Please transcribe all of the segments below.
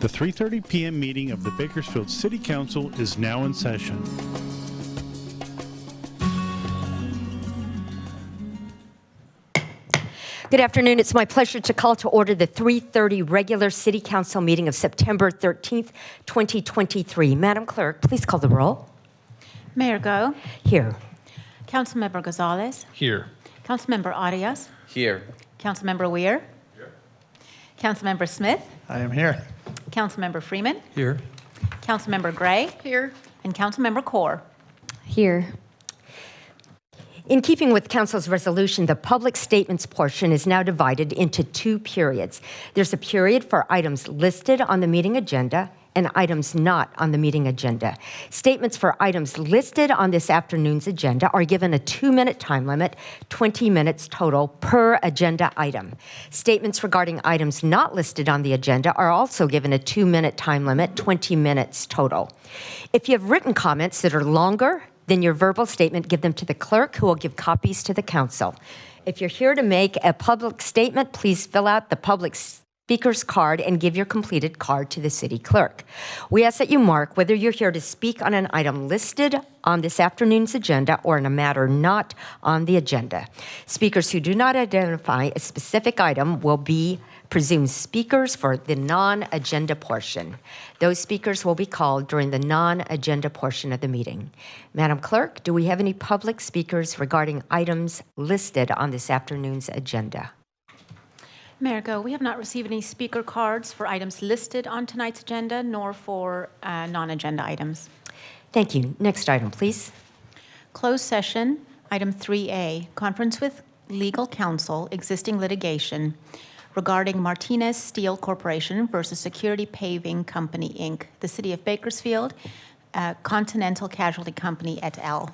The 3:30 p.m. meeting of the Bakersfield City Council is now in session. Good afternoon. It's my pleasure to call to order the 3:30 regular City Council meeting of September 13th, 2023. Madam Clerk, please call the roll. Mayor Go. Here. Councilmember Gonzalez. Here. Councilmember Arias. Here. Councilmember Weir. Here. Councilmember Smith. I am here. Councilmember Freeman. Here. Councilmember Gray. Here. And Councilmember Core. Here. In keeping with Council's resolution, the public statements portion is now divided into two periods. There's a period for items listed on the meeting agenda and items not on the meeting agenda. Statements for items listed on this afternoon's agenda are given a 2-minute time limit, 20 minutes total per agenda item. Statements regarding items not listed on the agenda are also given a 2-minute time limit, 20 minutes total. If you have written comments that are longer than your verbal statement, give them to the clerk, who will give copies to the council. If you're here to make a public statement, please fill out the public speaker's card and give your completed card to the city clerk. We ask that you mark whether you're here to speak on an item listed on this afternoon's agenda or in a matter not on the agenda. Speakers who do not identify a specific item will be presumed speakers for the non-agenda portion. Those speakers will be called during the non-agenda portion of the meeting. Madam Clerk, do we have any public speakers regarding items listed on this afternoon's agenda? Mayor Go, we have not received any speaker cards for items listed on tonight's agenda, nor for non-agenda items. Thank you. Next item, please. Closed session, item 3A, conference with legal counsel, existing litigation regarding Martinez Steel Corporation versus Security Paving Company, Inc., the City of Bakersfield, Continental Casualty Company et al.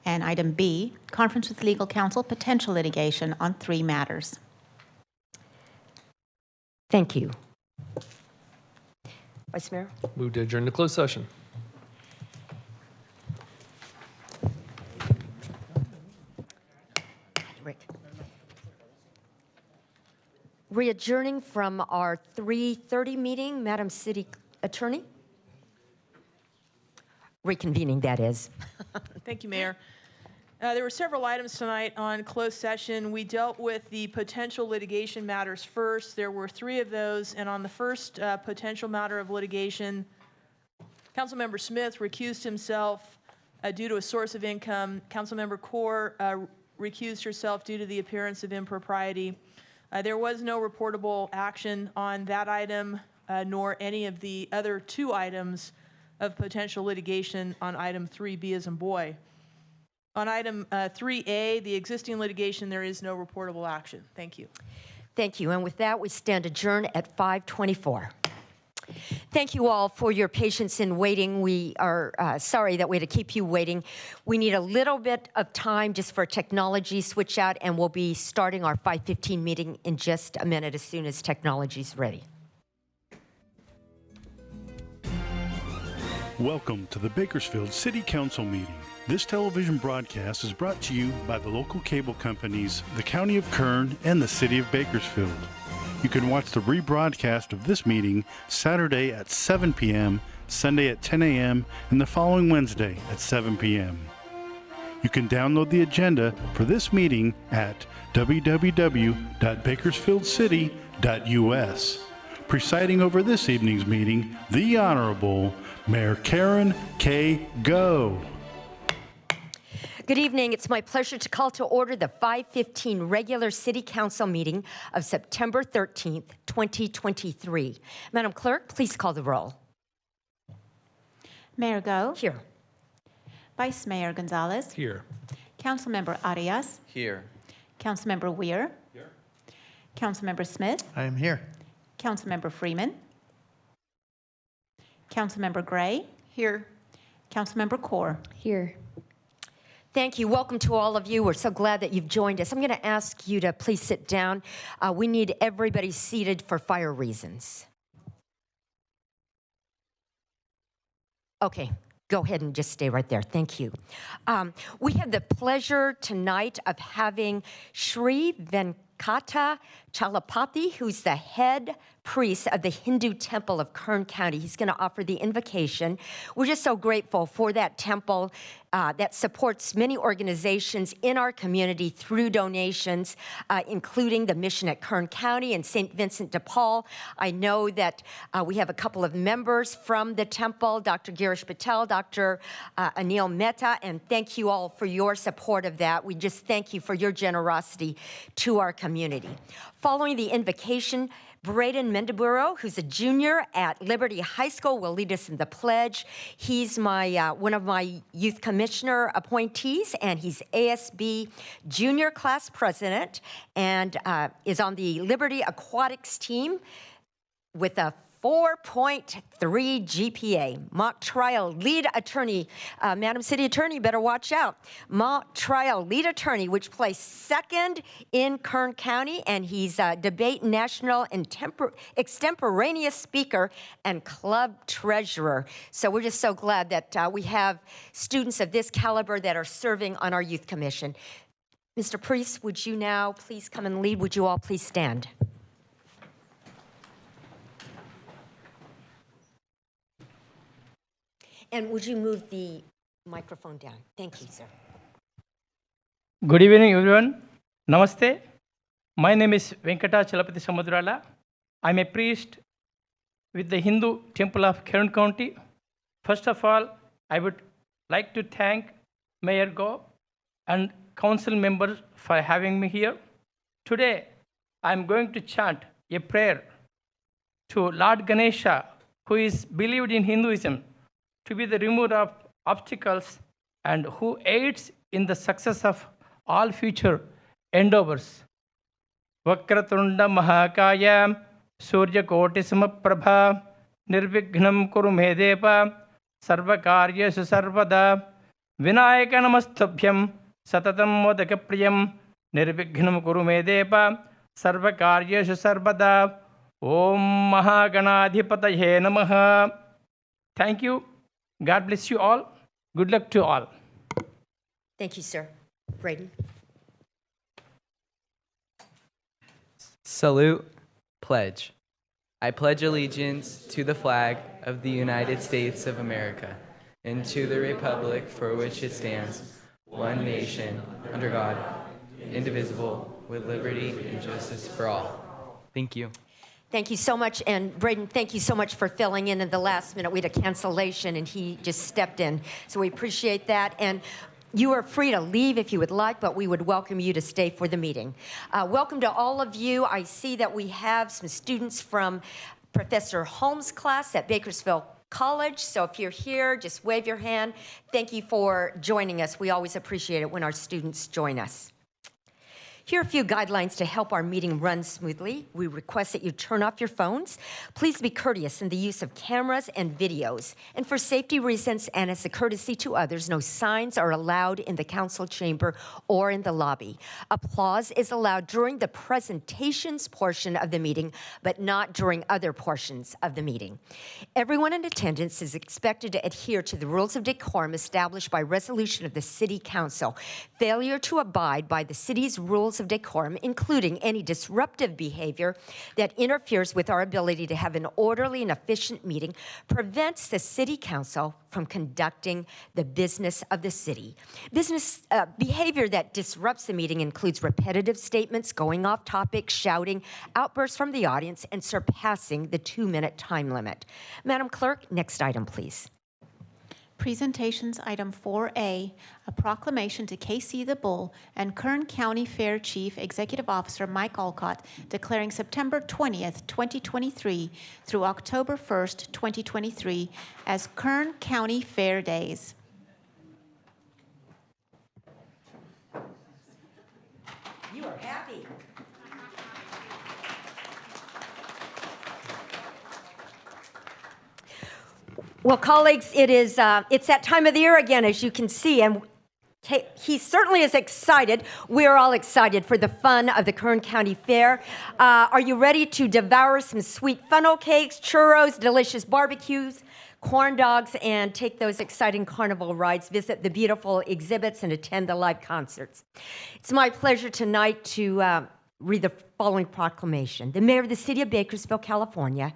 And item B, conference with legal counsel, potential litigation on 3 matters. Thank you. Vice Mayor? Move to adjourn to closed session. Rick. Re-adjourning from our 3:30 meeting, Madam City Attorney? Reconvening, that is. Thank you, Mayor. There were several items tonight on closed session. We dealt with the potential litigation matters first. There were 3 of those, and on the first potential matter of litigation, Councilmember Smith recused himself due to a source of income. Councilmember Core recused herself due to the appearance of impropriety. There was no reportable action on that item, nor any of the other 2 items of potential litigation on item 3B as in boy. On item 3A, the existing litigation, there is no reportable action. Thank you. Thank you. And with that, we stand adjourned at 5:24. Thank you all for your patience in waiting. We are sorry that we had to keep you waiting. We need a little bit of time just for a technology switch out, and we'll be starting our 5:15 meeting in just a minute as soon as technology's ready. Welcome to the Bakersfield City Council meeting. This television broadcast is brought to you by the local cable companies, the County of Kern, and the City of Bakersfield. You can watch the rebroadcast of this meeting Saturday at 7 p.m., Sunday at 10 a.m., and the following Wednesday at 7 p.m. You can download the agenda for this meeting at www.bakersfieldcity.us. Presiding over this evening's meeting, the Honorable Mayor Karen K. Go. Good evening. It's my pleasure to call to order the 5:15 regular City Council meeting of September 13th, 2023. Madam Clerk, please call the roll. Mayor Go. Here. Vice Mayor Gonzalez. Here. Councilmember Arias. Here. Councilmember Weir. Here. Councilmember Smith. I am here. Councilmember Freeman. Councilmember Gray. Here. Councilmember Core. Here. Thank you. Welcome to all of you. We're so glad that you've joined us. I'm going to ask you to please sit down. We need everybody seated for fire reasons. Okay. Go ahead and just stay right there. Thank you. We have the pleasure tonight of having Shri Venkata Chalapathy, who's the head priest of the Hindu temple of Kern County. He's going to offer the invocation. We're just so grateful for that temple that supports many organizations in our community through donations, including the mission at Kern County and St. Vincent de Paul. I know that we have a couple of members from the temple, Dr. Girish Patel, Dr. Anil Mehta, and thank you all for your support of that. We just thank you for your generosity to our community. Following the invocation, Braden Mendaburo, who's a junior at Liberty High School, will lead us in the pledge. He's one of my youth commissioner appointees, and he's ASB junior class president and is on the Liberty Aquatics team with a 4.3 GPA. Mock trial lead attorney, Madam City Attorney, better watch out. Mock trial lead attorney, which placed second in Kern County, and he's a debate national extemporaneous speaker and club treasurer. So we're just so glad that we have students of this caliber that are serving on our youth commission. Mr. Priest, would you now please come and lead? Would you all please stand? And would you move the microphone down? Thank you, sir. Good evening, everyone. Namaste. My name is Venkata Chalapati Samudrala. I'm a priest with the Hindu Temple of Kern County. First of all, I would like to thank Mayor Go and council members for having me here. Today, I'm going to chant a prayer to Lord Ganesha, who is believed in Hinduism to be the remover of obstacles and who aids in the success of all future endeavors. Vakratunda Mahakaya Surya Koti Samaprabha Nirvighnam Kuru Medepa Sarvakaryesu Sarvada Vinayaka Namastabhyam Satatam Modakapriyam Nirvighnam Kuru Medepa Sarvakaryesu Sarvada Om Mahaganadhipataye Namaha. Thank you. God bless you all. Good luck to all. Thank you, sir. Braden. Salute, pledge. I pledge allegiance to the flag of the United States of America and to the republic for which it stands, one nation, under God, indivisible, with liberty and justice for all. Thank you. Thank you so much. And Braden, thank you so much for filling in at the last minute. We had a cancellation and he just stepped in. So we appreciate that. And you are free to leave if you would like, but we would welcome you to stay for the meeting. Welcome to all of you. I see that we have some students from Professor Holmes' class at Bakersfield College. So if you're here, just wave your hand. Thank you for joining us. We always appreciate it when our students join us. Here are a few guidelines to help our meeting run smoothly. We request that you turn off your phones. Please be courteous in the use of cameras and videos. And for safety reasons and as a courtesy to others, no signs are allowed in the council chamber or in the lobby. Applause is allowed during the presentations portion of the meeting, but not during other portions of the meeting. Everyone in attendance is expected to adhere to the rules of decorum established by resolution of the City Council. Failure to abide by the city's rules of decorum, including any disruptive behavior that interferes with our ability to have an orderly and efficient meeting, prevents the City Council from conducting the business of the city. Business behavior that disrupts the meeting includes repetitive statements, going off topic, shouting, outbursts from the audience, and surpassing the 2-minute time limit. Madam Clerk, next item, please. Presentations item 4A, a proclamation to KC the Bull and Kern County Fair Chief Executive Officer Mike Alcott declaring September 20th, 2023 through October 1st, 2023 as Kern County Fair Days. You are happy. Well, colleagues, it's that time of the year again, as you can see, and he certainly is excited. We're all excited for the fun of the Kern County Fair. Are you ready to devour some sweet funnel cakes, churros, delicious barbecues, corn dogs, and take those exciting carnival rides, visit the beautiful exhibits, and attend the live concerts? It's my pleasure tonight to read the following proclamation. The mayor of the city of Bakersfield, California,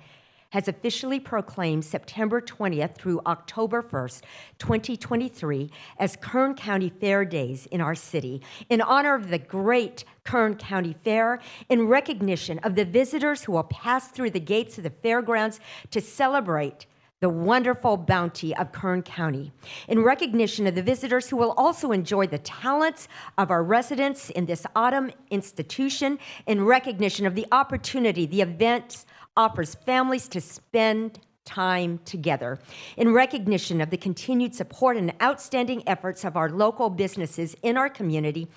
has officially proclaimed September 20th through October 1st, 2023 as Kern County Fair Days in our city in honor of the great Kern County Fair, in recognition of the visitors who will pass through the gates of the fairgrounds to celebrate the wonderful bounty of Kern County, in recognition of the visitors who will also enjoy the talents of our residents in this autumn institution, in recognition of the opportunity the event offers families to spend time together, in recognition of the continued support and outstanding efforts of our local businesses in our community,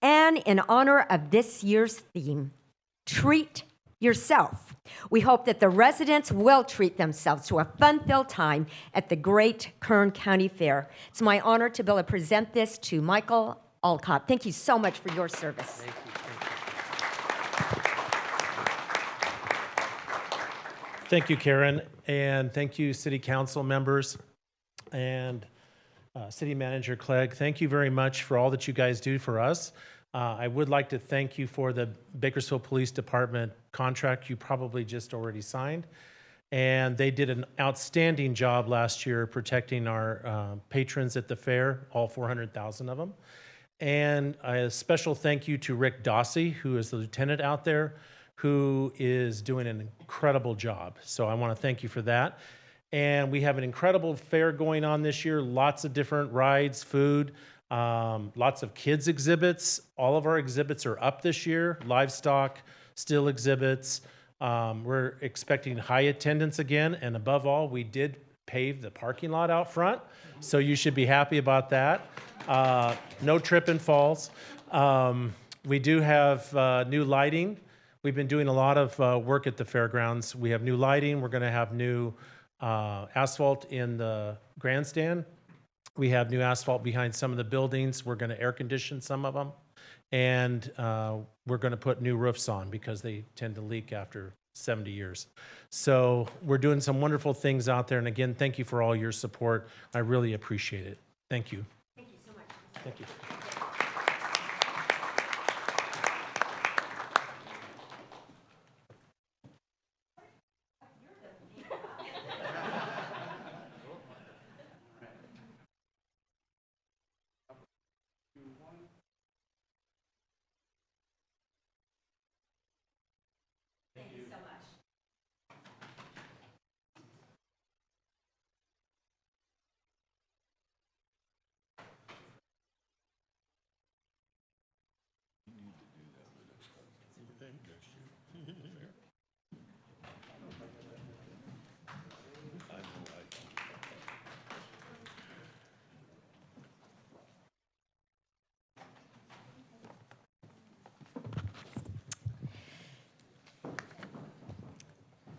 and in honor of this year's theme, Treat Yourself. We hope that the residents will treat themselves to a fun-filled time at the great Kern County Fair. It's my honor to be able to present this to Michael Alcott. Thank you so much for your service. Thank you, Karen, and thank you, City Council members and City Manager Clegg. Thank you very much for all that you guys do for us. I would like to thank you for the Bakersfield Police Department contract you probably just already signed. And they did an outstanding job last year protecting our patrons at the fair, all 400,000 of them. And a special thank you to Rick Dossie, who is the lieutenant out there, who is doing an incredible job. So I want to thank you for that. And we have an incredible fair going on this year, lots of different rides, food, lots of kids exhibits. All of our exhibits are up this year, livestock, still exhibits. We're expecting high attendance again, and above all, we did pave the parking lot out front, so you should be happy about that. No trip and falls. We do have new lighting. We've been doing a lot of work at the fairgrounds. We have new lighting. We're going to have new asphalt in the grandstand. We have new asphalt behind some of the buildings. We're going to air condition some of them. And we're going to put new roofs on because they tend to leak after 70 years. So we're doing some wonderful things out there. And again, thank you for all your support. I really appreciate it. Thank you. Thank you so much. Thank you.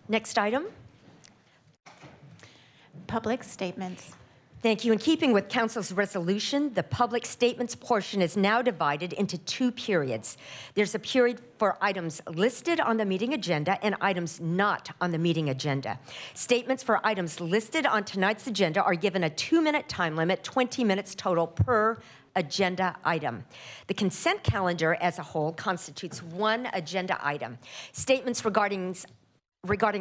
Next item. Public statements. Thank you. In keeping with Council's resolution, the public statements portion is now divided into two periods. There's a period for items listed on the meeting agenda and items not on the meeting agenda. Statements for items listed on tonight's agenda are given a 2-minute time limit, 20 minutes total per agenda item. The consent calendar as a whole constitutes one agenda item. Statements regarding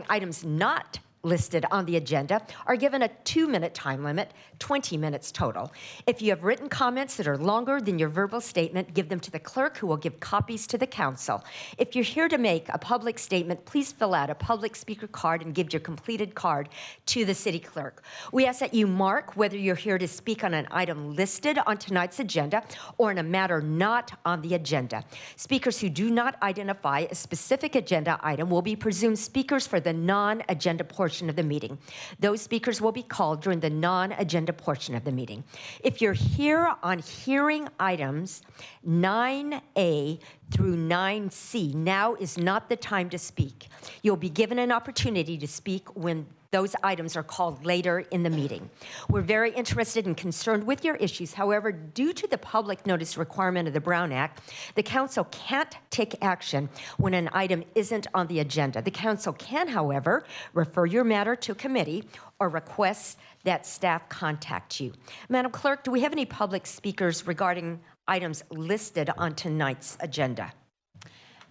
items not listed on the agenda are given a 2-minute time limit, 20 minutes total. If you have written comments that are longer than your verbal statement, give them to the clerk, who will give copies to the council. If you're here to make a public statement, please fill out a public speaker card and give your completed card to the city clerk. We ask that you mark whether you're here to speak on an item listed on tonight's agenda or in a matter not on the agenda. Speakers who do not identify a specific agenda item will be presumed speakers for the non-agenda portion of the meeting. Those speakers will be called during the non-agenda portion of the meeting. If you're here on hearing items 9A through 9C, now is not the time to speak. You'll be given an opportunity to speak when those items are called later in the meeting. We're very interested and concerned with your issues. However, due to the public notice requirement of the Brown Act, the council can't take action when an item isn't on the agenda. The council can, however, refer your matter to committee or request that staff contact you. Madam Clerk, do we have any public speakers regarding items listed on tonight's agenda?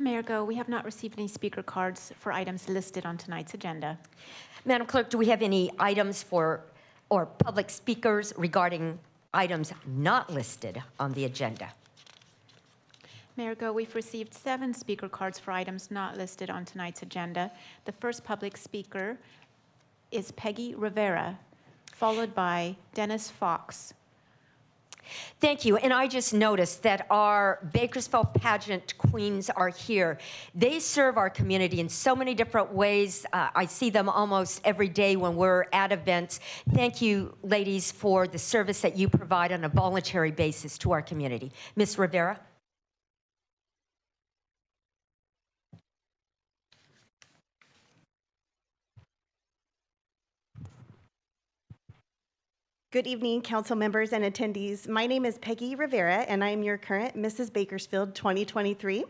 Mayor Go, we have not received any speaker cards for items listed on tonight's agenda. Madam Clerk, do we have any items for or public speakers regarding items not listed on the agenda? Mayor Go, we've received 7 speaker cards for items not listed on tonight's agenda. The first public speaker is Peggy Rivera, followed by Dennis Fox. Thank you. And I just noticed that our Bakersfield pageant queens are here. They serve our community in so many different ways. I see them almost every day when we're at events. Thank you, ladies, for the service that you provide on a voluntary basis to our community. Ms. Rivera? Good evening, council members and attendees. My name is Peggy Rivera, and I am your current Mrs. Bakersfield 2023.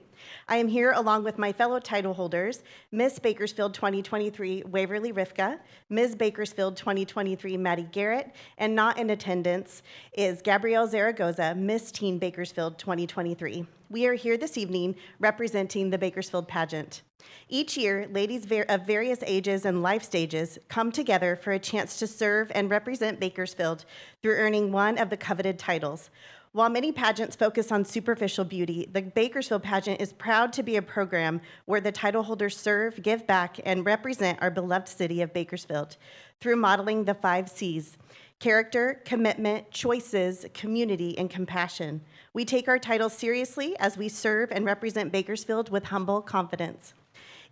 I am here along with my fellow title holders, Miss Bakersfield 2023 Waverly Rifka, Ms. Bakersfield 2023 Maddie Garrett, and not in attendance is Gabrielle Zaragoza, Miss Teen Bakersfield 2023. We are here this evening representing the Bakersfield pageant. Each year, ladies of various ages and life stages come together for a chance to serve and represent Bakersfield through earning one of the coveted titles. While many pageants focus on superficial beauty, the Bakersfield pageant is proud to be a program where the title holders serve, give back, and represent our beloved city of Bakersfield through modeling the 5 C's: character, commitment, choices, community, and compassion. We take our titles seriously as we serve and represent Bakersfield with humble confidence.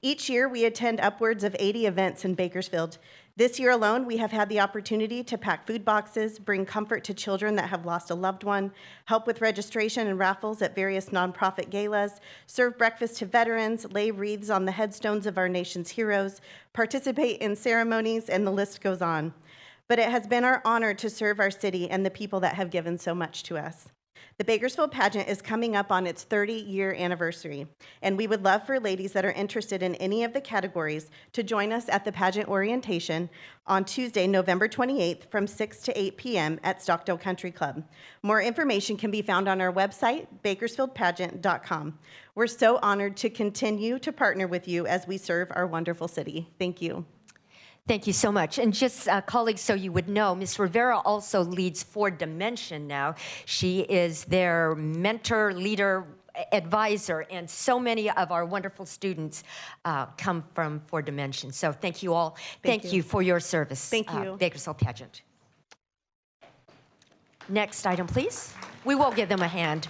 Each year, we attend upwards of 80 events in Bakersfield. This year alone, we have had the opportunity to pack food boxes, bring comfort to children that have lost a loved one, help with registration and raffles at various nonprofit galas, serve breakfast to veterans, lay wreaths on the headstones of our nation's heroes, participate in ceremonies, and the list goes on. But it has been our honor to serve our city and the people that have given so much to us. The Bakersfield pageant is coming up on its 30-year anniversary, and we would love for ladies that are interested in any of the categories to join us at the pageant orientation on Tuesday, November 28th from 6 to 8 p.m. at Stockdale Country Club. More information can be found on our website, bakersfieldpageant.com. We're so honored to continue to partner with you as we serve our wonderful city. Thank you. Thank you so much. And just colleagues, so you would know, Ms. Rivera also leads Ford Dimension now. She is their mentor, leader, advisor, and so many of our wonderful students come from Ford Dimension. So thank you all. Thank you for your service. Thank you. Bakersfield Pageant. Next item, please. We will give them a hand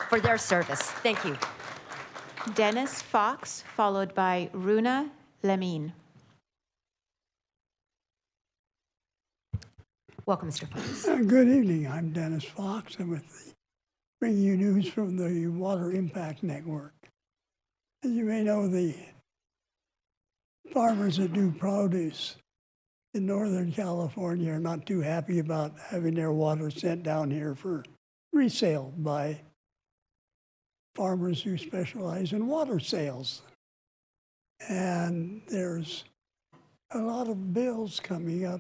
for their service. Thank you. Dennis Fox, followed by Runa Lemine. Welcome, Mr. Fox. Good evening. I'm Dennis Fox. I'm with bringing you news from the Water Impact Network. As you may know, the farmers that do produce in Northern California are not too happy about having their water sent down here for resale by farmers who specialize in water sales. And there's a lot of bills coming up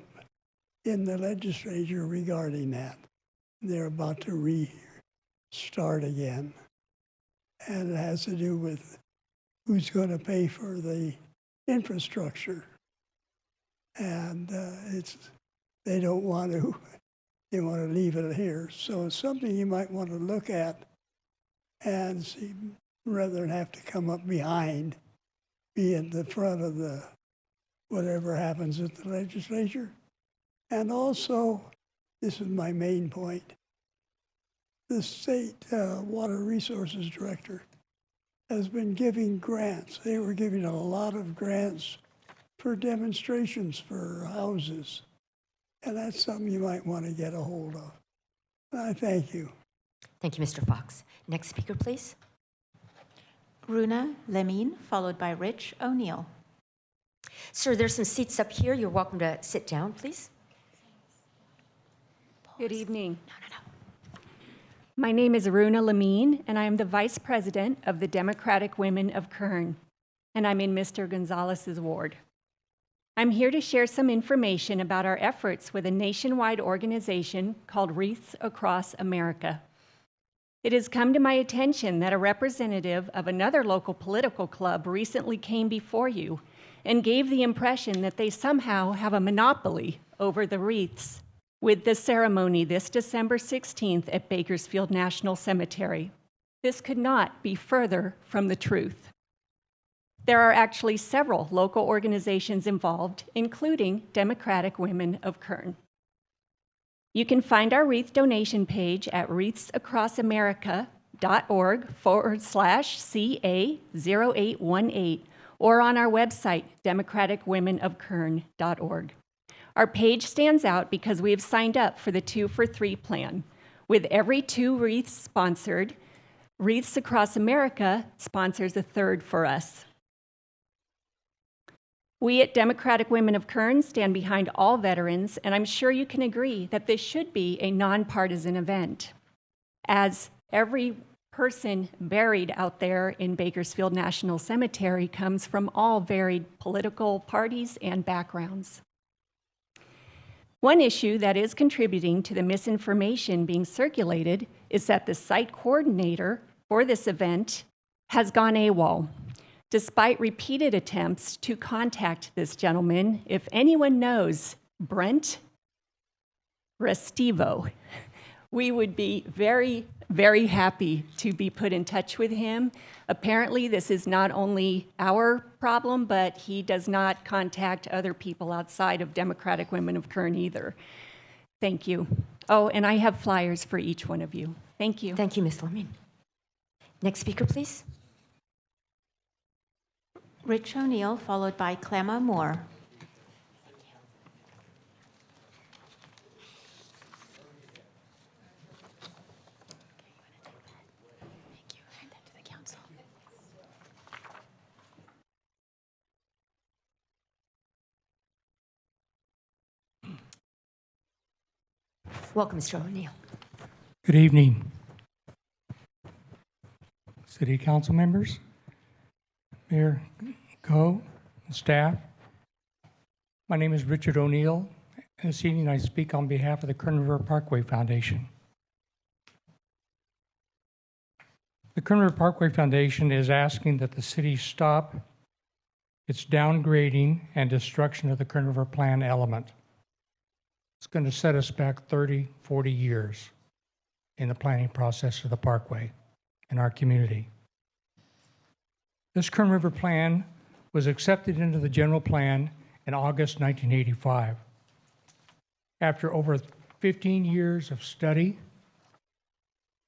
in the legislature regarding that. They're about to restart again. And it has to do with who's going to pay for the infrastructure. And they don't want to, they want to leave it here. So it's something you might want to look at and see, rather than have to come up behind, be at the front of the, whatever happens at the legislature. And also, this is my main point, the state water resources director has been giving grants. They were giving a lot of grants for demonstrations for houses. And that's something you might want to get a hold of. I thank you. Thank you, Mr. Fox. Next speaker, please. Runa Lemine, followed by Rich O'Neill. Sir, there's some seats up here. You're welcome to sit down, please. Good evening. My name is Runa Lemine, and I am the Vice President of the Democratic Women of Kern, and I'm in Mr. Gonzalez's ward. I'm here to share some information about our efforts with a nationwide organization called Wreaths Across America. It has come to my attention that a representative of another local political club recently came before you and gave the impression that they somehow have a monopoly over the wreaths with the ceremony this December 16th at Bakersfield National Cemetery. This could not be further from the truth. There are actually several local organizations involved, including Democratic Women of Kern. You can find our wreath donation page at wreathsacross.org/CA0818 or on our website, democraticwomenofkern.org. Our page stands out because we have signed up for the 2 for 3 plan. With every 2 wreaths sponsored, Wreaths Across America sponsors a third for us. We at Democratic Women of Kern stand behind all veterans, and I'm sure you can agree that this should be a nonpartisan event, as every person buried out there in Bakersfield National Cemetery comes from all varied political parties and backgrounds. One issue that is contributing to the misinformation being circulated is that the site coordinator for this event has gone AWOL. Despite repeated attempts to contact this gentleman, if anyone knows Brent Restivo, we would be very, very happy to be put in touch with him. Apparently, this is not only our problem, but he does not contact other people outside of Democratic Women of Kern either. Thank you. Oh, and I have flyers for each one of you. Thank you. Thank you, Ms. Lemon. Next speaker, please. Rich O'Neill, followed by Clemma Moore. Thank you. Hand that to the council. Welcome, Mr. O'Neill. Good evening, City Council members, Mayor Coe, and staff. My name is Richard O'Neill, and this evening I speak on behalf of the Kern River Parkway Foundation. The Kern River Parkway Foundation is asking that the city stop its downgrading and destruction of the Kern River Plan element. It's going to set us back 30, 40 years in the planning process of the parkway in our community. This Kern River Plan was accepted into the general plan in August 1985. After over 15 years of study,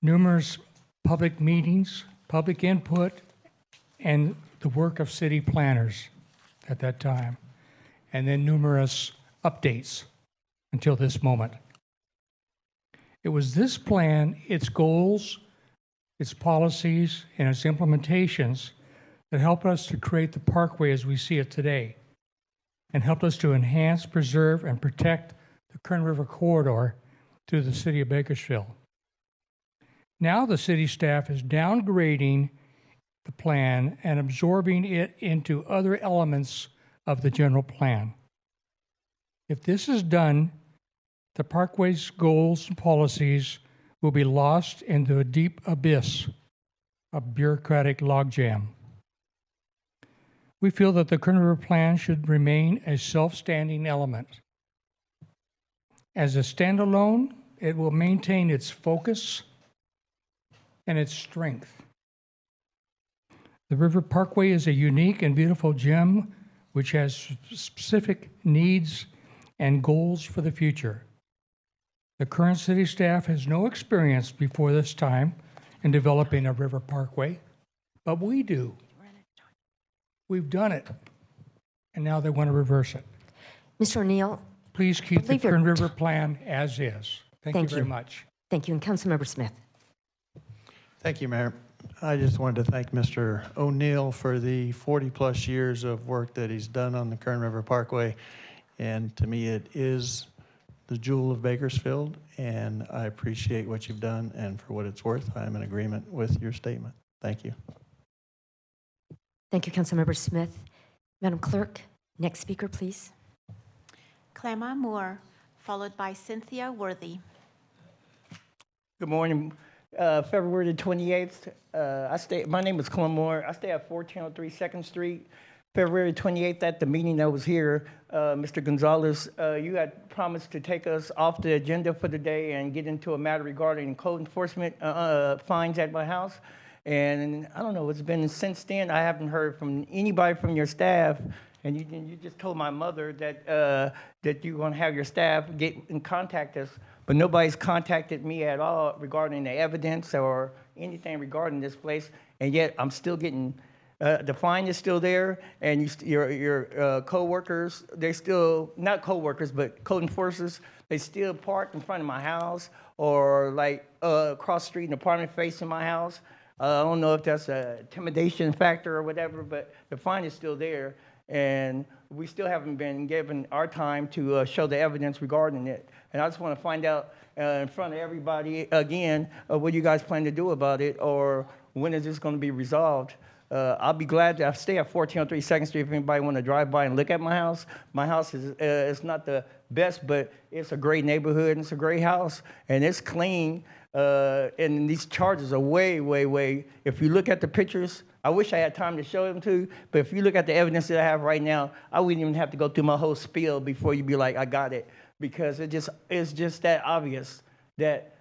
numerous public meetings, public input, and the work of city planners at that time, and then numerous updates until this moment. It was this plan, its goals, its policies, and its implementations that helped us to create the parkway as we see it today, and helped us to enhance, preserve, and protect the Kern River corridor through the city of Bakersfield. Now the city staff is downgrading the plan and absorbing it into other elements of the general plan. If this is done, the parkway's goals and policies will be lost into a deep abyss of bureaucratic logjam. We feel that the Kern River Plan should remain a self-standing element. As a standalone, it will maintain its focus and its strength. The River Parkway is a unique and beautiful gem which has specific needs and goals for the future. The current city staff has no experience before this time in developing a river parkway, but we do. We've done it, and now they want to reverse it. Mr. O'Neill. Please keep the believe you're- Kern River Plan as is. Thank you very much. Thank you. And Councilmember Smith. Thank you, Mayor. I just wanted to thank Mr. O'Neill for the 40-plus years of work that he's done on the Kern River Parkway. And to me, it is the jewel of Bakersfield, and I appreciate what you've done, and for what it's worth, I am in agreement with your statement. Thank you. Thank you, Councilmember Smith. Madam Clerk, next speaker, please. Clemma Moore, followed by Cynthia Worthy. Good morning, February the 28th. My name is Clem Moore. I stay at 1403 2nd Street. February 28th at the meeting that was here, Mr. Gonzalez, you had promised to take us off the agenda for the day and get into a matter regarding code enforcement fines at my house. And I don't know, it's been since then, I haven't heard from anybody from your staff. And you just told my mother that that you're going to have your staff get in contact us, but nobody's contacted me at all regarding the evidence or anything regarding this place. And yet I'm still getting, the fine is still there, and your co-workers, they're still, not co-workers, but code enforcers, they still park in front of my house or like across the street in an apartment facing my house. I don't know if that's a intimidation factor or whatever, but the fine is still there. And we still haven't been given our time to show the evidence regarding it. And I just want to find out in front of everybody again, what you guys plan to do about it, or when is this going to be resolved? I'll be glad to stay at 1403 2nd Street if anybody want to drive by and look at my house. My house is it's not the best, but it's a great neighborhood, and it's a great house, and it's clean. And these charges are way, way, way. If you look at the pictures, I wish I had time to show them to you, but if you look at the evidence that I have right now, I wouldn't even have to go through my whole spiel before you be like, I got it, because it's just that obvious that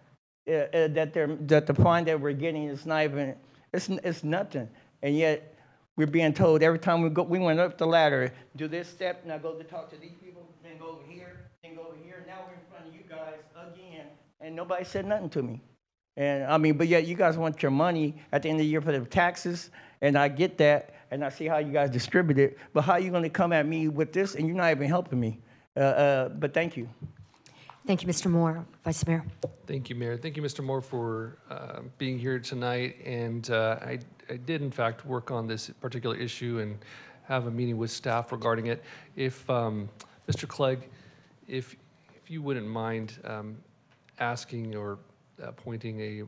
that the fine that we're getting is not even, it's nothing, and yet we're being told every time we went up the ladder, do this step, now go to talk to these people, then go over here, then go over here. Now we're in front of you guys again, and nobody said nothing to me. And I mean, but yet you guys want your money at the end of the year for the taxes, and I get that, and I see how you guys distribute it. But how are you going to come at me with this, and you're not even helping me? But thank you. Thank you, Mr. Moore. Vice Mayor. Thank you, Mayor. Thank you, Mr. Moore, for being here tonight. And I did, in fact, work on this particular issue and have a meeting with staff regarding it. If, Mr. Clegg, if you wouldn't mind asking or appointing a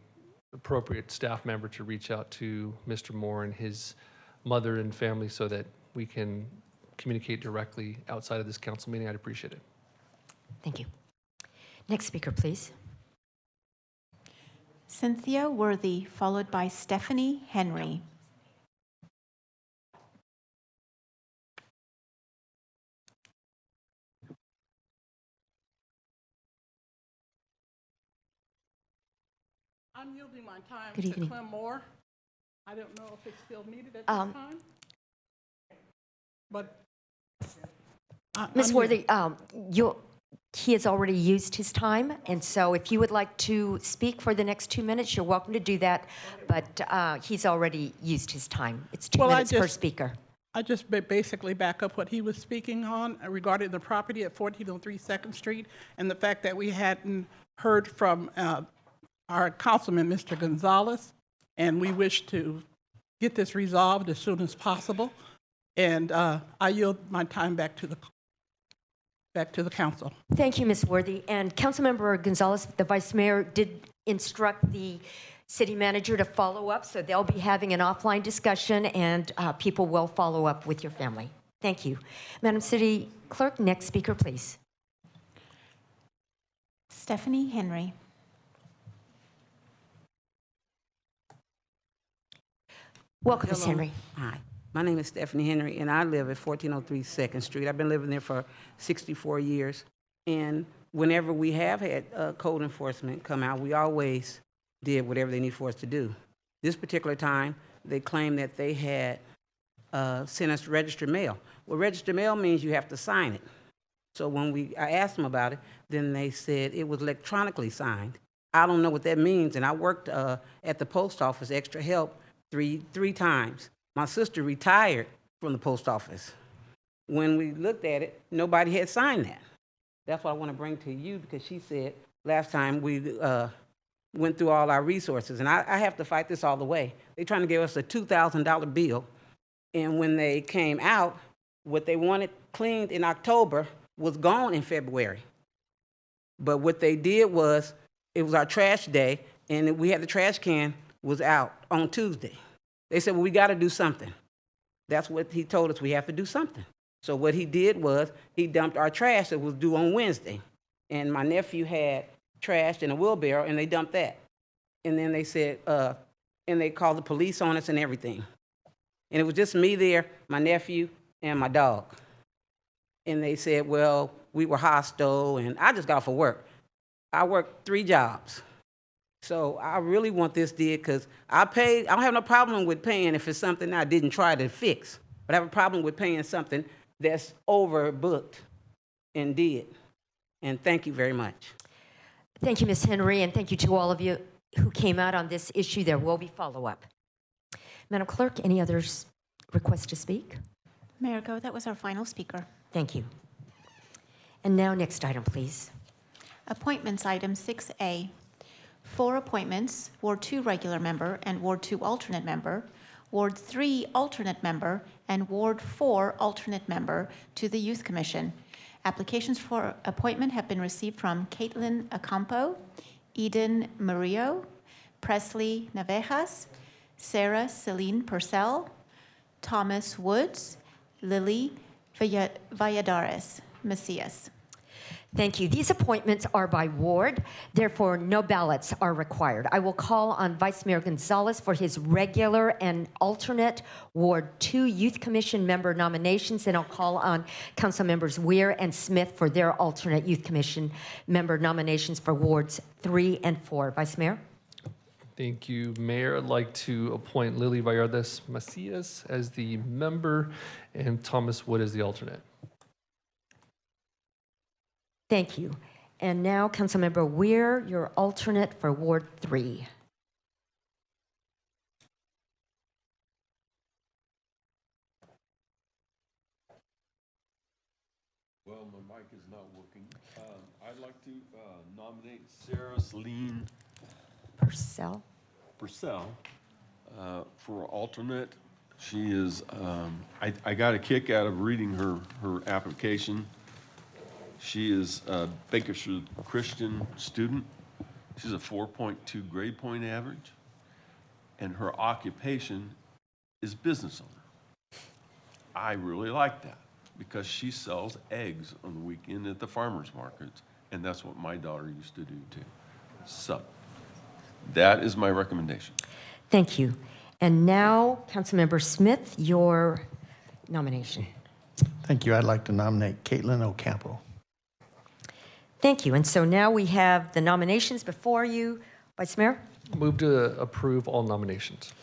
appropriate staff member to reach out to Mr. Moore and his mother and family so that we can communicate directly outside of this council meeting, I'd appreciate it. Thank you. Next speaker, please. Cynthia Worthy, followed by Stephanie Henry. I'm yielding my time Good to evening. Clem Moore. I don't know if it's still needed at this time. But Ms. Worthy, he has already used his time, and so if you would like to speak for the next 2 minutes, you're welcome to do that, but he's already used his time. It's 2 minutes per speaker. I just basically back up what he was speaking on regarding the property at 1403 2nd Street and the fact that we hadn't heard from our councilman, Mr. Gonzalez, and we wish to get this resolved as soon as possible. And I yield my time back to the council. Thank you, Ms. Worthy. And Councilmember Gonzalez, the Vice Mayor, did instruct the City Manager to follow up, so they'll be having an offline discussion, and people will follow up with your family. Thank you. Madam City Clerk, next speaker, please. Stephanie Henry. Welcome, Ms. Hello. Henry. Hi, my name is Stephanie Henry, and I live at 1403 2nd Street. I've been living there for 64 years, and whenever we have had code enforcement come out, we always did whatever they need for us to do. This particular time, they claimed that they had sent us registered mail. Well, registered mail means you have to sign it. So when I asked them about it, then they said it was electronically signed. I don't know what that means, and I worked at the post office, extra help, three times. My sister retired from the post office. When we looked at it, nobody had signed that. That's what I want to bring to you, because she said last time we went through all our resources, and I have to fight this all the way. They're trying to give us a $2,000 bill, and when they came out, what they wanted cleaned in October was gone in February. But what they did was, it was our trash day, and we had the trash can was out on Tuesday. They said, well, we got to do something. That's what he told us, we have to do something. So what he did was, he dumped our trash that was due on Wednesday. And my nephew had trash in a wheelbarrow, and they dumped that. And then they said, and they called the police on us and everything. And it was just me there, my nephew, and my dog. And they said, well, we were hostile, and I just got off of work. I worked 3 jobs. So I really want this did, because I don't have no problem with paying if it's something I didn't try to fix. But I have a problem with paying something that's overbooked and did. And thank you very much. Thank you, Ms. Henry, and thank you to all of you who came out on this issue. There will be follow-up. Madam Clerk, any others request to speak? Mayor Go, that was our final speaker. Thank you. And now, next item, please. Appointments, item 6A. 4 appointments, Ward 2 regular member and Ward 2 alternate member, Ward 3 alternate member, and Ward 4 alternate member to the Youth Commission. Applications for appointment have been received from Caitlin Acampo, Eden Murillo, Presley Navejas, Sarah Celine Purcell, Thomas Woods, Lily Valladares Macias. Thank you. These appointments are by ward, therefore no ballots are required. I will call on Vice Mayor Gonzalez for his regular and alternate Ward 2 Youth Commission member nominations, and I'll call on Council Members Weir and Smith for their alternate Youth Commission member nominations for Wards 3 and 4. Vice Mayor? Thank you, Mayor. I'd like to appoint Lily Valladares Macias as the member and Thomas Wood as the alternate. Thank you. And now, Councilmember Weir, your alternate for Ward 3. Well, my mic is not working. I'd like to nominate Sarah Celine Purcell for alternate. She is, I got a kick out of reading her application. She is a Bakersfield Christian student. She's a 4.2 grade point average, and her occupation is business owner. I really like that because she sells eggs on the weekend at the farmers markets, and that's what my daughter used to do too. So that is my recommendation. Thank you. And now, Councilmember Smith, your nomination. Thank you. I'd like to nominate Caitlin Ocampo. Thank you. And so now we have the nominations before you. Vice Mayor? Move to approve all nominations.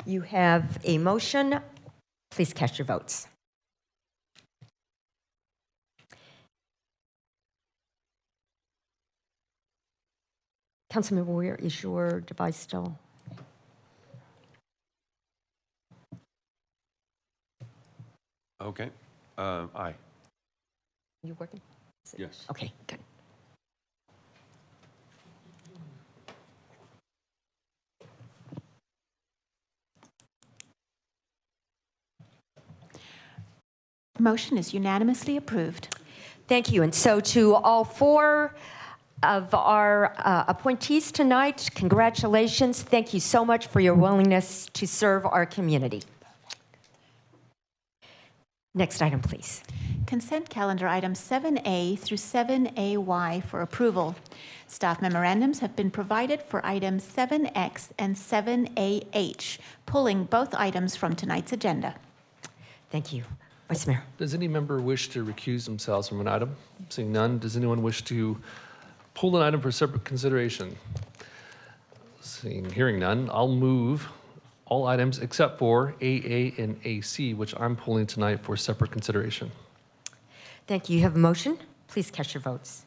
You have a motion. Please cast your votes. Councilmember Weir, is your device still? Okay. Aye. You working? Yes. Okay, good. Motion is unanimously approved. Thank you. And so to all 4 of our appointees tonight, congratulations. Thank you so much for your willingness to serve our community. Next item, please. Consent calendar items 7A through 7AY for approval. Staff memorandums have been provided for items 7X and 7AH, pulling both items from tonight's agenda. Thank you. Vice Mayor. Does any member wish to recuse themselves from an item? Seeing none, does anyone wish to pull an item for separate consideration? Hearing none, I'll move all items except for AA and AC, which I'm pulling tonight for separate consideration. Thank you. You have a motion. Please cast your votes.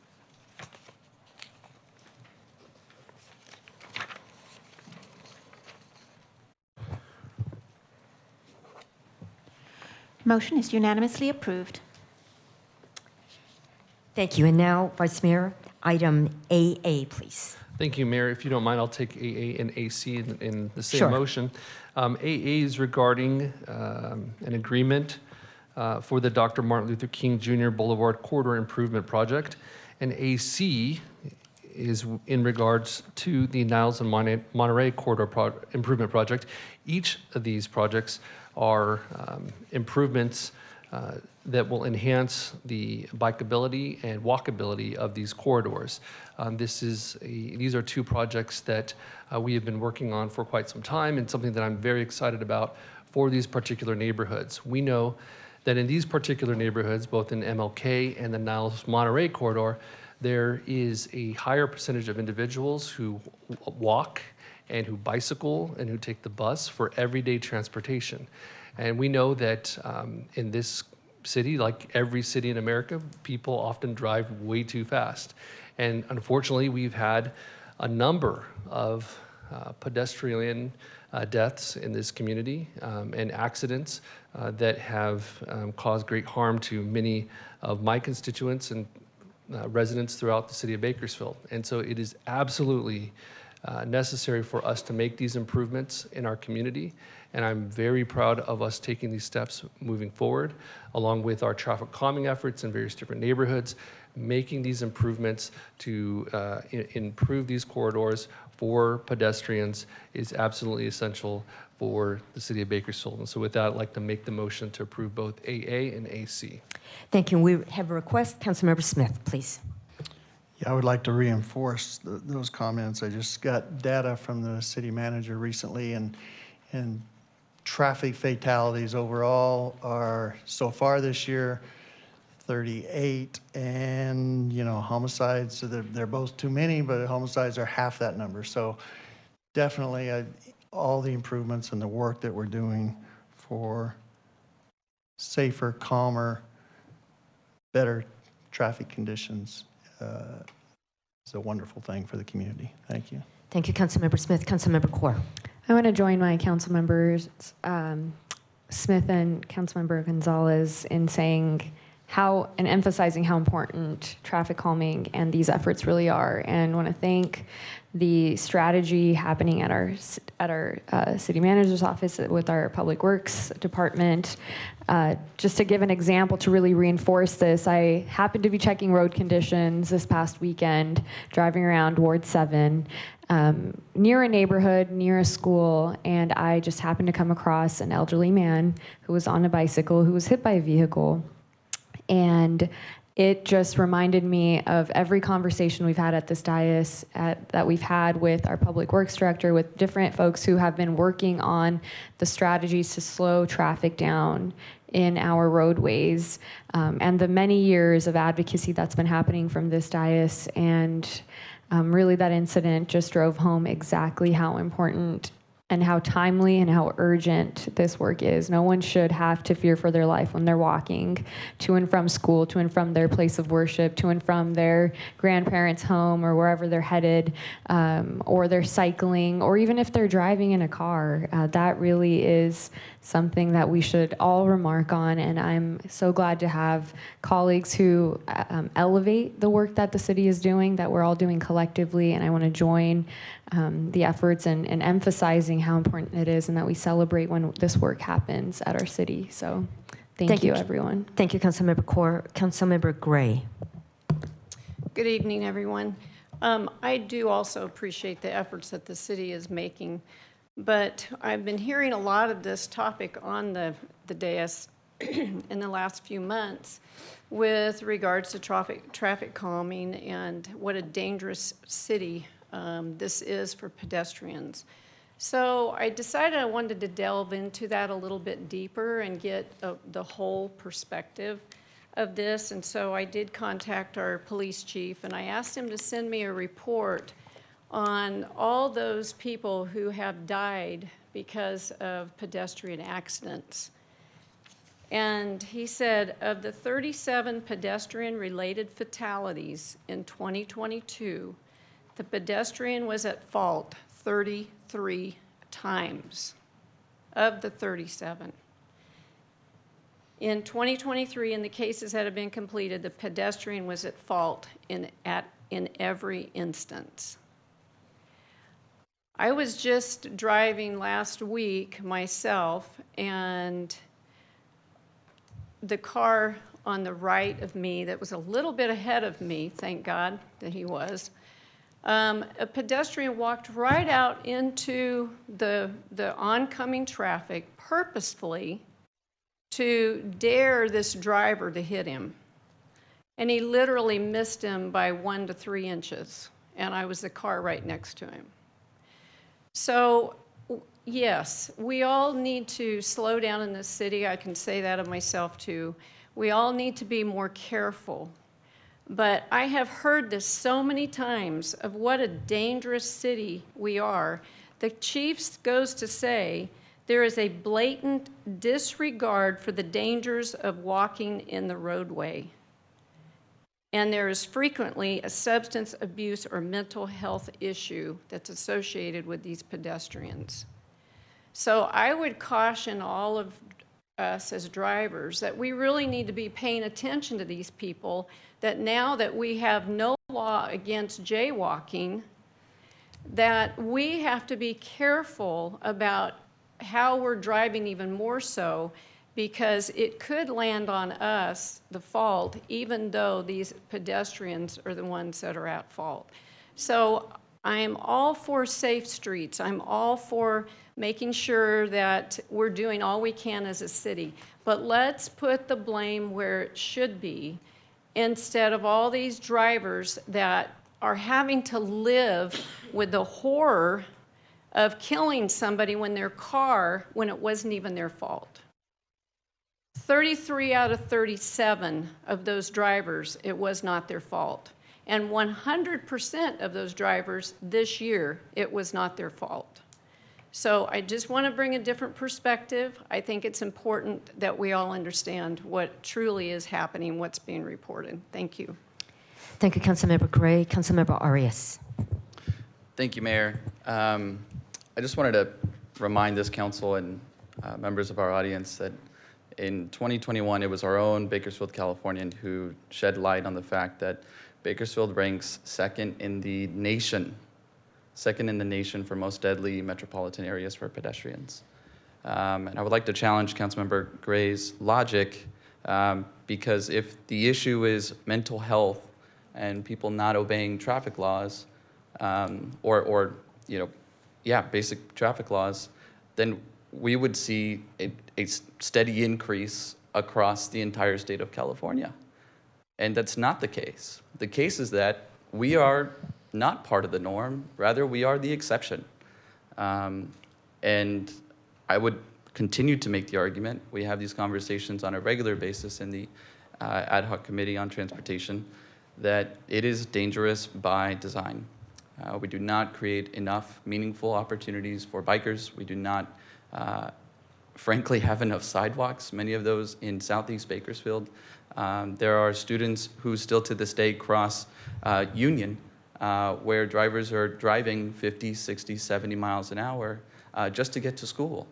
Motion is unanimously approved. Thank you. And now, Vice Mayor, item AA, please. Thank you, Mayor. If you don't mind, I'll take AA and AC in the same Sure. motion. AA is regarding an agreement for the Dr. Martin Luther King Jr. Boulevard Corridor Improvement Project, and AC is in regards to the Niles and Monterey Corridor Improvement Project. Each of these projects are improvements that will enhance the bikeability and walkability of these corridors. These are two projects that we have been working on for quite some time, and something that I'm very excited about for these particular neighborhoods. We know that in these particular neighborhoods, both in MLK and the Niles Monterey corridor, there is a higher percentage of individuals who walk and who bicycle and who take the bus for everyday transportation. And we know that in this city, like every city in America, people often drive way too fast. And unfortunately, we've had a number of pedestrian deaths in this community and accidents that have caused great harm to many of my constituents and residents throughout the city of Bakersfield. And so it is absolutely necessary for us to make these improvements in our community. And I'm very proud of us taking these steps moving forward, along with our traffic calming efforts in various different neighborhoods, making these improvements to improve these corridors for pedestrians is absolutely essential for the city of Bakersfield. And so with that, I'd like to make the motion to approve both AA and AC. Thank you. We have a request. Councilmember Smith, please. Yeah, I would like to reinforce those comments. I just got data from the city manager recently, and traffic fatalities overall are so far this year 38, and homicides, so they're both too many, but homicides are half that number. So definitely all the improvements and the work that we're doing for safer, calmer, better traffic conditions is a wonderful thing for the community. Thank you. Thank you, Councilmember Smith. Councilmember Kaur. I want to join my council members, Smith and Councilmember Gonzalez, in saying and emphasizing how important traffic calming and these efforts really are. And I want to thank the strategy happening at our city manager's office with our public works department. Just to give an example to really reinforce this, I happened to be checking road conditions this past weekend, driving around Ward 7, near a neighborhood, near a school, and I just happened to come across an elderly man who was on a bicycle who was hit by a vehicle. And it just reminded me of every conversation we've had at this dais that we've had with our public works director, with different folks who have been working on the strategies to slow traffic down in our roadways, and the many years of advocacy that's been happening from this dais. And really that incident just drove home exactly how important and how timely and how urgent this work is. No one should have to fear for their life when they're walking to and from school, to and from their place of worship, to and from their grandparents' home or wherever they're headed, or they're cycling, or even if they're driving in a car. That really is something that we should all remark on, and I'm so glad to have colleagues who elevate the work that the city is doing, that we're all doing collectively, and I want to join the efforts and emphasizing how important it is and that we celebrate when this work happens at our city. So thank you, everyone. Thank you, Councilmember Kaur. Councilmember Gray. Good evening, everyone. I do also appreciate the efforts that the city is making, but I've been hearing a lot of this topic on the dais in the last few months with regards to traffic calming and what a dangerous city this is for pedestrians. So I decided I wanted to delve into that a little bit deeper and get the whole perspective of this. And so I did contact our police chief, and I asked him to send me a report on all those people who have died because of pedestrian accidents. And he said, of the 37 pedestrian-related fatalities in 2022, the pedestrian was at fault 33 times of the 37. In 2023, in the cases that have been completed, the pedestrian was at fault in every instance. I was just driving last week myself, and the car on the right of me that was a little bit ahead of me, thank God that he was, a pedestrian walked right out into the oncoming traffic purposefully to dare this driver to hit him. And he literally missed him by 1 to 3 inches. And I was the car right next to him. So, yes, we all need to slow down in this city. I can say that of myself too. We all need to be more careful. But I have heard this so many times of what a dangerous city we are. The chief goes to say there is a blatant disregard for the dangers of walking in the roadway. And there is frequently a substance abuse or mental health issue that's associated with these pedestrians. So I would caution all of us as drivers that we really need to be paying attention to these people, that now that we have no law against jaywalking, that we have to be careful about how we're driving even more so, because it could land on us, the fault, even though these pedestrians are the ones that are at fault. So I'm all for safe streets. I'm all for making sure that we're doing all we can as a city. But let's put the blame where it should be, instead of all these drivers that are having to live with the horror of killing somebody when their car, when it wasn't even their fault. 33 out of 37 of those drivers, it was not their fault. And 100% of those drivers this year, it was not their fault. So I just want to bring a different perspective. I think it's important that we all understand what truly is happening, what's being reported. Thank you. Thank you, Councilmember Gray. Councilmember Arias. Thank you, Mayor. I just wanted to remind this council and members of our audience that in 2021, it was our own Bakersfield Californian who shed light on the fact that Bakersfield ranks second in the nation for most deadly metropolitan areas for pedestrians. And I would like to challenge Councilmember Gray's logic, because if the issue is mental health and people not obeying traffic laws, basic traffic laws, then we would see a steady increase across the entire state of California. And that's not the case. The case is that we are not part of the norm, rather we are the exception. And I would continue to make the argument, we have these conversations on a regular basis in the ad hoc committee on transportation, that it is dangerous by design. We do not create enough meaningful opportunities for bikers. We do not frankly have enough sidewalks, many of those in Southeast Bakersfield. There are students who still to this day cross Union, where drivers are driving 50, 60, 70 miles an hour just to get to school.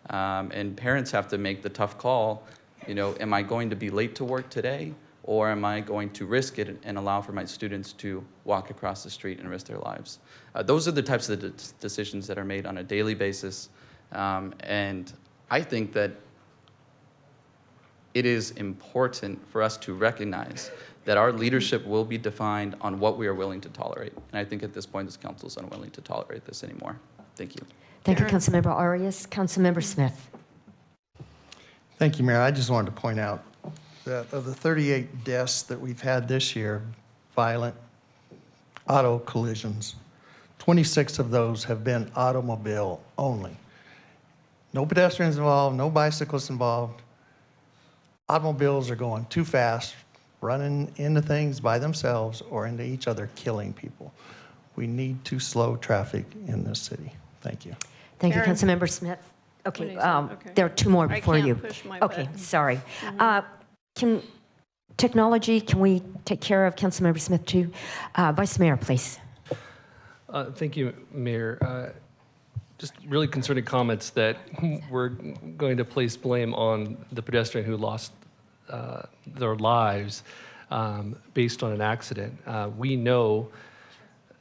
And parents have to make the tough call, am I going to be late to work today, or am I going to risk it and allow for my students to walk across the street and risk their lives? Those are the types of decisions that are made on a daily basis. And I think that it is important for us to recognize that our leadership will be defined on what we are willing to tolerate. And I think at this point, this council is unwilling to tolerate this anymore. Thank you. Thank you, Councilmember Arias. Councilmember Smith. Thank you, Mayor. I just wanted to point out that of the 38 deaths that we've had this year, violent auto collisions, 26 of those have been automobile only. No pedestrians involved, no bicyclists involved. Automobiles are going too fast, running into things by themselves or into each other, killing people. We need to slow traffic in this city. Thank you. Thank you, Karen. Councilmember Smith. Okay, Okay. there are two more I before can't you. push my Okay, button. sorry. Can we take care of Councilmember Smith too? Vice Mayor, please. Thank you, Mayor. Just really concerning comments that we're going to place blame on the pedestrian who lost their lives based on an accident. We know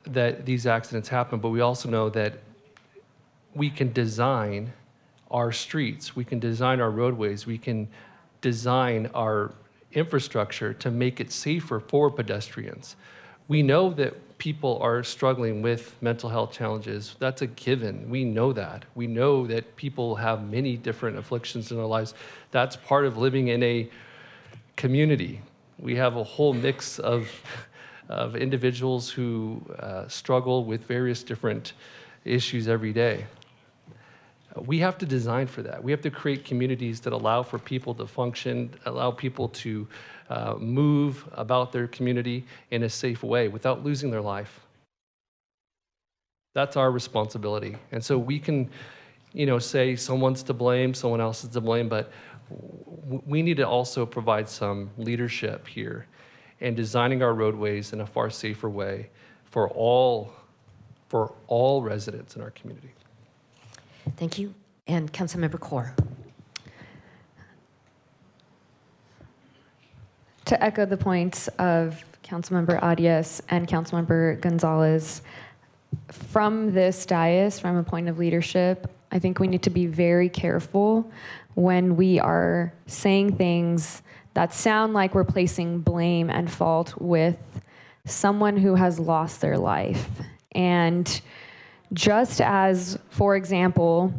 that these accidents happen, but we also know that we can design our streets, we can design our roadways, we can design our infrastructure to make it safer for pedestrians. We know that people are struggling with mental health challenges. That's a given. We know that. We know that people have many different afflictions in their lives. That's part of living in a community. We have a whole mix of individuals who struggle with various different issues every day. We have to design for that. We have to create communities that allow for people to function, allow people to move about their community in a safe way without losing their life. That's our responsibility. And so we can, say someone's to blame, someone else is to blame, but we need to also provide some leadership here in designing our roadways in a far safer way for all residents in our community. Thank you. And Councilmember Corr. To echo the points of Councilmember Arias and Councilmember Gonzalez, from this dais, from a point of leadership, I think we need to be very careful when we are saying things that sound like we're placing blame and fault with someone who has lost their life. And just as, for example,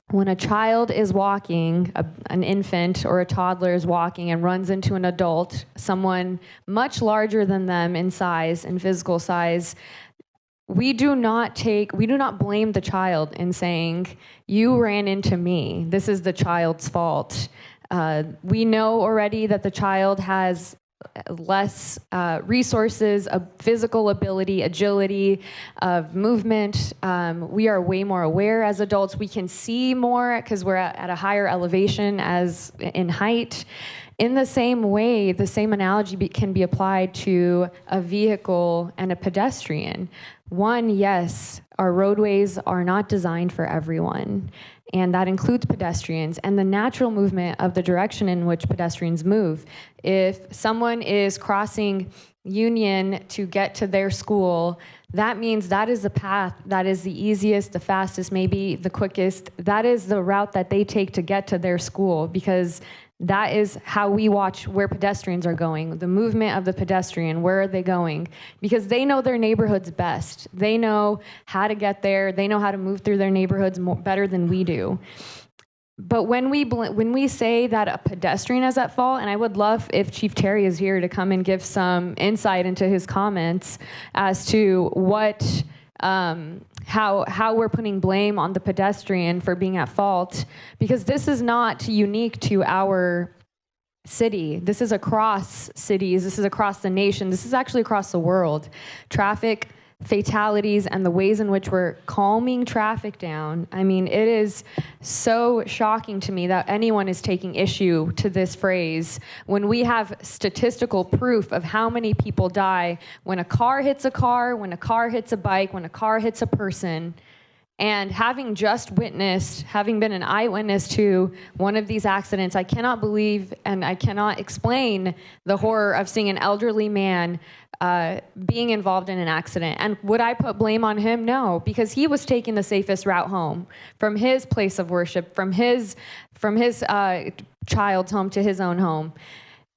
when a child is walking, an infant or a toddler is walking and runs into an adult, someone much larger than them in size, in physical size, we do not blame the child in saying, you ran into me, this is the child's fault. We know already that the child has less resources of physical ability, agility, of movement. We are way more aware as adults. We can see more because we're at a higher elevation as in height. In the same way, the same analogy can be applied to a vehicle and a pedestrian. One, yes, our roadways are not designed for everyone, and that includes pedestrians and the natural movement of the direction in which pedestrians move. If someone is crossing Union to get to their school, that means that is the path that is the easiest, the fastest, maybe the quickest. That is the route that they take to get to their school, because that is how we watch where pedestrians are going, the movement of the pedestrian, where are they going? Because they know their neighborhoods best. They know how to get there. They know how to move through their neighborhoods better than we do. But when we say that a pedestrian is at fault, and I would love if Chief Terry is here to come and give some insight into his comments as to what how we're putting blame on the pedestrian for being at fault, because this is not unique to our city. This is across cities. This is across the nation. This is actually across the world. Traffic fatalities and the ways in which we're calming traffic down. I mean, it is so shocking to me that anyone is taking issue to this phrase when we have statistical proof of how many people die when a car hits a car, when a car hits a bike, when a car hits a person. And having just witnessed, having been an eyewitness to one of these accidents, I cannot believe and I cannot explain the horror of seeing an elderly man being involved in an accident. And would I put blame on him? No, because he was taking the safest route home from his place of worship, from his child's home to his own home.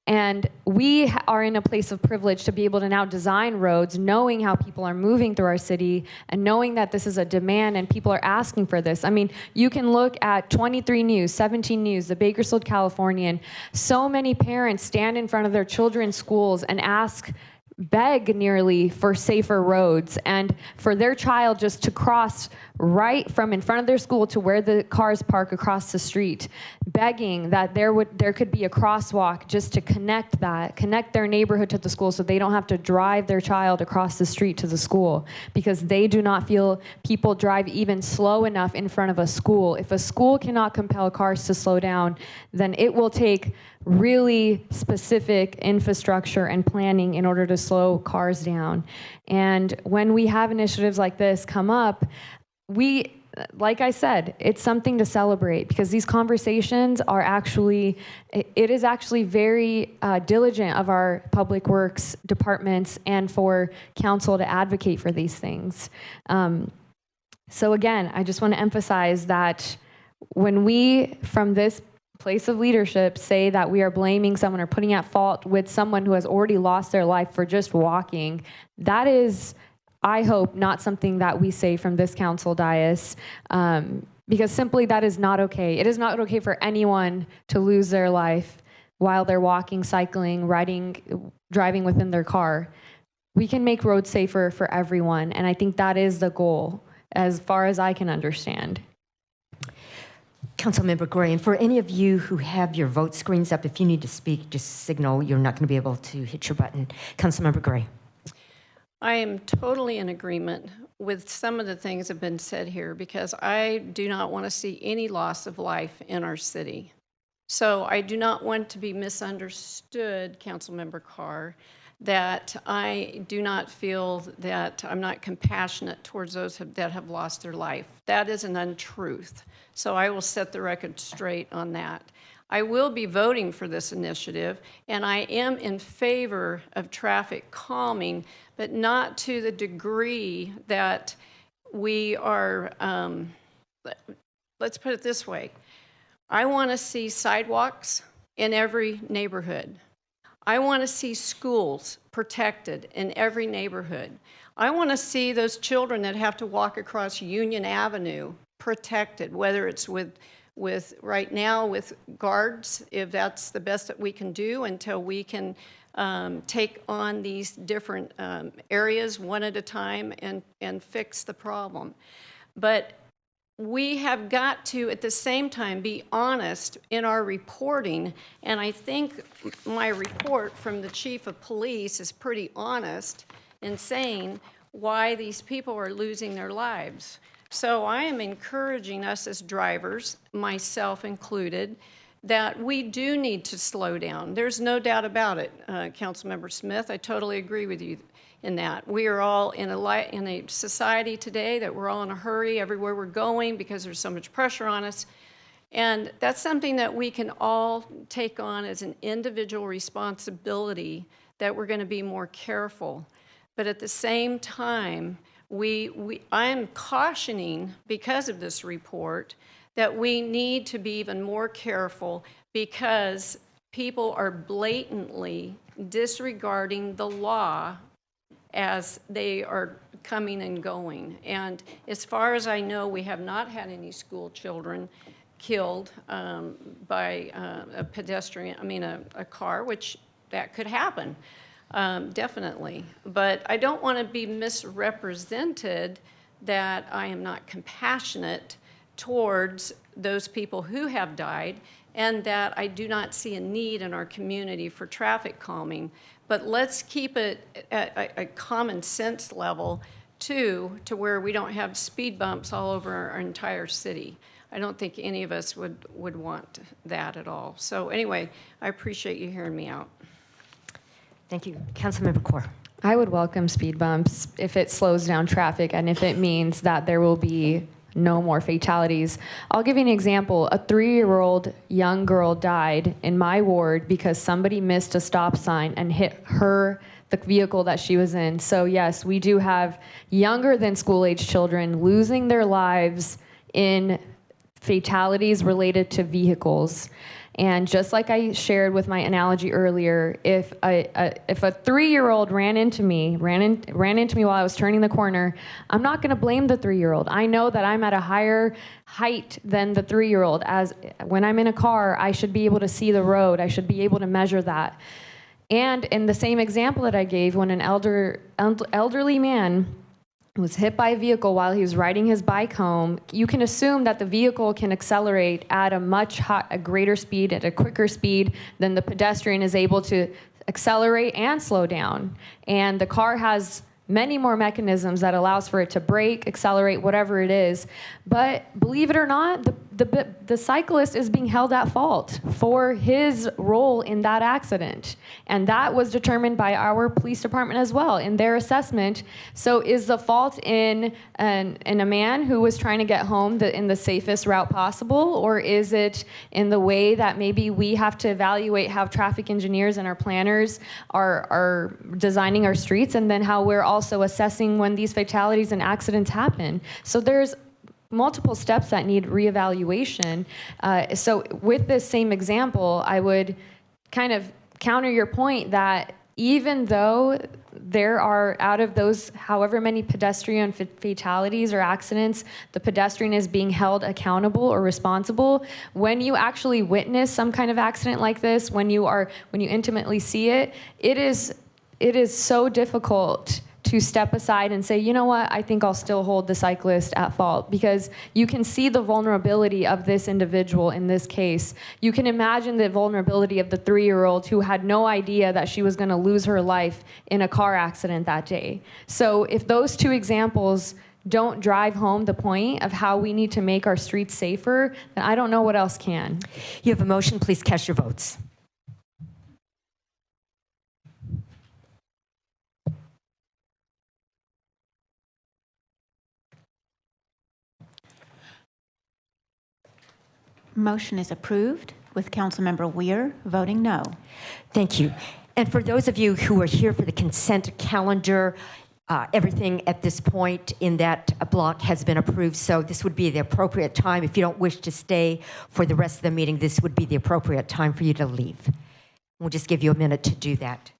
And we are in a place of privilege to be able to now design roads, knowing how people are moving through our city and knowing that this is a demand and people are asking for this. I mean, you can look at 23 News, 17 News, the Bakersfield Californian. So many parents stand in front of their children's schools and beg nearly for safer roads and for their child just to cross right from in front of their school to where the cars park across the street, begging that there could be a crosswalk just to connect their neighborhood to the school so they don't have to drive their child across the street to the school, because they do not feel people drive even slow enough in front of a school. If a school cannot compel cars to slow down, then it will take really specific infrastructure and planning in order to slow cars down. And when we have initiatives like this come up, like I said, it's something to celebrate, because these conversations are actually, it is actually very diligent of our public works departments and for council to advocate for these things. So again, I just want to emphasize that when we, from this place of leadership, say that we are blaming someone or putting at fault with someone who has already lost their life for just walking, that is I hope, not something that we say from this council dais, because simply that is not okay. It is not okay for anyone to lose their life while they're walking, cycling, riding, driving within their car. We can make roads safer for everyone, and I think that is the goal, as far as I can understand. Councilmember Gray, and for any of you who have your vote screens up, if you need to speak, just signal. You're not going to be able to hit your button. Councilmember Gray. I am totally in agreement with some of the things that have been said here because I do not want to see any loss of life in our city. So I do not want to be misunderstood, Councilmember Carr, that I do not feel that I'm not compassionate towards those that have lost their life. That is an untruth. So I will set the record straight on that. I will be voting for this initiative, and I am in favor of traffic calming, but not to the degree that we are, let's put it this way. I want to see sidewalks in every neighborhood. I want to see schools protected in every neighborhood. I want to see those children that have to walk across Union Avenue protected, whether it's with right now with guards, if that's the best that we can do until we can take on these different areas one at a time and fix the problem. But we have got to, at the same time, be honest in our reporting, and I think my report from the chief of police is pretty honest in saying why these people are losing their lives. So I am encouraging us as drivers, myself included, that we do need to slow down. There's no doubt about it, Councilmember Smith. I totally agree with you in that. We are all in a society today that we're all in a hurry everywhere we're going because there's so much pressure on us. And that's something that we can all take on as an individual responsibility, that we're going to be more careful. But at the same time, I am cautioning, because of this report, that we need to be even more careful because people are blatantly disregarding the law as they are coming and going. And as far as I know, we have not had any school children killed by a pedestrian, a car, which that could happen. Definitely. But I don't want to be misrepresented that I am not compassionate towards those people who have died and that I do not see a need in our community for traffic calming. But let's keep it at a common sense level to where we don't have speed bumps all over our entire city. I don't think any of us would want that at all. So anyway, I appreciate you hearing me out. Thank you. Councilmember Corr. I would welcome speed bumps if it slows down traffic and if it means that there will be no more fatalities. I'll give you an example. A 3-year-old young girl died in my ward because somebody missed a stop sign and hit the vehicle that she was in. So yes, we do have younger than school-age children losing their lives in fatalities related to vehicles. And just like I shared with my analogy earlier, if a 3-year-old ran into me while I was turning the corner, I'm not going to blame the 3-year-old. I know that I'm at a higher height than the 3-year-old. As when I'm in a car, I should be able to see the road. I should be able to measure that. And in the same example that I gave, when an elderly man was hit by a vehicle while he was riding his bike home, you can assume that the vehicle can accelerate at a greater speed, at a quicker speed than the pedestrian is able to accelerate and slow down. And the car has many more mechanisms that allows for it to brake, accelerate, whatever it is. But believe it or not, the cyclist is being held at fault for his role in that accident. And that was determined by our police department as well in their assessment. So is the fault in a man who was trying to get home in the safest route possible? Or is it in the way that maybe we have to evaluate how traffic engineers and our planners are designing our streets, and then how we're also assessing when these fatalities and accidents happen? So there's multiple steps that need reevaluation. So with this same example, I would kind of counter your point that even though there are, out of those however many pedestrian fatalities or accidents, the pedestrian is being held accountable or responsible. When you actually witness some kind of accident like this, when you intimately see it, it is so difficult to step aside and say, you know what, I think I'll still hold the cyclist at fault, because you can see the vulnerability of this individual in this case. You can imagine the vulnerability of the 3-year-old who had no idea that she was going to lose her life in a car accident that day. So if those two examples don't drive home the point of how we need to make our streets safer, then I don't know what else can. You have a motion, please cast your votes. Motion is approved with Councilmember Weir voting no. Thank you. And for those of you who are here for the consent calendar, everything at this point in that block has been approved, so this would be the appropriate time. If you don't wish to stay for the rest of the meeting, this would be the appropriate time for you to leave. We'll just give you a minute to do that.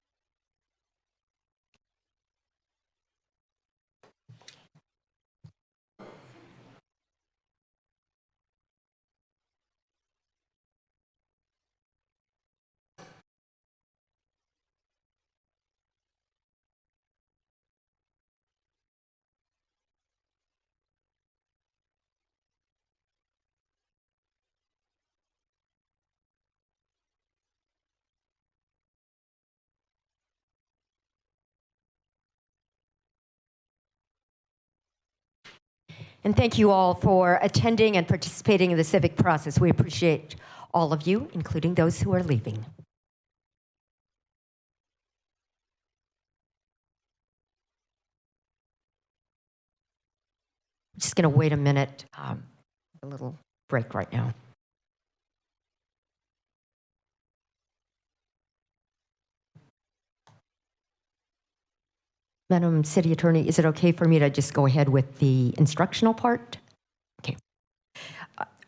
And thank you all for attending and participating in the civic process. We appreciate all of you, including those who are leaving. I'm just going to wait a minute, a little break right now. Madam City Attorney, is it okay for me to just go ahead with the instructional part? Okay.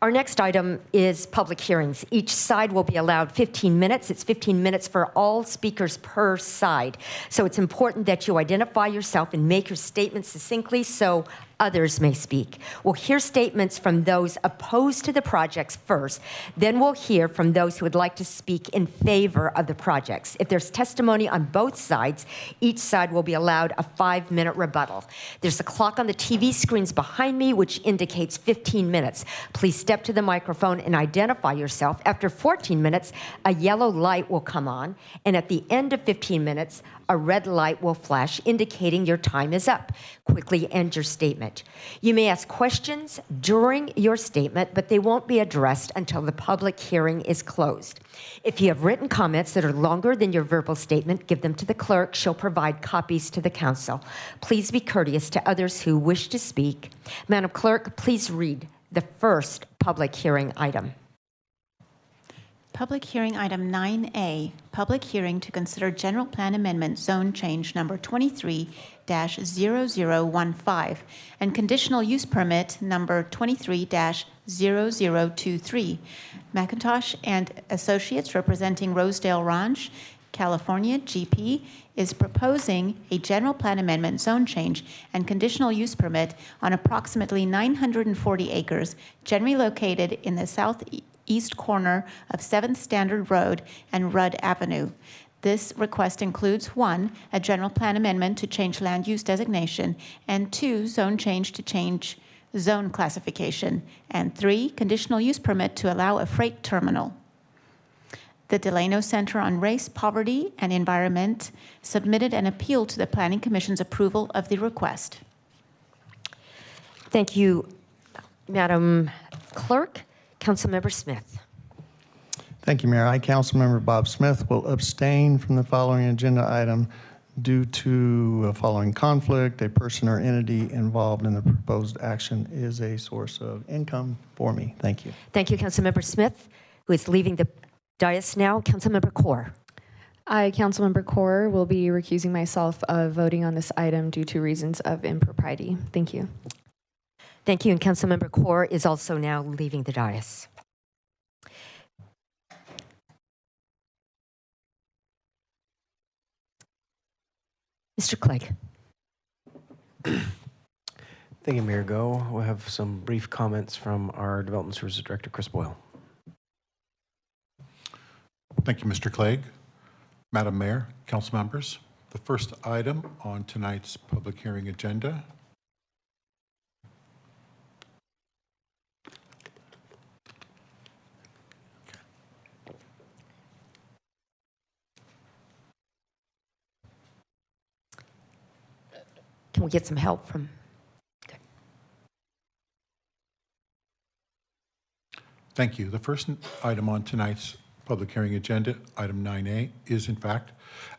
Our next item is public hearings. Each side will be allowed 15 minutes. It's 15 minutes for all speakers per side. So it's important that you identify yourself and make your statement succinctly so others may speak. We'll hear statements from those opposed to the projects first. Then we'll hear from those who would like to speak in favor of the projects. If there's testimony on both sides, each side will be allowed a 5-minute rebuttal. There's a clock on the TV screens behind me which indicates 15 minutes. Please step to the microphone and identify yourself. After 14 minutes, a yellow light will come on, and at the end of 15 minutes, a red light will flash indicating your time is up. Quickly end your statement. You may ask questions during your statement, but they won't be addressed until the public hearing is closed. If you have written comments that are longer than your verbal statement, give them to the clerk. She'll provide copies to the council. Please be courteous to others who wish to speak. Madam Clerk, please read the first public hearing item. Public hearing item 9A, public hearing to consider general plan amendment zone change number 23-0015 and conditional use permit number 23-0023. McIntosh and Associates representing Rosedale Ranch, California, GP, is proposing a general plan amendment zone change and conditional use permit on approximately 940 acres, generally located in the southeast corner of 7th Standard Road and Rudd Avenue. This request includes 1, a general plan amendment to change land use designation, and 2, zone change to change zone classification, and 3, conditional use permit to allow a freight terminal. The Delano Center on Race, Poverty, and Environment submitted an appeal to the Planning Commission's approval of the request. Thank you, Madam Clerk. Councilmember Smith. Thank you, Mayor. I, Councilmember Bob Smith, will abstain from the following agenda item due to a following conflict. A person or entity involved in the proposed action is a source of income for me. Thank you. Thank you, Councilmember Smith, who is leaving the dais now. Councilmember Kaur. I, Councilmember Kaur, will be recusing myself of voting on this item due to reasons of impropriety. Thank you. Thank you, and Councilmember Kaur is also now leaving the dais. Mr. Clegg. Thank you, Mayor Go. We'll have some brief comments from our Development Services Director, Chris Boyle. Thank you, Mr. Clegg. Madam Mayor, council members, the first item on tonight's public hearing agenda Can we get some help from? Thank you. The first item on tonight's public hearing agenda, item 9A, is in fact,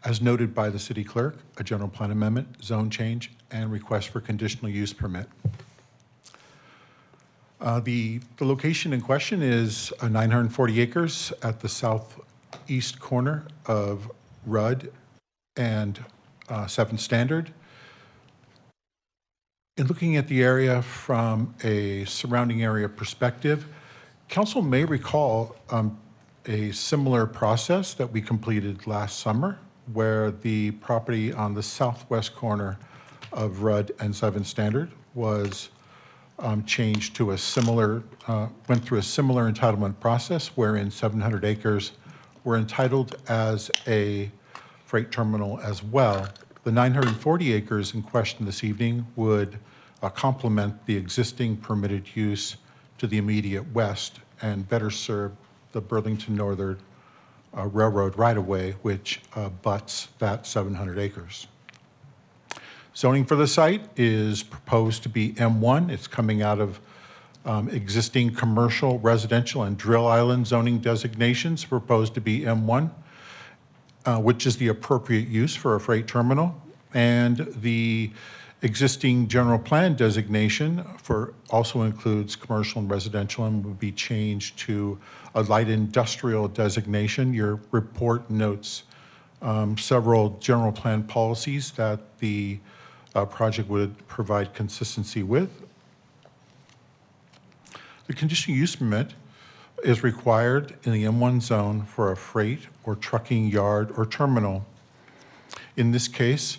as noted by the city clerk, a general plan amendment, zone change, and request for conditional use permit. The location in question is 940 acres at the southeast corner of Rudd and 7th Standard. In looking at the area from a surrounding area perspective, council may recall a similar process that we completed last summer, where the property on the southwest corner of Rudd and 7th Standard was changed to a similar, went through a similar entitlement process wherein 700 acres were entitled as a freight terminal as well. The 940 acres in question this evening would complement the existing permitted use to the immediate west and better serve the Burlington Northern Railroad right-of-way, which butts that 700 acres. Zoning for the site is proposed to be M1. It's coming out of existing commercial, residential, and drill island zoning designations, proposed to be M1, which is the appropriate use for a freight terminal. And the existing general plan designation for also includes commercial and residential and would be changed to a light industrial designation. Your report notes several general plan policies that the project would provide consistency with. The conditional use permit is required in the M1 zone for a freight or trucking yard or terminal. In this case,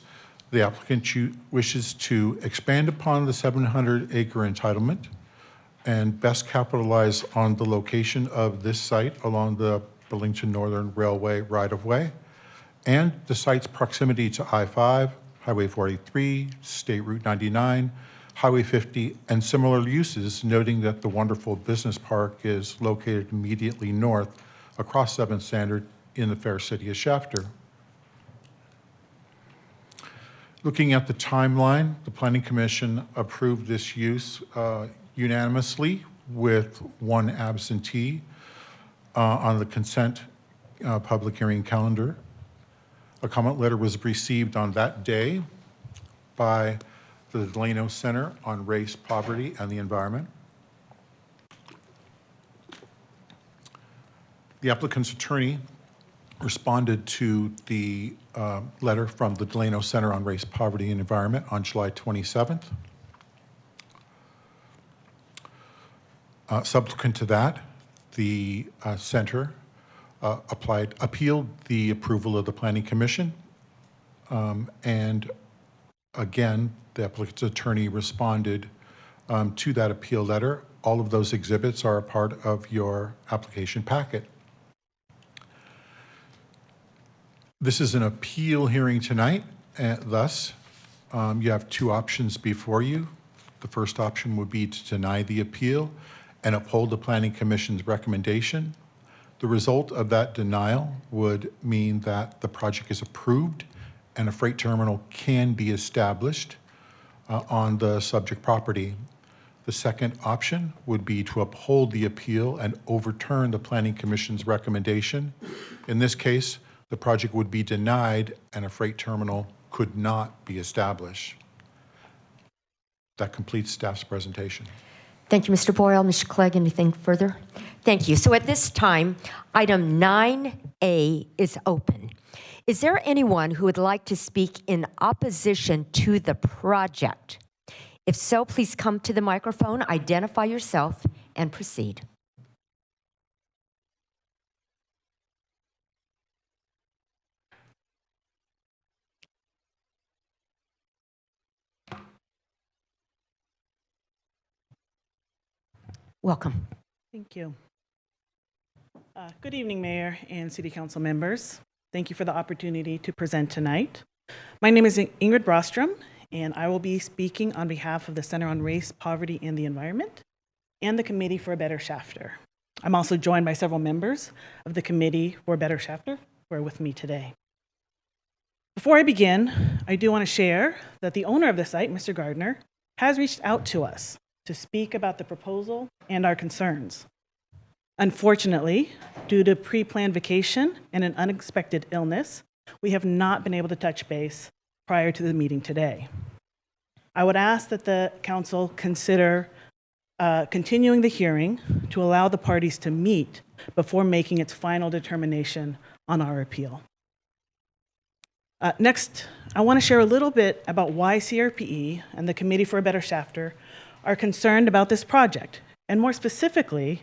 the applicant wishes to expand upon the 700-acre entitlement and best capitalize on the location of this site along the Burlington Northern Railway right-of-way and the site's proximity to I-5, Highway 43, State Route 99, Highway 50, and similar uses, noting that the wonderful business park is located immediately north across 7th Standard in the fair city of Shafter. Looking at the timeline, the Planning Commission approved this use unanimously with one absentee on the consent public hearing calendar. A comment letter was received on that day by the Delano Center on Race, Poverty, and the Environment. The applicant's attorney responded to the letter from the Delano Center on Race, Poverty, and Environment on July 27th. Subsequent to that, the center appealed the approval of the Planning Commission, and again, the applicant's attorney responded to that appeal letter. All of those exhibits are a part of your application packet. This is an appeal hearing tonight, and thus you have two options before you. The first option would be to deny the appeal and uphold the Planning Commission's recommendation. The result of that denial would mean that the project is approved and a freight terminal can be established on the subject property. The second option would be to uphold the appeal and overturn the Planning Commission's recommendation. In this case, the project would be denied and a freight terminal could not be established. That completes staff's presentation. Thank you, Mr. Boyle. Mr. Clegg, anything further? Thank you. So at this time, item 9A is open. Is there anyone who would like to speak in opposition to the project? If so, please come to the microphone, identify yourself, and proceed. Welcome. Thank you. Good evening, Mayor and City Council members. Thank you for the opportunity to present tonight. My name is Ingrid Brostrom, and I will be speaking on behalf of the Center on Race, Poverty, and the Environment and the Committee for a Better Shafter. I'm also joined by several members of the Committee for a Better Shafter who are with me today. Before I begin, I do want to share that the owner of the site, Mr. Gardner, has reached out to us to speak about the proposal and our concerns. Unfortunately, due to pre-planned vacation and an unexpected illness, we have not been able to touch base prior to the meeting today. I would ask that the council consider continuing the hearing to allow the parties to meet before making its final determination on our appeal. Next, I want to share a little bit about why CRPE and the Committee for a Better Shafter are concerned about this project, and more specifically,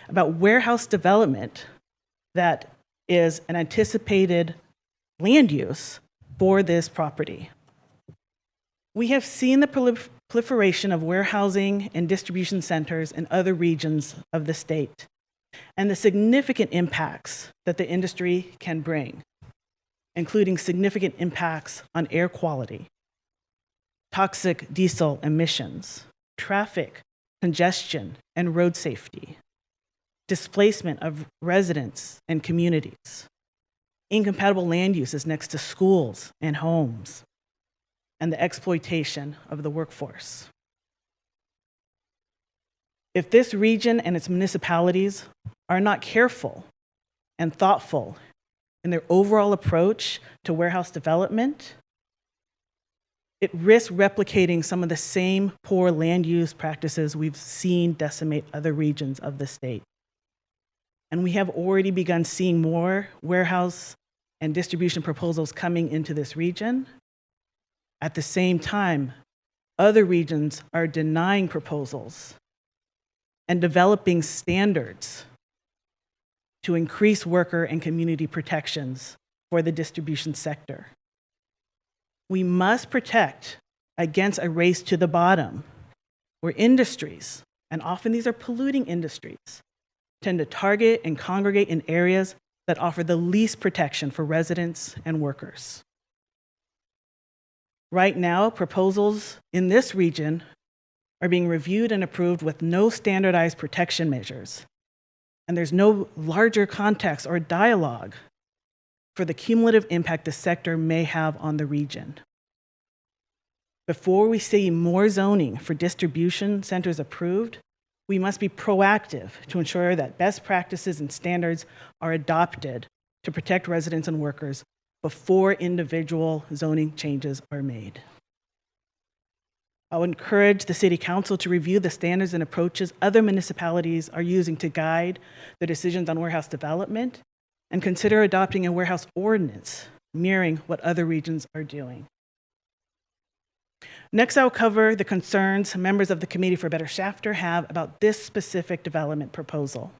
about warehouse development that is an anticipated land use for this property. We have seen the proliferation of warehousing and distribution centers in other regions of the state, and the significant impacts that the industry can bring, including significant impacts on air quality, toxic diesel emissions, traffic, congestion, and road safety, displacement of residents and communities, incompatible land uses next to schools and homes, and the exploitation of the workforce. If this region and its municipalities are not careful and thoughtful in their overall approach to warehouse development, it risks replicating some of the same poor land use practices we've seen decimate other regions of the state. And we have already begun seeing more warehouse and distribution proposals coming into this region. At the same time, other regions are denying proposals and developing standards to increase worker and community protections for the distribution sector. We must protect against a race to the bottom, where industries, and often these are polluting industries, tend to target and congregate in areas that offer the least protection for residents and workers. Right now, proposals in this region are being reviewed and approved with no standardized protection measures, and there's no larger context or dialogue for the cumulative impact the sector may have on the region. Before we see more zoning for distribution centers approved, we must be proactive to ensure that best practices and standards are adopted to protect residents and workers before individual zoning changes are made. I would encourage the City Council to review the standards and approaches other municipalities are using to guide their decisions on warehouse development and consider adopting a warehouse ordinance mirroring what other regions are doing. Next, I'll cover the concerns members of the Committee for a Better Shafter have about this specific development proposal.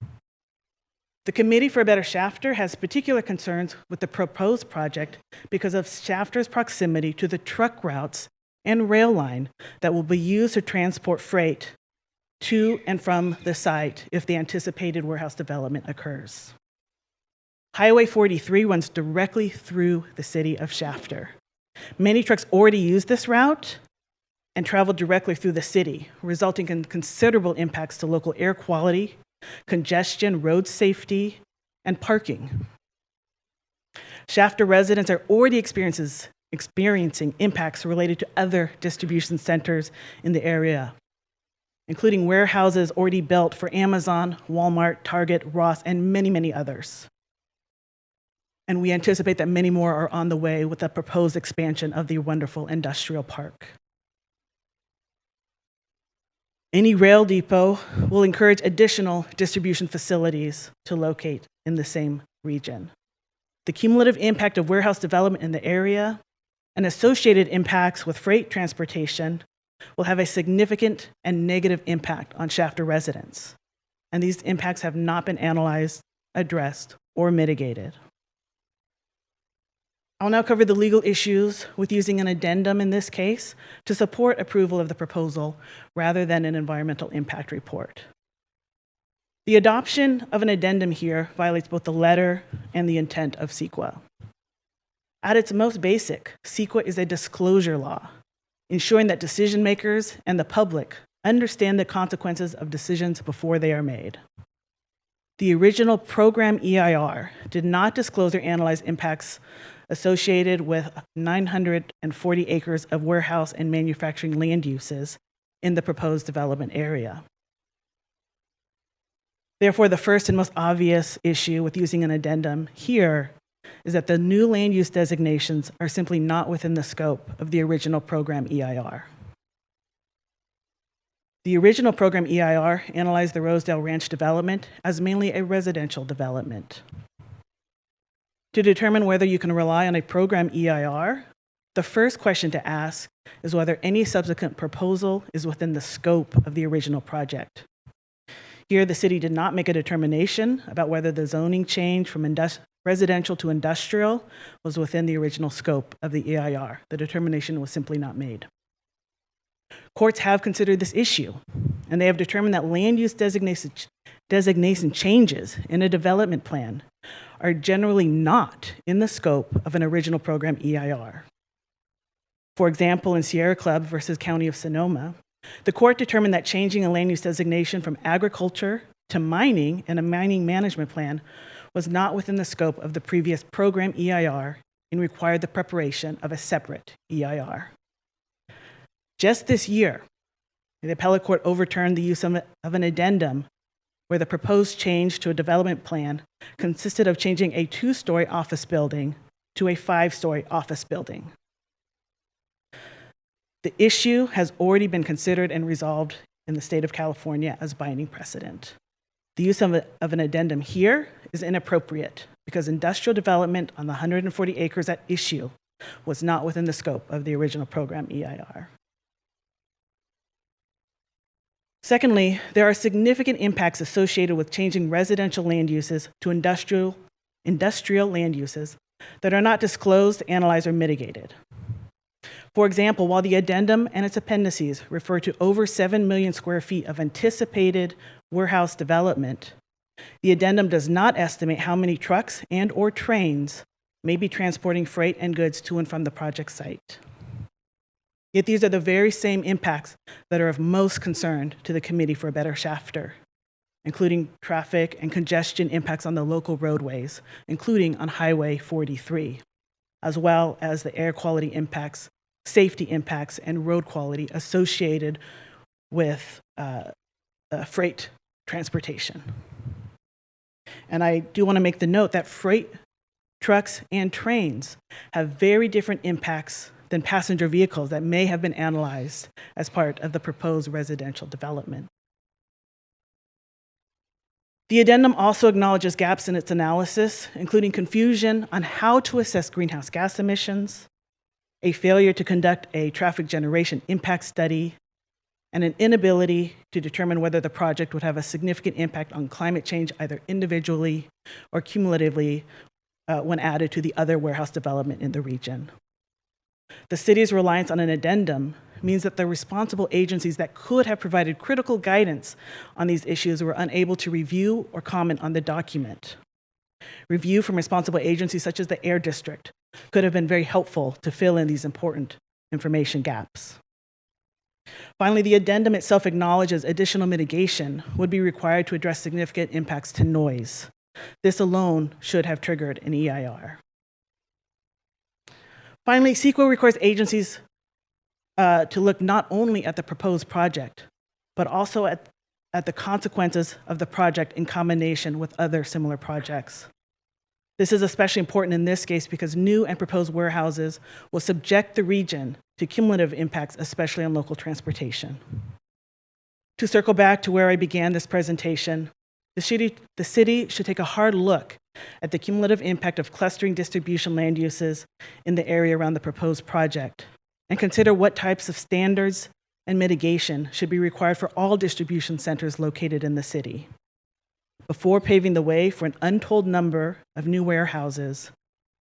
The Committee for a Better Shafter has particular concerns with the proposed project because of Shafter's proximity to the truck routes and rail line that will be used to transport freight to and from the site if the anticipated warehouse development occurs. Highway 43 runs directly through the city of Shafter. Many trucks already use this route and travel directly through the city, resulting in considerable impacts to local air quality, congestion, road safety, and parking. Shafter residents are already experiencing impacts related to other distribution centers in the area, including warehouses already built for Amazon, Walmart, Target, Ross, and many, many others. And we anticipate that many more are on the way with the proposed expansion of the wonderful industrial park. Any rail depot will encourage additional distribution facilities to locate in the same region. The cumulative impact of warehouse development in the area and associated impacts with freight transportation will have a significant and negative impact on Shafter residents. And these impacts have not been analyzed, addressed, or mitigated. I'll now cover the legal issues with using an addendum in this case to support approval of the proposal rather than an environmental impact report. The adoption of an addendum here violates both the letter and the intent of CEQA. At its most basic, CEQA is a disclosure law, ensuring that decision makers and the public understand the consequences of decisions before they are made. The original program EIR did not disclose or analyze impacts associated with 940 acres of warehouse and manufacturing land uses in the proposed development area. Therefore, the first and most obvious issue with using an addendum here is that the new land use designations are simply not within the scope of the original program EIR. The original program EIR analyzed the Rosedale Ranch development as mainly a residential development. To determine whether you can rely on a program EIR, the first question to ask is whether any subsequent proposal is within the scope of the original project. Here, the city did not make a determination about whether the zoning change from residential to industrial was within the original scope of the EIR. The determination was simply not made. Courts have considered this issue, and they have determined that land use designation changes in a development plan are generally not in the scope of an original program EIR. For example, in Sierra Club versus County of Sonoma, the court determined that changing a land use designation from agriculture to mining in a mining management plan was not within the scope of the previous program EIR and required the preparation of a separate EIR. Just this year, the appellate court overturned the use of an addendum where the proposed change to a development plan consisted of changing a 2-story office building to a 5-story office building. The issue has already been considered and resolved in the state of California as binding precedent. The use of an addendum here is inappropriate because industrial development on the 140 acres at issue was not within the scope of the original program EIR. Secondly, there are significant impacts associated with changing residential land uses to industrial land uses that are not disclosed, analyzed, or mitigated. For example, while the addendum and its appendices refer to over 7 million square feet of anticipated warehouse development, the addendum does not estimate how many trucks and/or trains may be transporting freight and goods to and from the project site. Yet these are the very same impacts that are of most concern to the Committee for a Better Shafter, including traffic and congestion impacts on the local roadways, including on Highway 43, as well as the air quality impacts, safety impacts, and road quality associated with freight transportation. And I do want to make the note that freight trucks and trains have very different impacts than passenger vehicles that may have been analyzed as part of the proposed residential development. The addendum also acknowledges gaps in its analysis, including confusion on how to assess greenhouse gas emissions, a failure to conduct a traffic generation impact study, and an inability to determine whether the project would have a significant impact on climate change either individually or cumulatively when added to the other warehouse development in the region. The city's reliance on an addendum means that the responsible agencies that could have provided critical guidance on these issues were unable to review or comment on the document. Review from responsible agencies such as the Air District could have been very helpful to fill in these important information gaps. Finally, the addendum itself acknowledges additional mitigation would be required to address significant impacts to noise. This alone should have triggered an EIR. Finally, CEQA requires agencies to look not only at the proposed project, but also at the consequences of the project in combination with other similar projects. This is especially important in this case because new and proposed warehouses will subject the region to cumulative impacts, especially on local transportation. To circle back to where I began this presentation, the city should take a hard look at the cumulative impact of clustering distribution land uses in the area around the proposed project and consider what types of standards and mitigation should be required for all distribution centers located in the city. Before paving the way for an untold number of new warehouses,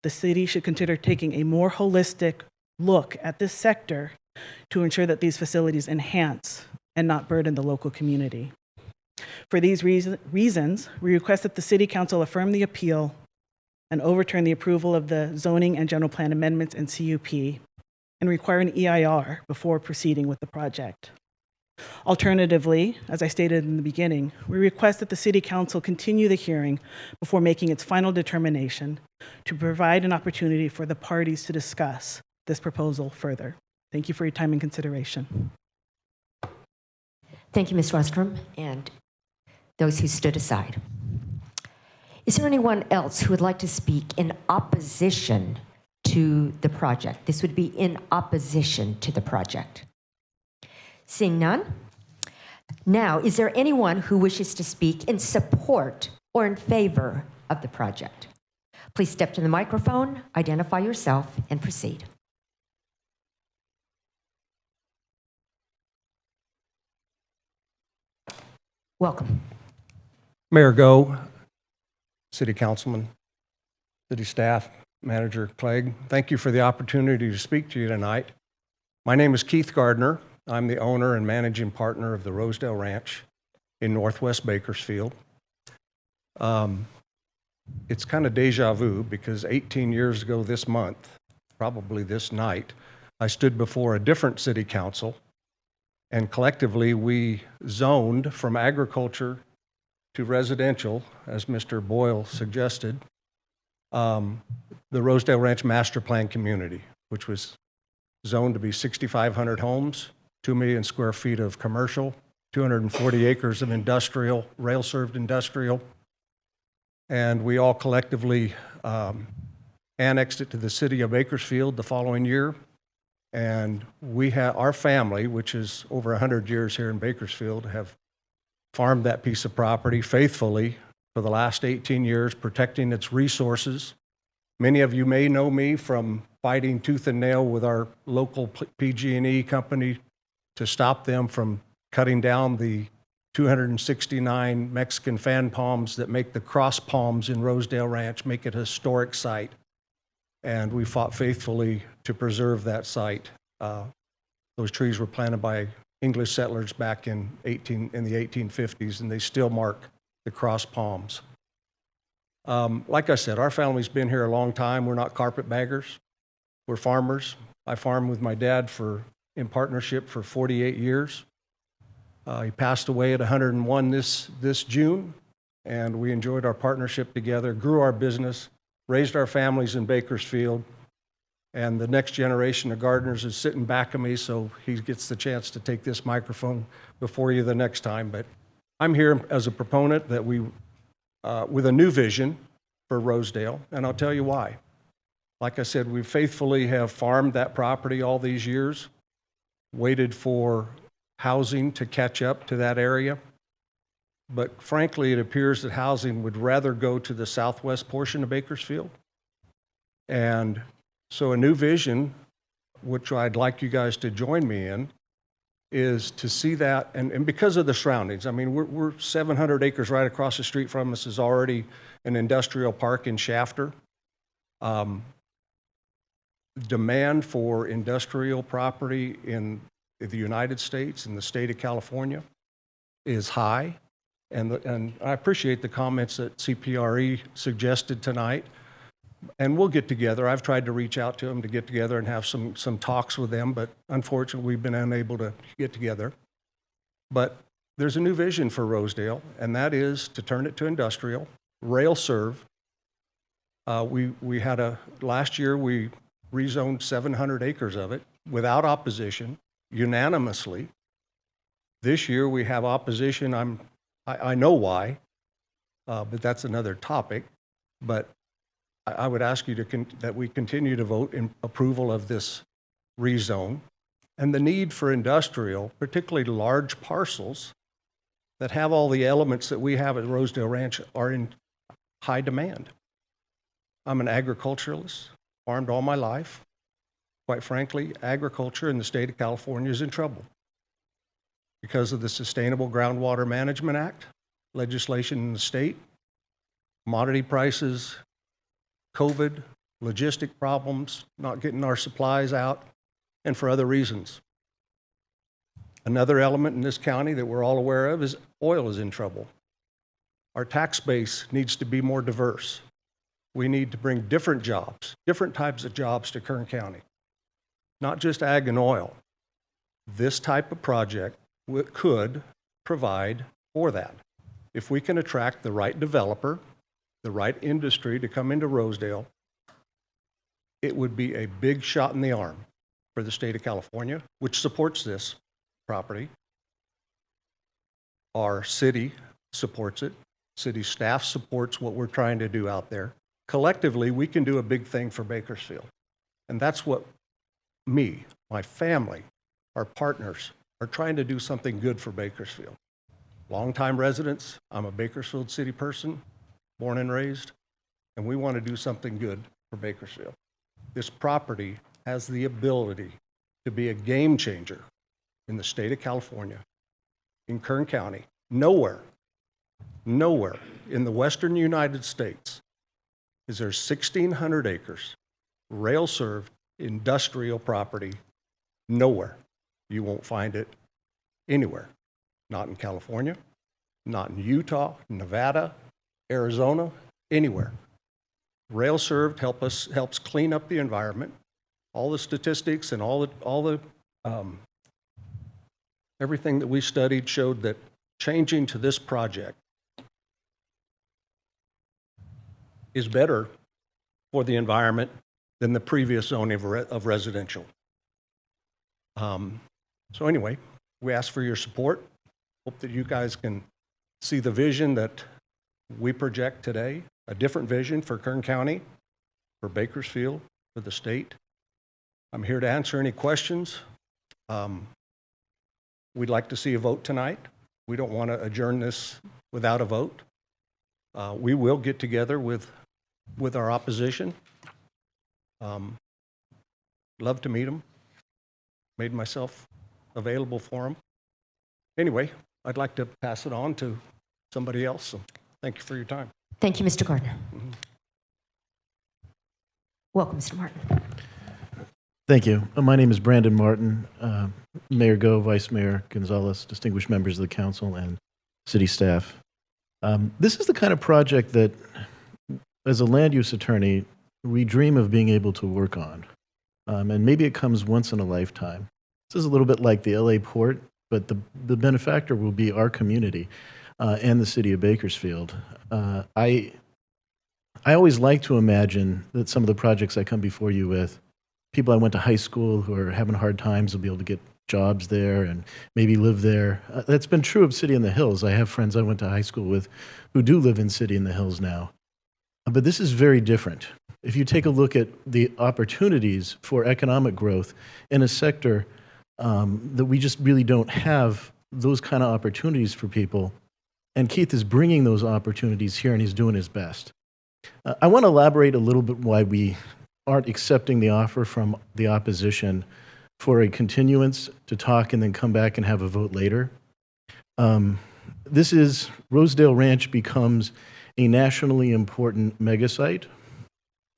the city should consider taking a more holistic look at this sector to ensure that these facilities enhance and not burden the local community. For these reasons, we request that the City Council affirm the appeal and overturn the approval of the zoning and general plan amendments and CUP and require an EIR before proceeding with the project. Alternatively, as I stated in the beginning, we request that the City Council continue the hearing before making its final determination to provide an opportunity for the parties to discuss this proposal further. Thank you for your time and consideration. Thank you, Ms. Rostrom, and those who stood aside. Is there anyone else who would like to speak in opposition to the project? This would be in opposition to the project. Seeing none. Now, is there anyone who wishes to speak in support or in favor of the project? Please step to the microphone, identify yourself, and proceed. Welcome. Mayor Go, City Councilman, City Staff, Manager Clegg, thank you for the opportunity to speak to you tonight. My name is Keith Gardner. I'm the owner and managing partner of the Rosedale Ranch in Northwest Bakersfield. It's kind of deja vu because 18 years ago this month, probably this night, I stood before a different city council, and collectively we zoned from agriculture to residential, as Mr. Boyle suggested, the Rosedale Ranch Master Plan community, which was zoned to be 6,500 homes, 2 million square feet of commercial, 240 acres of industrial, rail-served industrial, and we all collectively annexed it to the city of Bakersfield the following year. And we have our family, which is over 100 years here in Bakersfield, have farmed that piece of property faithfully for the last 18 years, protecting its resources. Many of you may know me from fighting tooth and nail with our local PG&E company to stop them from cutting down the 269 Mexican fan palms that make the cross palms in Rosedale Ranch, make it a historic site. And we fought faithfully to preserve that site. Those trees were planted by English settlers back in the 1850s, and they still mark the cross palms. Like I said, our family's been here a long time. We're not carpetbaggers. We're farmers. I farmed with my dad in partnership for 48 years. He passed away at 101 this June, and we enjoyed our partnership together, grew our business, raised our families in Bakersfield, and the next generation of gardeners is sitting back of me, so he gets the chance to take this microphone before you the next time. But I'm here as a proponent that with a new vision for Rosedale, and I'll tell you why. Like I said, we faithfully have farmed that property all these years, waited for housing to catch up to that area. But frankly, it appears that housing would rather go to the southwest portion of Bakersfield. And so a new vision, which I'd like you guys to join me in, is to see that, and because of the surroundings, I mean, we're 700 acres right across the street from us is already an industrial park in Shafter. Demand for industrial property in the United States and the state of California is high. And I appreciate the comments that CPRE suggested tonight. And we'll get together. I've tried to reach out to them to get together and have some talks with them, but unfortunately we've been unable to get together. But there's a new vision for Rosedale, and that is to turn it to industrial, rail serve. Last year we rezoned 700 acres of it without opposition, unanimously. This year we have opposition. I know why, but that's another topic. But I would ask you that we continue to vote in approval of this rezone. And the need for industrial, particularly large parcels that have all the elements that we have at Rosedale Ranch, are in high demand. I'm an agriculturalist, farmed all my life. Quite frankly, agriculture in the state of California is in trouble because of the Sustainable Groundwater Management Act, legislation in the state, commodity prices, COVID, logistic problems, not getting our supplies out, and for other reasons. Another element in this county that we're all aware of is oil is in trouble. Our tax base needs to be more diverse. We need to bring different jobs, different types of jobs to Kern County, not just ag and oil. This type of project could provide for that. If we can attract the right developer, the right industry to come into Rosedale, it would be a big shot in the arm for the state of California, which supports this property. Our city supports it. City staff supports what we're trying to do out there. Collectively, we can do a big thing for Bakersfield. And that's what me, my family, our partners are trying to do something good for Bakersfield. Longtime residents, I'm a Bakersfield city person, born and raised, and we want to do something good for Bakersfield. This property has the ability to be a game changer in the state of California, in Kern County. Nowhere in the western United States is there 1,600 acres, rail-served industrial property. Nowhere. You won't find it anywhere. Not in California, not in Utah, Nevada, Arizona, anywhere. Rail-served helps clean up the environment. All the statistics and everything that we studied showed that changing to this project is better for the environment than the previous zoning of residential. So anyway, we ask for your support. Hope that you guys can see the vision that we project today, a different vision for Kern County, for Bakersfield, for the state. I'm here to answer any questions. We'd like to see a vote tonight. We don't want to adjourn this without a vote. We will get together with our opposition. Love to meet them. Made myself available for them. Anyway, I'd like to pass it on to somebody else. So thank you for your time. Thank you, Mr. Gardner. Welcome, Mr. Martin. Thank you. My name is Brandon Martin. Mayor Go, Vice Mayor Gonzalez, distinguished members of the council and city staff. This is the kind of project that, as a land use attorney, we dream of being able to work on. And maybe it comes once in a lifetime. This is a little bit like the LA Port, but the benefactor will be our community and the city of Bakersfield. I always like to imagine that some of the projects I come before you with, people I went to high school who are having hard times will be able to get jobs there and maybe live there. That's been true of City in the Hills. I have friends I went to high school with who do live in City in the Hills now. But this is very different. If you take a look at the opportunities for economic growth in a sector that we just really don't have those kind of opportunities for people, and Keith is bringing those opportunities here and he's doing his best. I want to elaborate a little bit why we aren't accepting the offer from the opposition for a continuance to talk and then come back and have a vote later. Rosedale Ranch becomes a nationally important mega site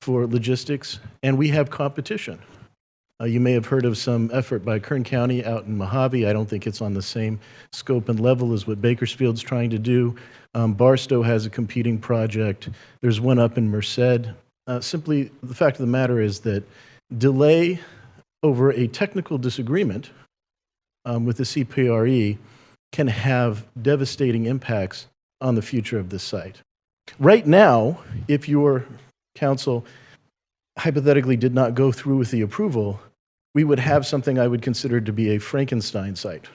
for logistics, and we have competition. You may have heard of some effort by Kern County out in Mojave. I don't think it's on the same scope and level as what Bakersfield's trying to do. Barstow has a competing project. There's one up in Merced. Simply, the fact of the matter is that delay over a technical disagreement with the CPRE can have devastating impacts on the future of this site. Right now, if your council hypothetically did not go through with the approval, we would have something I would consider to be a Frankenstein site.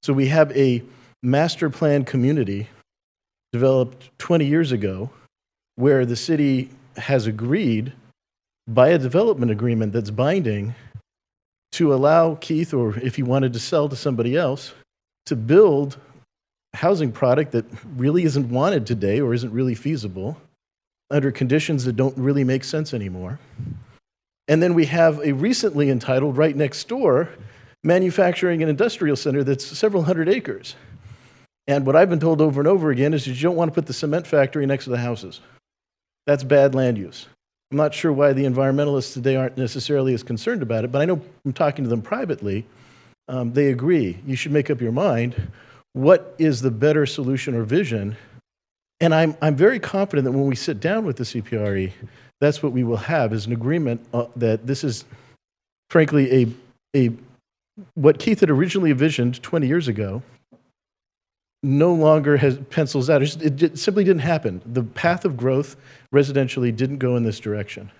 So we have a master plan community developed 20 years ago where the city has agreed by a development agreement that's binding to allow Keith, or if he wanted to sell to somebody else, to build a housing product that really isn't wanted today or isn't really feasible under conditions that don't really make sense anymore. And then we have a recently entitled right next door manufacturing and industrial center that's several hundred acres. And what I've been told over and over again is that you don't want to put the cement factory next to the houses. That's bad land use. I'm not sure why the environmentalists today aren't necessarily as concerned about it, but I know from talking to them privately they agree. You should make up your mind. What is the better solution or vision? And I'm very confident that when we sit down with the CPRE, that's what we will have, is an agreement that this is, frankly, what Keith had originally envisioned 20 years ago no longer has pencils out. It simply didn't happen. The path of growth residentially didn't go in this direction.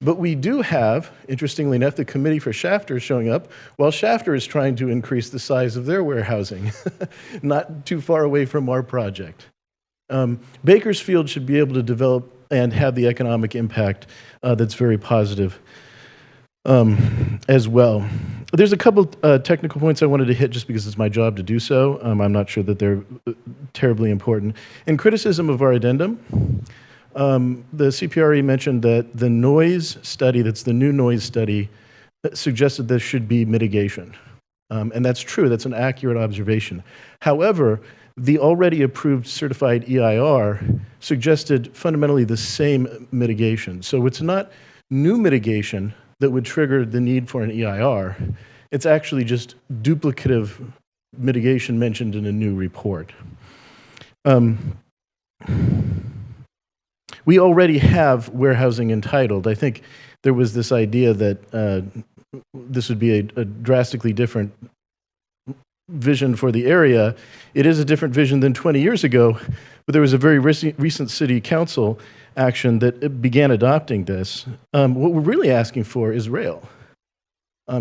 But we do have, interestingly enough, the committee for Shafter showing up while Shafter is trying to increase the size of their warehousing, not too far away from our project. Bakersfield should be able to develop and have the economic impact that's very positive as well. There's a couple technical points I wanted to hit just because it's my job to do so. I'm not sure that they're terribly important. In criticism of our addendum, the CPRE mentioned that the noise study, that's the new noise study, suggested there should be mitigation. And that's true, that's an accurate observation. However, the already approved certified EIR suggested fundamentally the same mitigation. So it's not new mitigation that would trigger the need for an EIR. It's actually just duplicative mitigation mentioned in a new report. We already have warehousing entitled. I think there was this idea that this would be a drastically different vision for the area. It is a different vision than 20 years ago, but there was a very recent city council action that began adopting this. What we're really asking for is rail.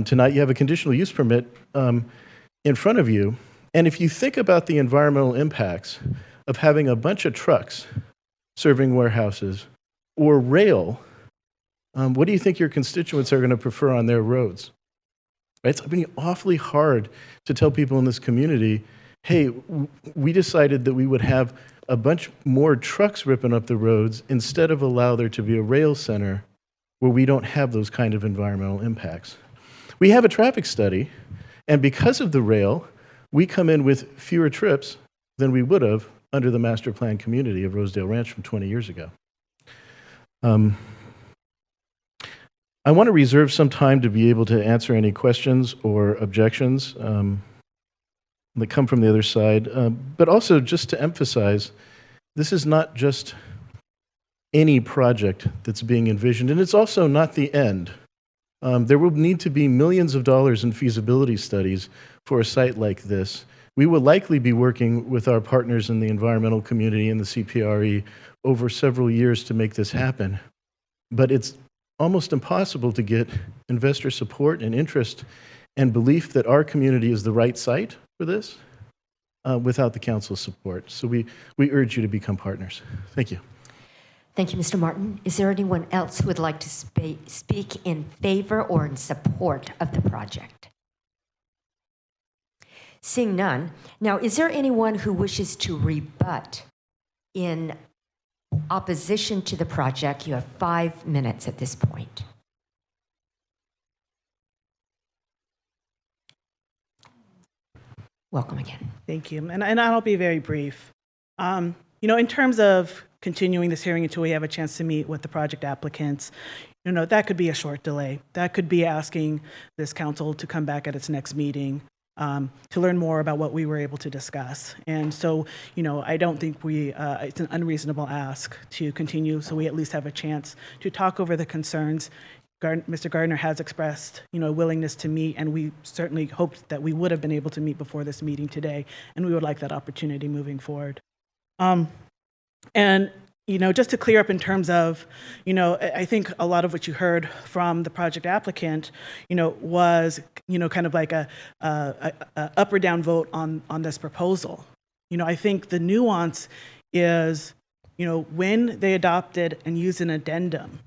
Tonight you have a conditional use permit in front of you, and if you think about the environmental impacts of having a bunch of trucks serving warehouses or rail, what do you think your constituents are going to prefer on their roads? Right? It's been awfully hard to tell people in this community, hey, we decided that we would have a bunch more trucks ripping up the roads instead of allow there to be a rail center where we don't have those kind of environmental impacts. We have a traffic study, and because of the rail, we come in with fewer trips than we would have under the master plan community of Rosedale Ranch from 20 years ago. I want to reserve some time to be able to answer any questions or objections that come from the other side, but also just to emphasize, this is not just any project that's being envisioned, and it's also not the end. There will need to be millions of dollars in feasibility studies for a site like this. We will likely be working with our partners in the environmental community and the CPRE over several years to make this happen, but it's almost impossible to get investor support and interest and belief that our community is the right site for this without the council's support. So we urge you to become partners. Thank you. Thank you, Mr. Martin. Is there anyone else who would like to speak in favor or in support of the project? Seeing none. Now, is there anyone who wishes to rebut in opposition to the project? You have 5 minutes at this point. Welcome again. Thank you. And I'll be very brief. In terms of continuing this hearing until we have a chance to meet with the project applicants, that could be a short delay. That could be asking this council to come back at its next meeting to learn more about what we were able to discuss. And so, I don't think it's an unreasonable ask to continue, so we at least have a chance to talk over the concerns. Mr. Gardner has expressed, a willingness to meet, and we certainly hoped that we would have been able to meet before this meeting today, and we would like that opportunity moving forward. Just to clear up in terms of, I think a lot of what you heard from the project applicant, was, kind of like a up or down vote on this proposal. I think the nuance is, when they adopted and used an addendum,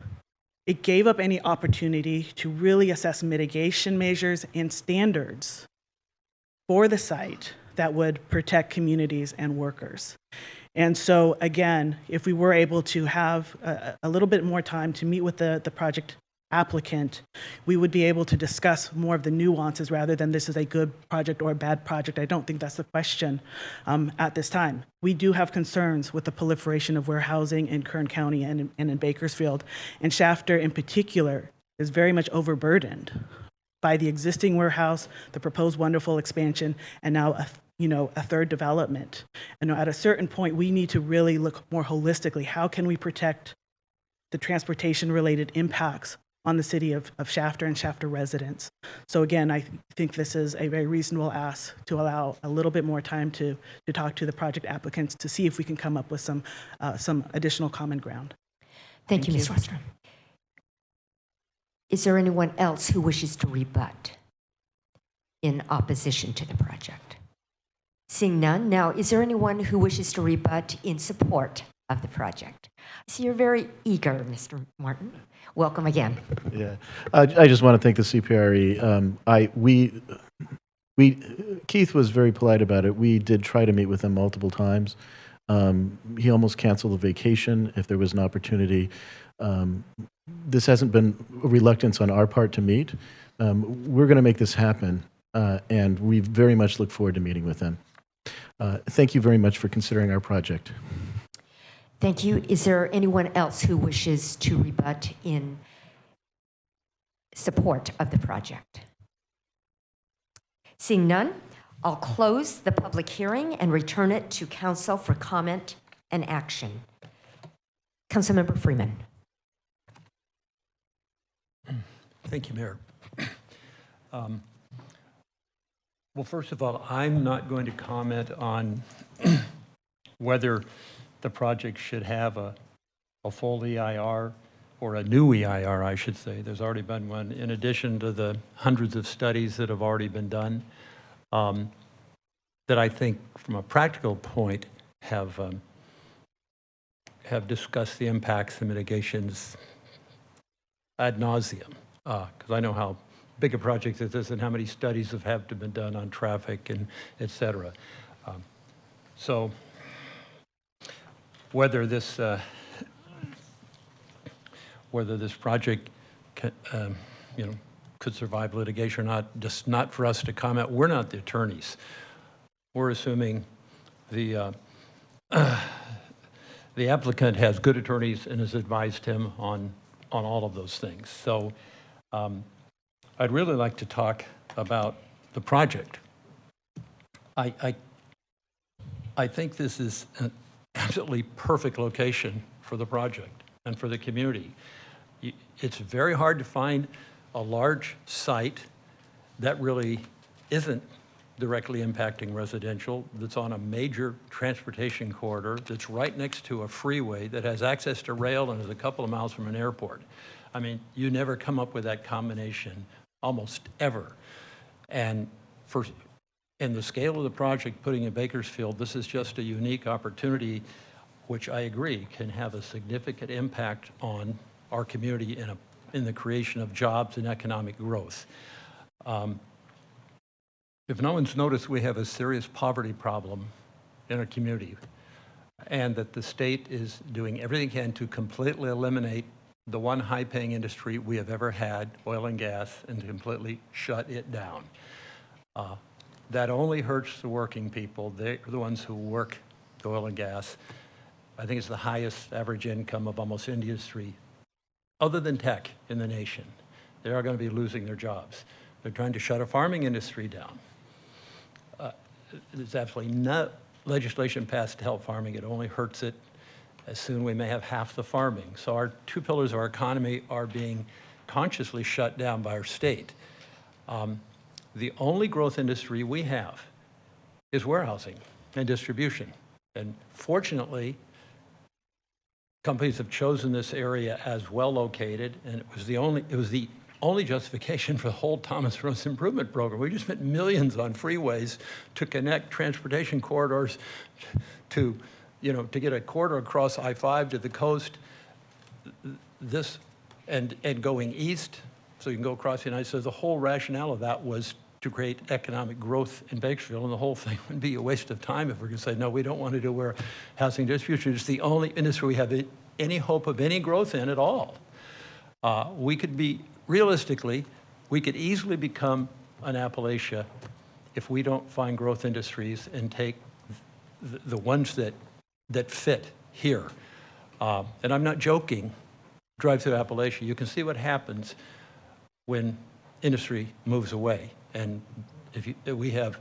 it gave up any opportunity to really assess mitigation measures and standards for the site that would protect communities and workers. And so, again, if we were able to have a little bit more time to meet with the project applicant, we would be able to discuss more of the nuances rather than this is a good project or a bad project. I don't think that's the question at this time. We do have concerns with the proliferation of warehousing in Kern County and in Bakersfield, and Shafter in particular is very much overburdened by the existing warehouse, the proposed wonderful expansion, and now a third development. And at a certain point, we need to really look more holistically. How can we protect the transportation-related impacts on the city of Shafter and Shafter residents? So again, I think this is a very reasonable ask to allow a little bit more time to talk to the project applicants to see if we can come up with some additional common ground. Thank you, Ms. Rostrom. Is there anyone else who wishes to rebut in opposition to the project? Seeing none, now, is there anyone who wishes to rebut in support of the project? I see you're very eager, Mr. Martin. Welcome again. Yeah, I just want to thank the CPRE. Keith was very polite about it. We did try to meet with him multiple times. He almost canceled a vacation if there was an opportunity. This hasn't been a reluctance on our part to meet. We're going to make this happen, and we very much look forward to meeting with him. Thank you very much for considering our project. Thank you. Is there anyone else who wishes to rebut in support of the project? Seeing none, I'll close the public hearing and return it to council for comment and action. Councilmember Freeman. Thank you, Mayor. Well, first of all, I'm not going to comment on whether the project should have a full EIR or a new EIR, I should say. There's already been one, in addition to the hundreds of studies that have already been done, that I think, from a practical point, have discussed the impacts and mitigations ad nauseum, because I know how big a project this is and how many studies have been done on traffic and et cetera. So whether this project could survive litigation or not, just not for us to comment. We're not the attorneys. We're assuming the applicant has good attorneys and has advised him on all of those things. So I'd really like to talk about the project. I think this is an absolutely perfect location for the project and for the community. It's very hard to find a large site that really isn't directly impacting residential, that's on a major transportation corridor, that's right next to a freeway, that has access to rail and is a couple of miles from an airport. I mean, you never come up with that combination, almost ever. And in the scale of the project, putting in Bakersfield, this is just a unique opportunity, which I agree can have a significant impact on our community in the creation of jobs and economic growth. If no one's noticed, we have a serious poverty problem in our community, and that the state is doing everything it can to completely eliminate the one high-paying industry we have ever had, oil and gas, and to completely shut it down. That only hurts the working people. They're the ones who work the oil and gas. I think it's the highest average income of almost any industry, other than tech, in the nation. They are going to be losing their jobs. They're trying to shut a farming industry down. There's absolutely no legislation passed to help farming. It only hurts it. As soon we may have half the farming. So our two pillars of our economy are being consciously shut down by our state. The only growth industry we have is warehousing and distribution. And fortunately, companies have chosen this area as well located, and it was the only justification for the whole Thomas Rose Improvement Program. We just spent millions on freeways to connect transportation corridors to get a corridor across I-5 to the coast, and going east, so you can go across the United States. The whole rationale of that was to create economic growth in Bakersfield, and the whole thing would be a waste of time if we're going to say, no, we don't want to do warehousing distribution. It's the only industry we have any hope of any growth in at all. Realistically, we could easily become an Appalachia if we don't find growth industries and take the ones that fit here. And I'm not joking. Drive through Appalachia. You can see what happens when industry moves away. And if we have,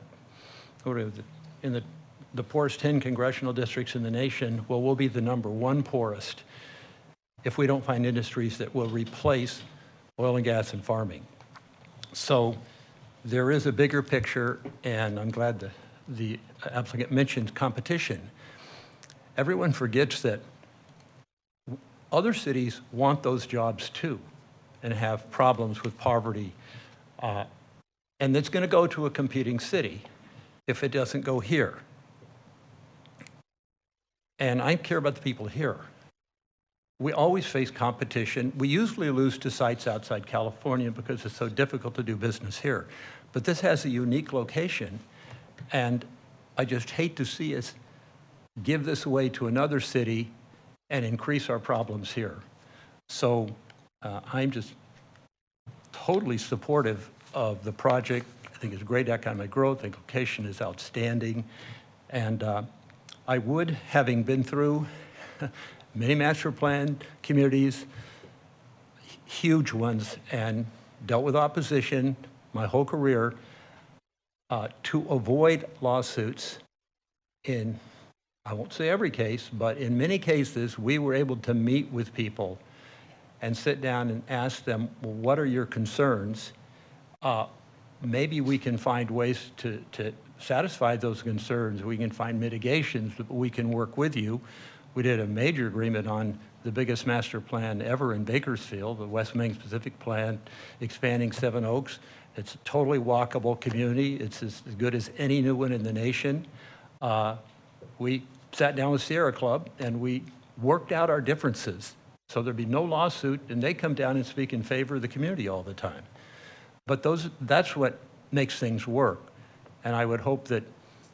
what is it, in the poorest 10 congressional districts in the nation, well, we'll be the #1 poorest if we don't find industries that will replace oil and gas and farming. So there is a bigger picture, and I'm glad the applicant mentioned competition. Everyone forgets that other cities want those jobs too and have problems with poverty. And it's going to go to a competing city if it doesn't go here. And I care about the people here. We always face competition. We usually lose to sites outside California because it's so difficult to do business here. But this has a unique location, and I just hate to see us give this away to another city and increase our problems here. So I'm just totally supportive of the project. I think it's great economic growth. I think location is outstanding. And I would, having been through many master plan communities, huge ones, and dealt with opposition my whole career, to avoid lawsuits in, I won't say every case, but in many cases, we were able to meet with people and sit down and ask them, well, what are your concerns? Maybe we can find ways to satisfy those concerns. We can find mitigations, but we can work with you. We did a major agreement on the biggest master plan ever in Bakersfield, the West Main Pacific Plan, expanding Seven Oaks. It's a totally walkable community. It's as good as any new one in the nation. We sat down with Sierra Club and we worked out our differences so there'd be no lawsuit, and they come down and speak in favor of the community all the time. But that's what makes things work. And I would hope that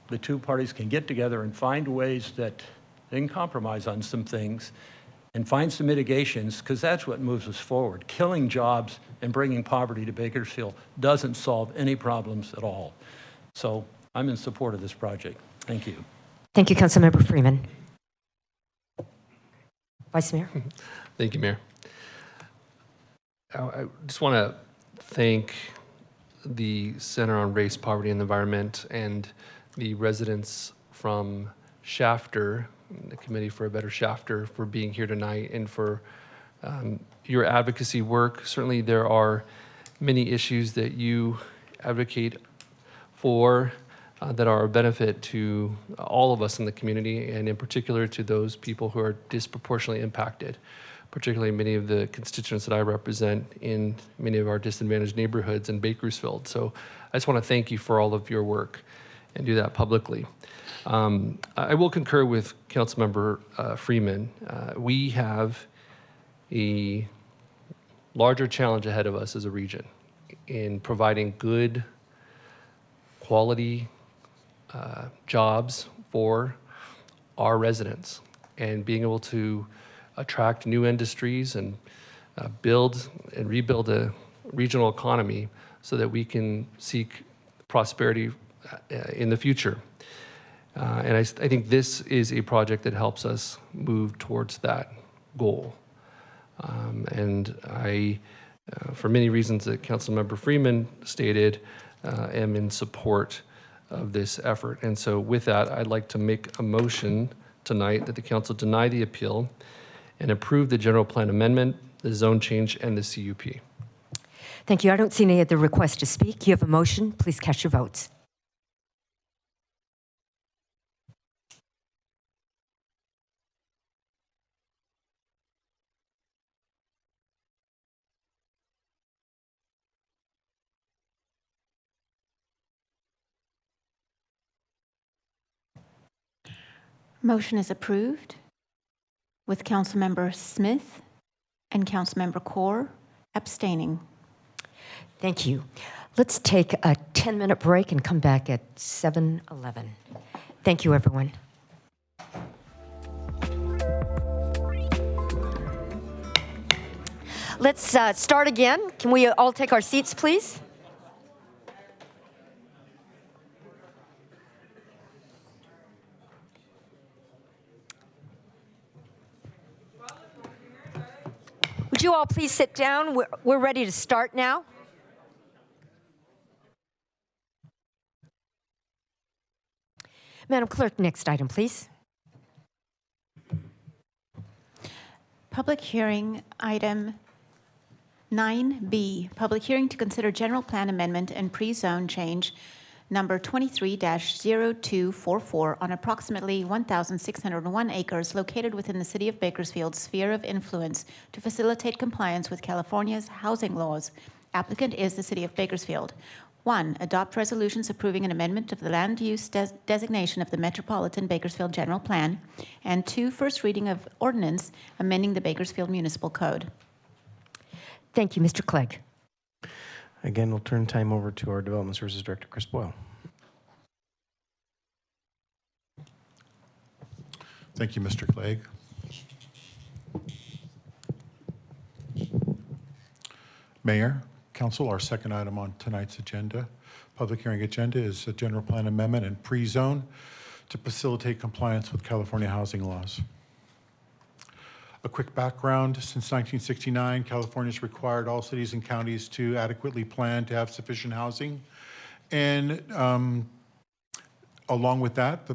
the two parties can get together and find ways that they can compromise on some things and find some mitigations, because that's what moves us forward. Killing jobs and bringing poverty to Bakersfield doesn't solve any problems at all. So I'm in support of this project. Thank you. Thank you, Councilmember Freeman. Vice Mayor. Thank you, Mayor. I just want to thank the Center on Race, Poverty, and the Environment and the residents from Shafter, the Committee for a Better Shafter, for being here tonight and for your advocacy work. Certainly there are many issues that you advocate for that are a benefit to all of us in the community, and in particular to those people who are disproportionately impacted, particularly many of the constituents that I represent in many of our disadvantaged neighborhoods in Bakersfield. So I just want to thank you for all of your work and do that publicly. I will concur with Councilmember Freeman. We have a larger challenge ahead of us as a region in providing good quality jobs for our residents and being able to attract new industries and build and rebuild a regional economy so that we can seek prosperity in the future. And I think this is a project that helps us move towards that goal. And I, for many reasons that Councilmember Freeman stated, am in support of this effort. And so with that, I'd like to make a motion tonight that the council deny the appeal and approve the general plan amendment, the zone change, and the CUP. Thank you. I don't see any other requests to speak. You have a motion. Please cast your votes. Motion is approved with Councilmember Smith and Councilmember Kaur abstaining. Thank you. Let's take a 10-minute break and come back at 7:11. Thank you, everyone. Let's start again. Can we all take our seats, please? Would you all please sit down? We're ready to start now. Madam Clerk, next item, please. Public hearing, item 9B, public hearing to consider general plan amendment and pre-zone change number 23-0244 on approximately 1,601 acres located within the City of Bakersfield's sphere of influence to facilitate compliance with California's housing laws. Applicant is the City of Bakersfield. 1, adopt resolutions approving an amendment of the land use designation of the Metropolitan Bakersfield General Plan. And 2, first reading of ordinance amending the Bakersfield Municipal Code. Thank you, Mr. Clegg. Again, we'll turn time over to our Development Services Director, Chris Boyle. Thank you, Mr. Clegg. Mayor, Council, our second item on tonight's agenda, public hearing agenda, is a general plan amendment and pre-zone to facilitate compliance with California housing laws. A quick background: since 1969, California's required all cities and counties to adequately plan to have sufficient housing. And along with that,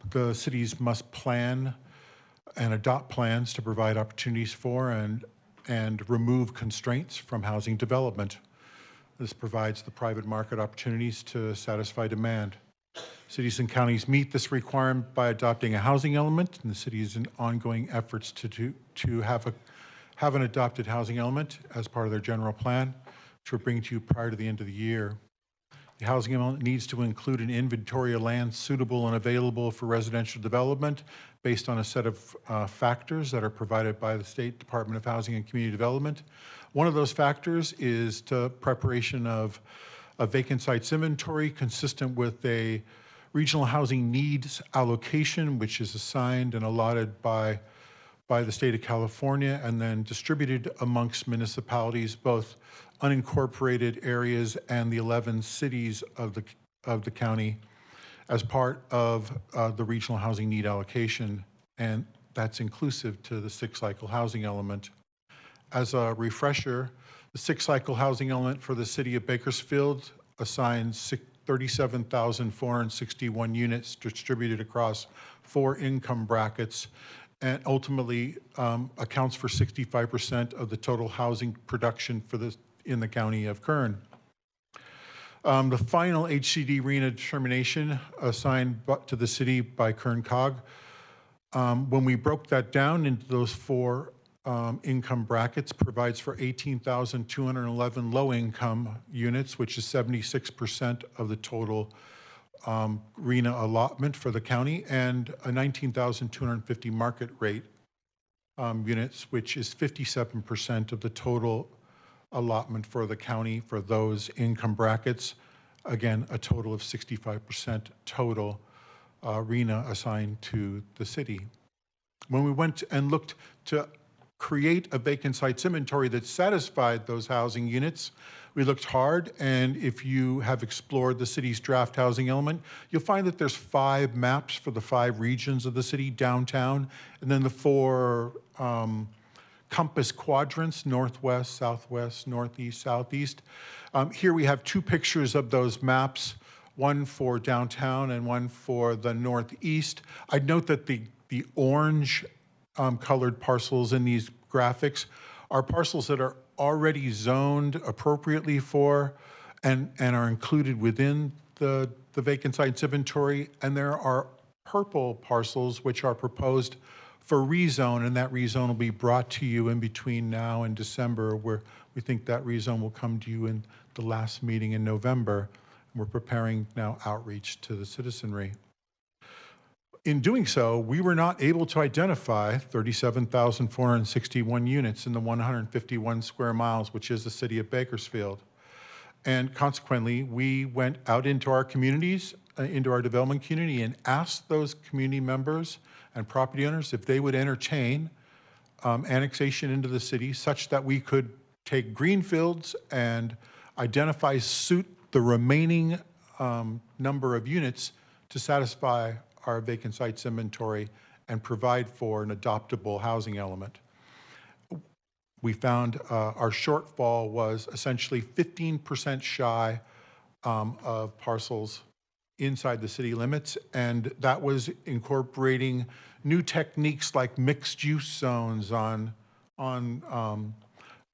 the cities must plan and adopt plans to provide opportunities for and remove constraints from housing development. This provides the private market opportunities to satisfy demand. Cities and counties meet this requirement by adopting a housing element, and the city is in ongoing efforts to have an adopted housing element as part of their general plan, which we'll bring to you prior to the end of the year. The housing element needs to include an inventory of land suitable and available for residential development based on a set of factors that are provided by the State Department of Housing and Community Development. One of those factors is the preparation of a vacant sites inventory consistent with a regional housing needs allocation, which is assigned and allotted by the state of California and then distributed amongst municipalities, both unincorporated areas and the 11 cities of the county, as part of the regional housing need allocation, and that's inclusive to the 6-cycle housing element. As a refresher, the 6-cycle housing element for the city of Bakersfield assigns 37,461 units distributed across 4 income brackets, and ultimately accounts for 65% of the total housing production in the county of Kern. The final HCD RENA determination assigned to the city by Kern COG, when we broke that down into those 4 income brackets, provides for 18,211 low-income units, which is 76% of the total RENA allotment for the county, and a 19,250 market rate units, which is 57% of the total allotment for the county for those income brackets. Again, a total of 65% total RENA assigned to the city. When we went and looked to create a vacant sites inventory that satisfied those housing units, we looked hard, and if you have explored the city's draft housing element, you'll find that there's 5 maps for the 5 regions of the city, downtown, and then the 4 compass quadrants, northwest, southwest, northeast, southeast. Here we have 2 pictures of those maps, one for downtown and one for the northeast. I'd note that the orange colored parcels in these graphics are parcels that are already zoned appropriately for and are included within the vacant sites inventory, and there are purple parcels which are proposed for rezone, and that rezone will be brought to you in between now and December, where we think that rezone will come to you in the last meeting in November. We're preparing now outreach to the citizenry. In doing so, we were not able to identify 37,461 units in the 151 square miles, which is the city of Bakersfield. And consequently, we went out into our communities, into our development community, and asked those community members and property owners if they would entertain annexation into the city such that we could take greenfields and identify the remaining number of units to satisfy our vacant sites inventory and provide for an adoptable housing element. We found our shortfall was essentially 15% shy of parcels inside the city limits, and that was incorporating new techniques like mixed-use zones on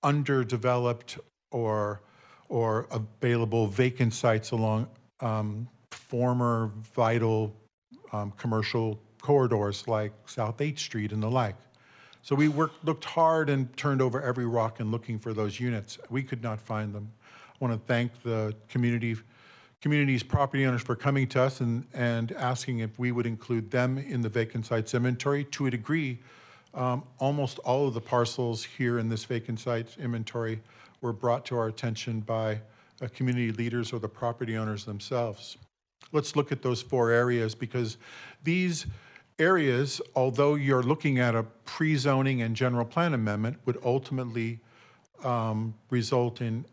underdeveloped or available vacant sites along former vital commercial corridors like South 8th Street and the like. So we looked hard and turned over every rock in looking for those units. We could not find them. I want to thank the community's property owners for coming to us and asking if we would include them in the vacant sites inventory. To a degree, almost all of the parcels here in this vacant sites inventory were brought to our attention by community leaders or the property owners themselves. Let's look at those 4 areas, because these areas, although you're looking at a pre-zoning and general plan amendment, would ultimately result in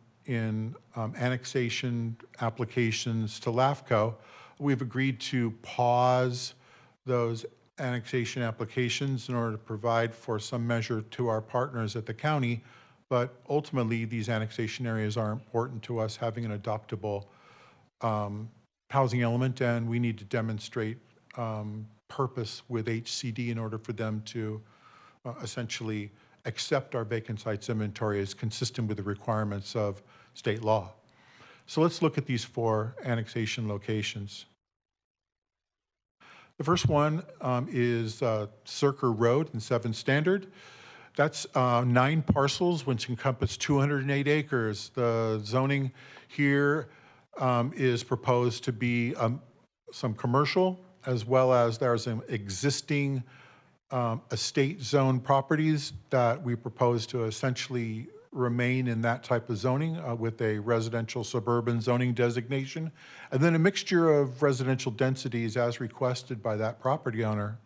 annexation applications to LAFCO. We've agreed to pause those annexation applications in order to provide for some measure to our partners at the county, but ultimately these annexation areas are important to us, having an adoptable housing element, and we need to demonstrate purpose with HCD in order for them to essentially accept our vacant sites inventory as consistent with the requirements of state law. So let's look at these 4 annexation locations. The first one is Circa Road in 7th Standard. That's 9 parcels, which encompass 208 acres. The zoning here is proposed to be some commercial, as well as there's an existing estate zone properties that we propose to essentially remain in that type of zoning with a residential suburban zoning designation, and then a mixture of residential densities as requested by that property owner.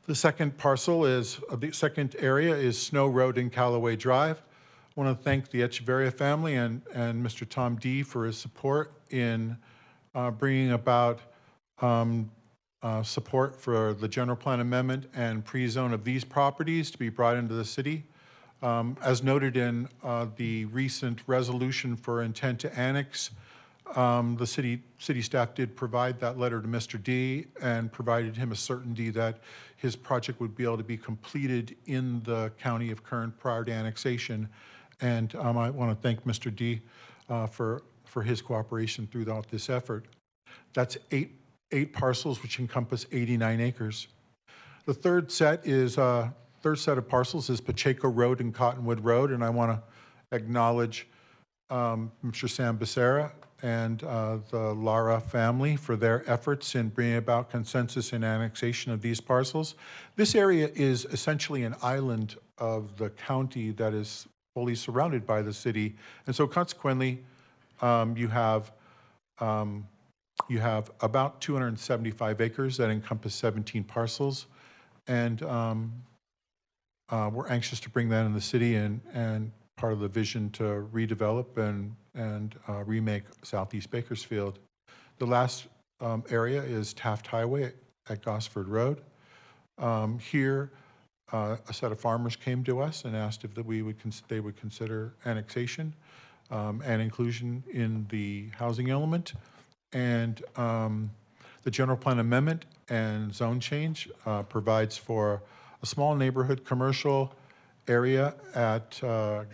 The second parcel is, the second area is Snow Road and Callaway Drive. I want to thank the Echeverria family and Mr. Tom D. for his support in bringing about support for the general plan amendment and pre-zone of these properties to be brought into the city. As noted in the recent resolution for intent to annex, the city staff did provide that letter to Mr. D and provided him a certainty that his project would be able to be completed in the county of Kern prior to annexation. And I want to thank Mr. D for his cooperation throughout this effort. That's eight parcels, which encompass 89 acres. The third set of parcels is Pacheco Road and Cottonwood Road, and I want to acknowledge Mr. Sam Becerra and the Lara family for their efforts in bringing about consensus and annexation of these parcels. This area is essentially an island of the county that is fully surrounded by the city, and so consequently, you have about 275 acres that encompass 17 parcels, and we're anxious to bring that in the city and part of the vision to redevelop and remake Southeast Bakersfield. The last area is Taft Highway at Gosford Road. Here, a set of farmers came to us and asked if they would consider annexation and inclusion in the housing element. And the general plan amendment and zone change provides for a small neighborhood commercial area at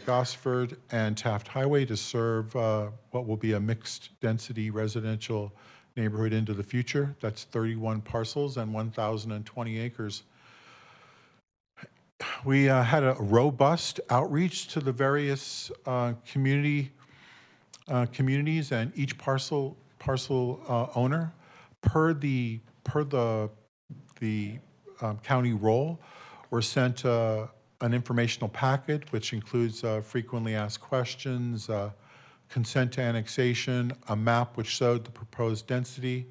Gosford and Taft Highway to serve what will be a mixed density residential neighborhood into the future. That's 31 parcels and 1,020 acres. We had a robust outreach to the various communities, and each parcel owner, per the county role, were sent an informational packet which includes frequently asked questions, consent to annexation, a map which showed the proposed density,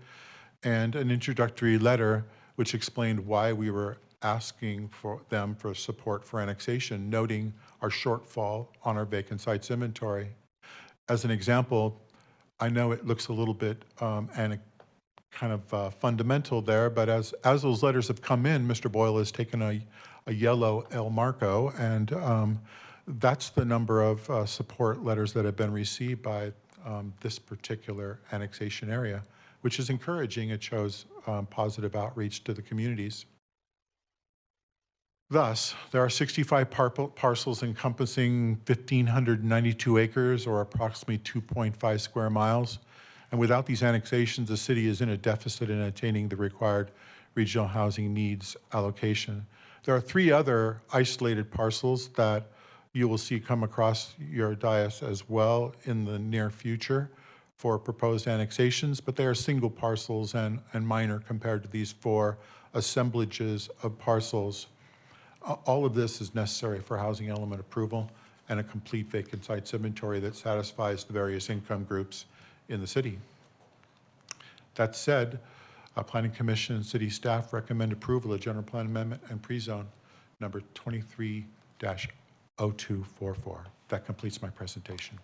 and an introductory letter which explained why we were asking for them for support for annexation, noting our shortfall on our vacant sites inventory. As an example, I know it looks a little bit fundamental there, but as those letters have come in, Mr. Boyle has taken a yellow El Marco, and that's the number of support letters that have been received by this particular annexation area, which is encouraging. It shows positive outreach to the communities. Thus, there are 65 parcels encompassing 1,592 acres, or approximately 2.5 square miles. And without these annexations, the city is in a deficit in attaining the required regional housing needs allocation. There are 3 other isolated parcels that you will see come across your dais as well in the near future for proposed annexations, but they are single parcels and minor compared to these 4 assemblages of parcels. All of this is necessary for housing element approval and a complete vacant sites inventory that satisfies the various income groups in the city. That said, Planning Commission and city staff recommend approval of general plan amendment and pre-zone number 23-0244. That completes my presentation.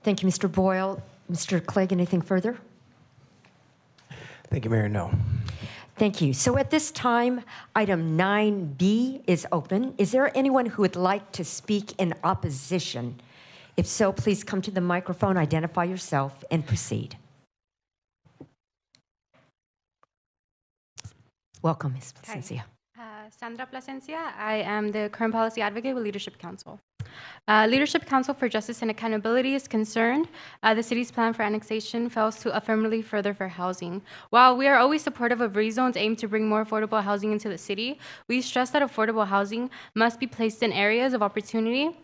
Thank you, Mr. Boyle. Mr. Clegg, anything further? Thank you, Mayor. No. Thank you. So at this time, item 9B is open. Is there anyone who would like to speak in opposition? If so, please come to the microphone, identify yourself, and proceed. Welcome, Ms. Placencia. Sandra Placencia. I am the current policy advocate with Leadership Council. Leadership Council for Justice and Accountability is concerned the city's plan for annexation fails to affirmatively further for housing. While we are always supportive of rezones aimed to bring more affordable housing into the city, we stress that affordable housing must be placed in areas of opportunity,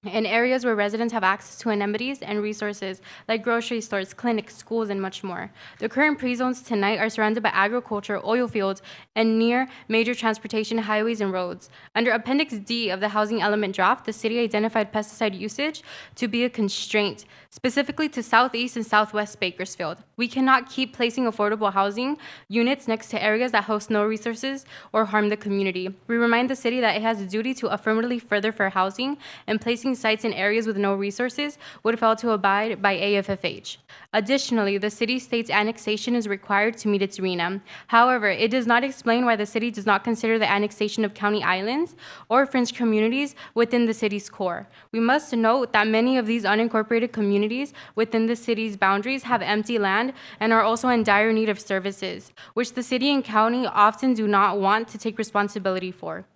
in areas where residents have access to amenities and resources like grocery stores, clinics, schools, and much more. The current pre-zones tonight are surrounded by agriculture, oil fields, and near major transportation highways and roads. Under Appendix D of the housing element draft, the city identified pesticide usage to be a constraint, specifically to southeast and southwest Bakersfield. We cannot keep placing affordable housing units next to areas that host no resources or harm the community. We remind the city that it has a duty to affirmatively further for housing, and placing sites in areas with no resources would fail to abide by AFFH. Additionally, the city states annexation is required to meet its RHNA. However, it does not explain why the city does not consider the annexation of county islands or fringe communities within the city's core. We must note that many of these unincorporated communities within the city's boundaries have empty land and are also in dire need of services, which the city and county often do not want to take responsibility for.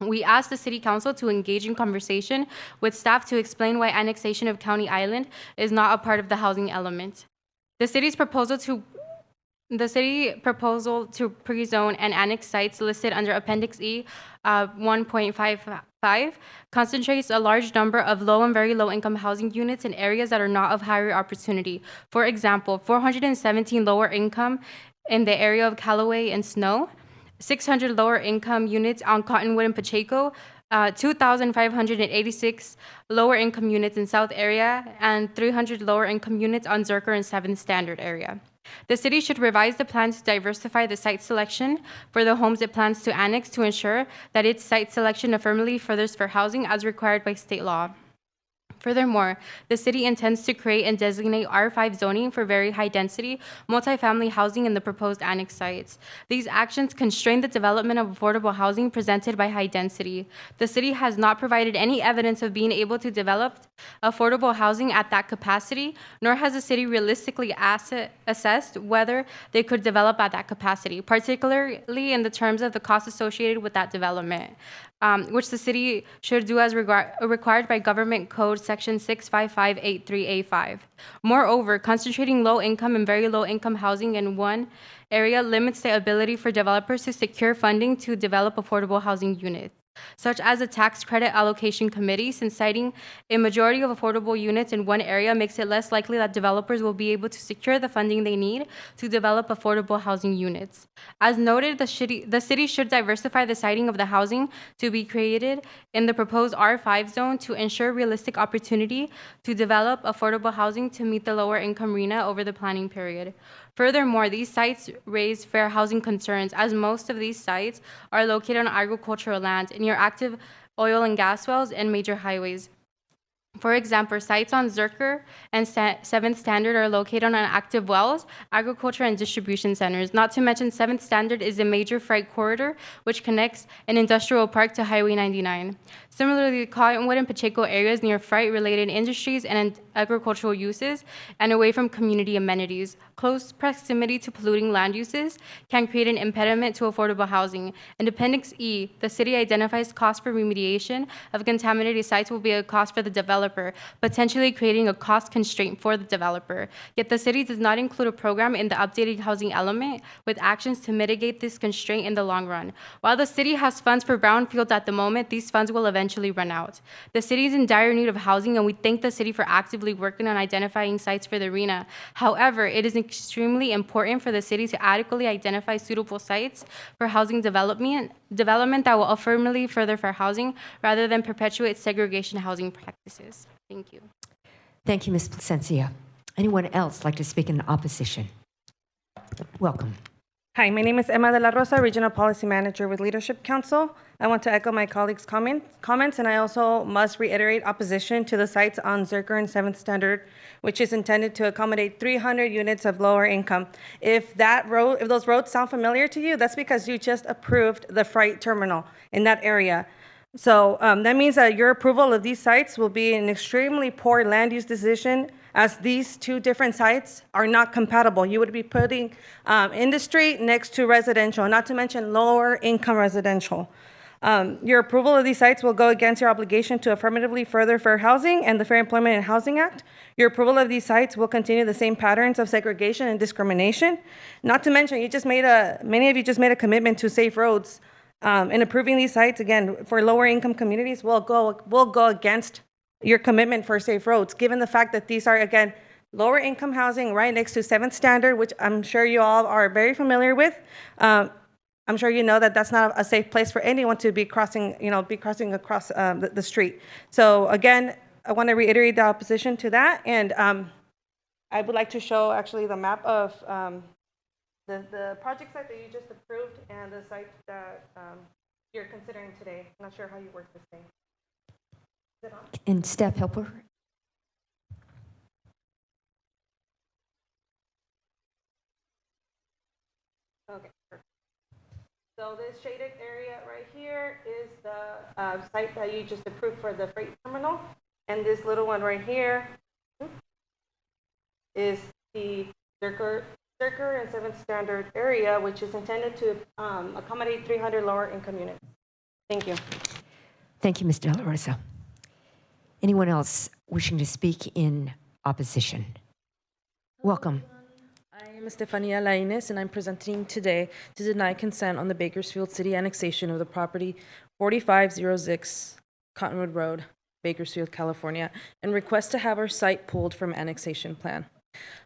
We asked the City Council to engage in conversation with staff to explain why annexation of County Island is not a part of the housing element. The city's proposal to pre-zone and annex sites listed under Appendix E 1.55 concentrates a large number of low and very low income housing units in areas that are not of higher opportunity. For example, 417 lower income in the area of Callaway and Snow, 600 lower income units on Cottonwood and Pacheco, 2,586 lower income units in South area, and 300 lower income units on Zerker and 7th Standard area. The city should revise the plan to diversify the site selection for the homes it plans to annex to ensure that its site selection affirmatively furthers for housing as required by state law. Furthermore, the city intends to create and designate R5 zoning for very high-density multifamily housing in the proposed annex sites. These actions constrain the development of affordable housing presented by high density. The city has not provided any evidence of being able to develop affordable housing at that capacity, nor has the city realistically assessed whether they could develop at that capacity, particularly in the terms of the costs associated with that development. Which the city should do as required by Government Code Section 65583A5. Moreover, concentrating low-income and very low-income housing in one area limits the ability for developers to secure funding to develop affordable housing units, such as a tax credit allocation committee, since citing a majority of affordable units in one area makes it less likely that developers will be able to secure the funding they need to develop affordable housing units. As noted, the city should diversify the siting of the housing to be created in the proposed R5 zone to ensure realistic opportunity to develop affordable housing to meet the lower income RHNA over the planning period. Furthermore, these sites raise fair housing concerns, as most of these sites are located on agricultural land near active oil and gas wells and major highways. For example, sites on Zerker and 7th Standard are located on active wells, agriculture, and distribution centers. Not to mention, 7th Standard is a major freight corridor which connects an industrial park to Highway 99. Similarly, Cottonwood and Pacheco areas near freight-related industries and agricultural uses and away from community amenities. Close proximity to polluting land uses can create an impediment to affordable housing. In Appendix E, the city identifies cost for remediation of contaminated sites will be a cost for the developer, potentially creating a cost constraint for the developer. Yet the city does not include a program in the updated housing element with actions to mitigate this constraint in the long run. While the city has funds for brownfields at the moment, these funds will eventually run out. The city is in dire need of housing, and we thank the city for actively working on identifying sites for the arena. However, it is extremely important for the city to adequately identify suitable sites for housing development that will affirmatively further fair housing rather than perpetuate segregation housing practices. Thank you. Thank you, Ms. Placencia. Anyone else like to speak in opposition? Welcome. Hi, my name is Emma de la Rosa, Regional Policy Manager with Leadership Council. I want to echo my colleagues' comments, and I also must reiterate opposition to the sites on Zerker and 7th Standard, which is intended to accommodate 300 units of lower income. If those roads sound familiar to you, that's because you just approved the freight terminal in that area. So that means that your approval of these sites will be an extremely poor land use decision, as these two different sites are not compatible. You would be putting industry next to residential, not to mention lower income residential. Your approval of these sites will go against your obligation to affirmatively further fair housing and the Fair Employment and Housing Act. Your approval of these sites will continue the same patterns of segregation and discrimination. Not to mention, many of you just made a commitment to safe roads. In approving these sites, again, for lower income communities, will go against your commitment for safe roads, given the fact that these are, again, lower income housing right next to 7th Standard, which I'm sure you all are very familiar with. I'm sure you know that that's not a safe place for anyone to be crossing across the street. So again, I want to reiterate the opposition to that, and I would like to show actually the map of the project site that you just approved and the site that you're considering today. I'm not sure how you work this thing. Is it on? And staff helper? Okay, perfect. So this shaded area right here is the site that you just approved for the freight terminal. And this little one right here is the Zerker and 7th Standard area, which is intended to accommodate 300 lower income units. Thank you. Thank you, Ms. De La Rosa. Anyone else wishing to speak in opposition? Welcome. I am Estefania Lainez, and I'm presenting today to deny consent on the Bakersfield City annexation of the property 4506 Cottonwood Road, Bakersfield, California, and request to have our site pulled from annexation plan.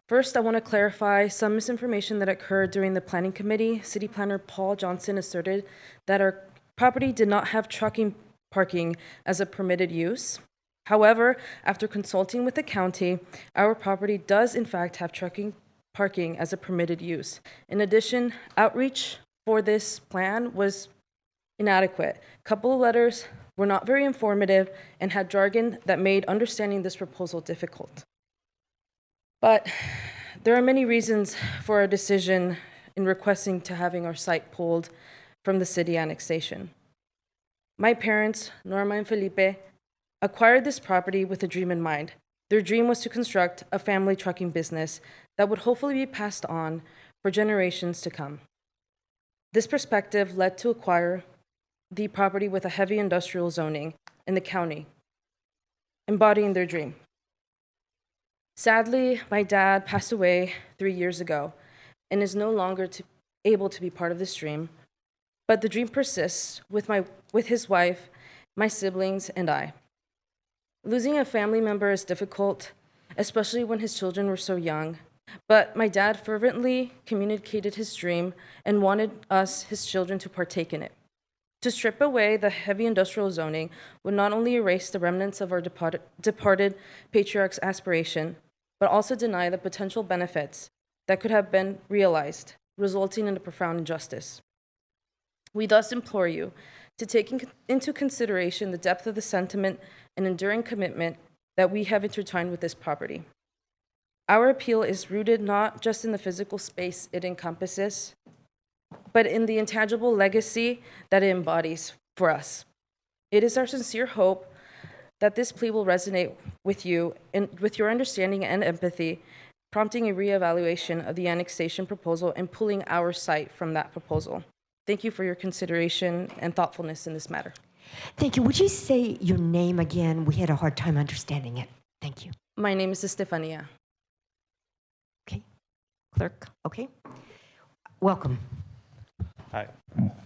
First, I want to clarify some misinformation that occurred during the planning committee. City Planner Paul Johnson asserted that our property did not have trucking parking as a permitted use. However, after consulting with the county, our property does in fact have trucking parking as a permitted use. In addition, outreach for this plan was inadequate. A couple of letters were not very informative and had jargon that made understanding this proposal difficult. But there are many reasons for our decision in requesting to having our site pulled from the city annexation. My parents, Norma and Felipe, acquired this property with a dream in mind. Their dream was to construct a family trucking business that would hopefully be passed on for generations to come. This perspective led to acquire the property with a heavy industrial zoning in the county, embodying their dream. Sadly, my dad passed away 3 years ago and is no longer able to be part of this dream, but the dream persists with his wife, my siblings, and I. Losing a family member is difficult, especially when his children were so young, but my dad fervently communicated his dream and wanted us, his children, to partake in it. To strip away the heavy industrial zoning would not only erase the remnants of our departed patriarch's aspiration, but also deny the potential benefits that could have been realized, resulting in a profound injustice. We thus implore you to take into consideration the depth of the sentiment and enduring commitment that we have intertwined with this property. Our appeal is rooted not just in the physical space it encompasses, but in the intangible legacy that it embodies for us. It is our sincere hope that this plea will resonate with you and with your understanding and empathy, prompting a reevaluation of the annexation proposal and pulling our site from that proposal. Thank you for your consideration and thoughtfulness in this matter. Thank you. Would you say your name again? We had a hard time understanding it. Thank you. My name is Estefania. Clerk, okay. Welcome. Hi,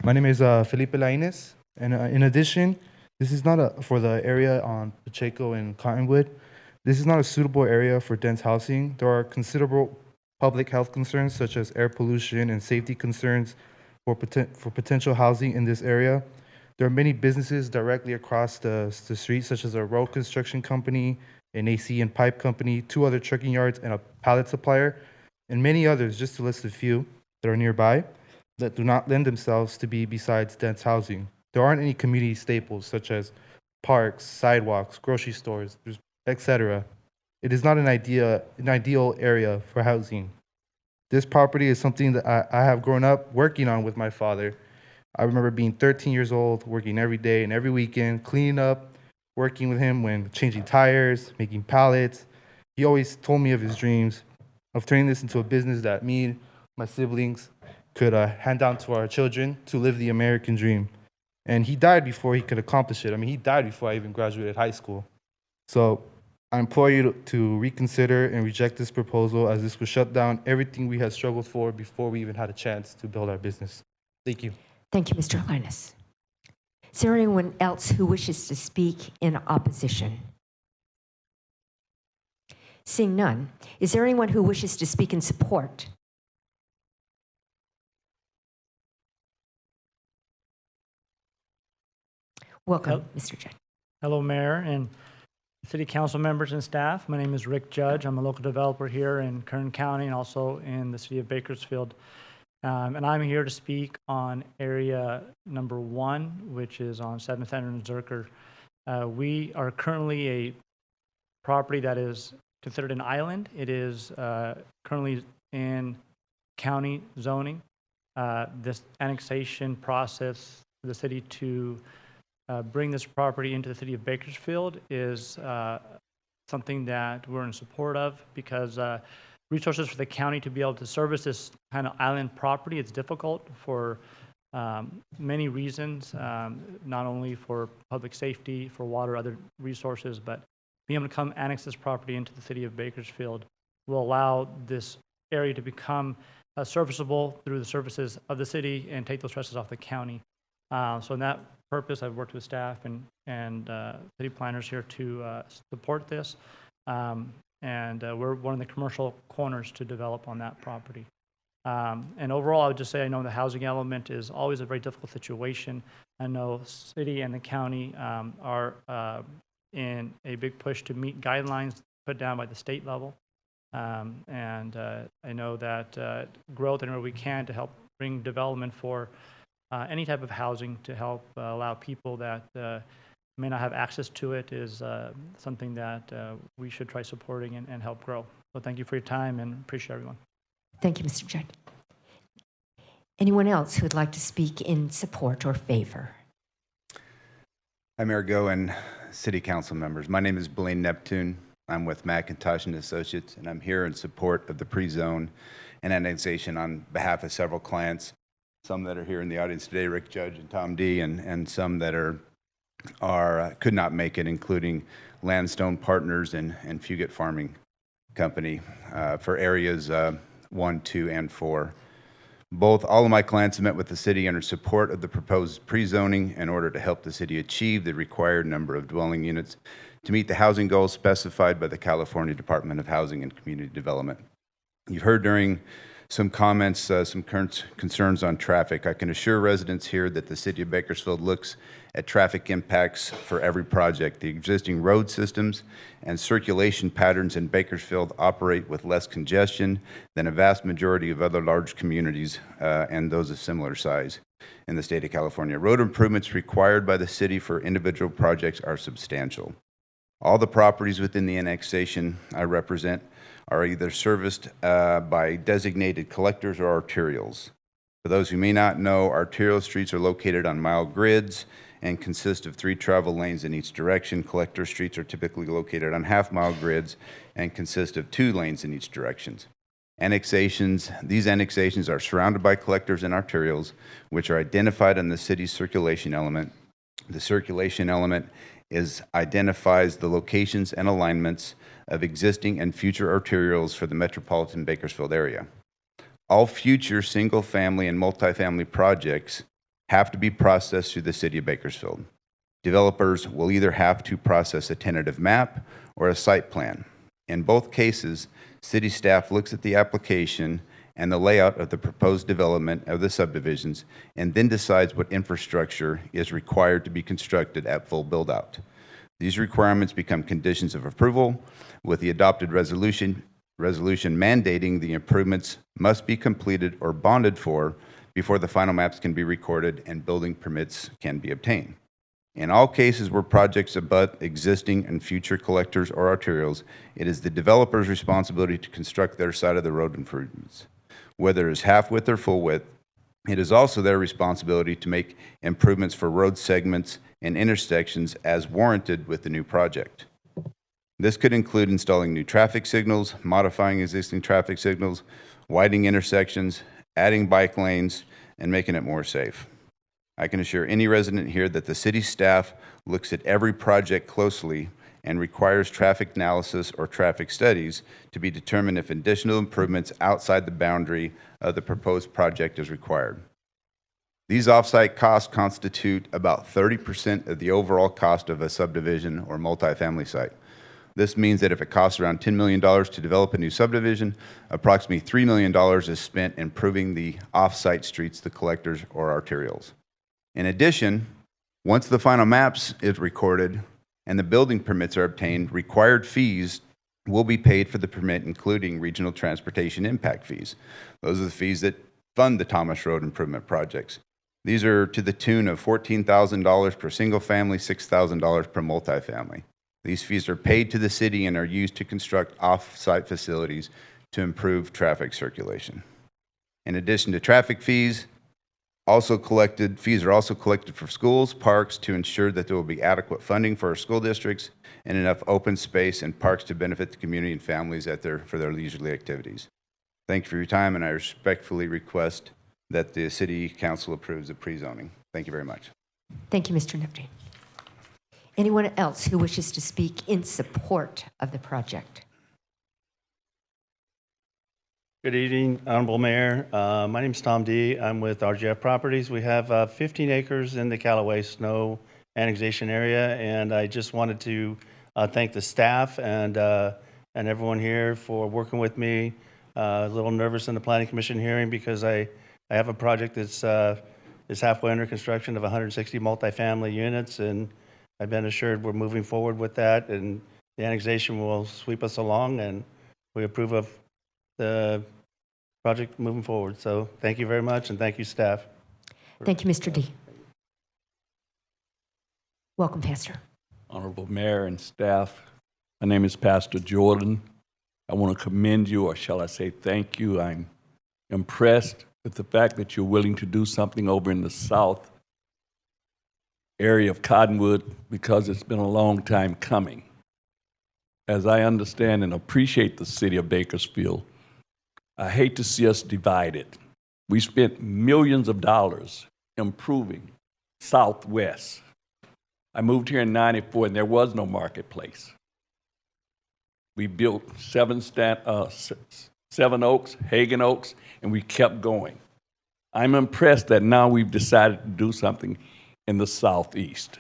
my name is Felipe Lainez, and in addition, this is not for the area on Pacheco and Cottonwood. This is not a suitable area for dense housing. There are considerable public health concerns such as air pollution and safety concerns for potential housing in this area. There are many businesses directly across the street, such as a road construction company, an AC and pipe company, 2 other trucking yards, and a pallet supplier, and many others, just to list a few that are nearby, that do not lend themselves to be besides dense housing. There aren't any community staples such as parks, sidewalks, grocery stores, etc. It is not an ideal area for housing. This property is something that I have grown up working on with my father. I remember being 13 years old, working every day and every weekend, cleaning up, working with him when changing tires, making pallets. He always told me of his dreams of turning this into a business that me, my siblings, could hand down to our children to live the American dream. And he died before he could accomplish it. I mean, he died before I even graduated high school. So I implore you to reconsider and reject this proposal, as this will shut down everything we had struggled for before we even had a chance to build our business. Thank you. Thank you, Mr. Linus. Is there anyone else who wishes to speak in opposition? Seeing none, is there anyone who wishes to speak in support? Welcome, Mr. Judge. Hello, Mayor and City Council members and staff. My name is Rick Judge. I'm a local developer here in Kern County and also in the city of Bakersfield. And I'm here to speak on area number 1, which is on 7th Standard and Zerker. We are currently a property that is considered an island. It is currently in county zoning. This annexation process for the city to bring this property into the city of Bakersfield is something that we're in support of, because resources for the county to be able to service this kind of island property, it's difficult for many reasons, not only for public safety, for water, other resources, but being able to come annex this property into the city of Bakersfield will allow this area to become serviceable through the services of the city and take those stresses off the county. So in that purpose, I've worked with staff and city planners here to support this. And we're one of the commercial corners to develop on that property. And overall, I would just say I know the housing element is always a very difficult situation. I know city and the county are in a big push to meet guidelines put down by the state level. And I know that growth anywhere we can to help bring development for any type of housing to help allow people that may not have access to it is something that we should try supporting and help grow. So thank you for your time and appreciate everyone. Thank you, Mr. Judd. Anyone else who would like to speak in support or favor? Hi, Mayor Go and City Council members. My name is Blaine Neptune. I'm with McIntosh and Associates, and I'm here in support of the pre-zone and annexation on behalf of several clients, some that are here in the audience today, Rick Judge and Tom D, and some that could not make it, including Landstone Partners and Fugate Farming Company for areas 1, 2, and 4. All of my clients have met with the city under support of the proposed pre-zoning in order to help the city achieve the required number of dwelling units to meet the housing goals specified by the California Department of Housing and Community Development. You've heard during some comments, some current concerns on traffic. I can assure residents here that the city of Bakersfield looks at traffic impacts for every project. The existing road systems and circulation patterns in Bakersfield operate with less congestion than a vast majority of other large communities and those of similar size in the state of California. Road improvements required by the city for individual projects are substantial. All the properties within the annexation I represent are either serviced by designated collectors or arterials. For those who may not know, arterial streets are located on mile grids and consist of 3 travel lanes in each direction. Collector streets are typically located on half-mile grids and consist of 2 lanes in each direction. These annexations are surrounded by collectors and arterials, which are identified on the city's circulation element. The circulation element identifies the locations and alignments of existing and future arterials for the metropolitan Bakersfield area. All future single-family and multifamily projects have to be processed through the city of Bakersfield. Developers will either have to process a tentative map or a site plan. In both cases, city staff looks at the application and the layout of the proposed development of the subdivisions and then decides what infrastructure is required to be constructed at full build-out. These requirements become conditions of approval, with the adopted resolution mandating the improvements must be completed or bonded for before the final maps can be recorded and building permits can be obtained. In all cases where projects abut existing and future collectors or arterials, it is the developer's responsibility to construct their side of the road improvements. Whether it is half width or full width, it is also their responsibility to make improvements for road segments and intersections as warranted with the new project. This could include installing new traffic signals, modifying existing traffic signals, widening intersections, adding bike lanes, and making it more safe. I can assure any resident here that the city staff looks at every project closely and requires traffic analysis or traffic studies to be determined if additional improvements outside the boundary of the proposed project is required. These off-site costs constitute about 30% of the overall cost of a subdivision or multifamily site. This means that if it costs around $10 million to develop a new subdivision, approximately $3 million is spent improving the off-site streets, the collectors, or arterials. In addition, once the final maps is recorded and the building permits are obtained, required fees will be paid for the permit, including regional transportation impact fees. Those are the fees that fund the Thomas Road improvement projects. These are to the tune of $14,000 per single family, $6,000 per multifamily. These fees are paid to the city and are used to construct off-site facilities to improve traffic circulation. In addition to traffic fees, fees are also collected for schools, parks, to ensure that there will be adequate funding for our school districts and enough open space and parks to benefit the community and families for their leisurely activities. Thank you for your time, and I respectfully request that the City Council approves the pre-zoning. Thank you very much. Thank you, Mr. Neptune. Anyone else who wishes to speak in support of the project? Good evening, Honorable Mayor. My name is Tom D. I'm with RGF Properties. We have 15 acres in the Callaway Snow annexation area, and I just wanted to thank the staff and everyone here for working with me. A little nervous in the Planning Commission hearing because I have a project that's is halfway under construction of 160 multifamily units, and I've been assured we're moving forward with that, and the annexation will sweep us along, and we approve of the project moving forward. So thank you very much, and thank you, staff. Thank you, Mr. D. Welcome, Pastor. Honorable Mayor and staff, my name is Pastor Jordan. I want to commend you, or shall I say thank you. I'm impressed with the fact that you're willing to do something over in the south area of Cottonwood, because it's been a long time coming. As I understand and appreciate the city of Bakersfield, I hate to see us divided. We spent millions of dollars improving Southwest. I moved here in '94 and there was no marketplace. We built Seven Oaks, Hagen Oaks, and we kept going. I'm impressed that now we've decided to do something in the Southeast.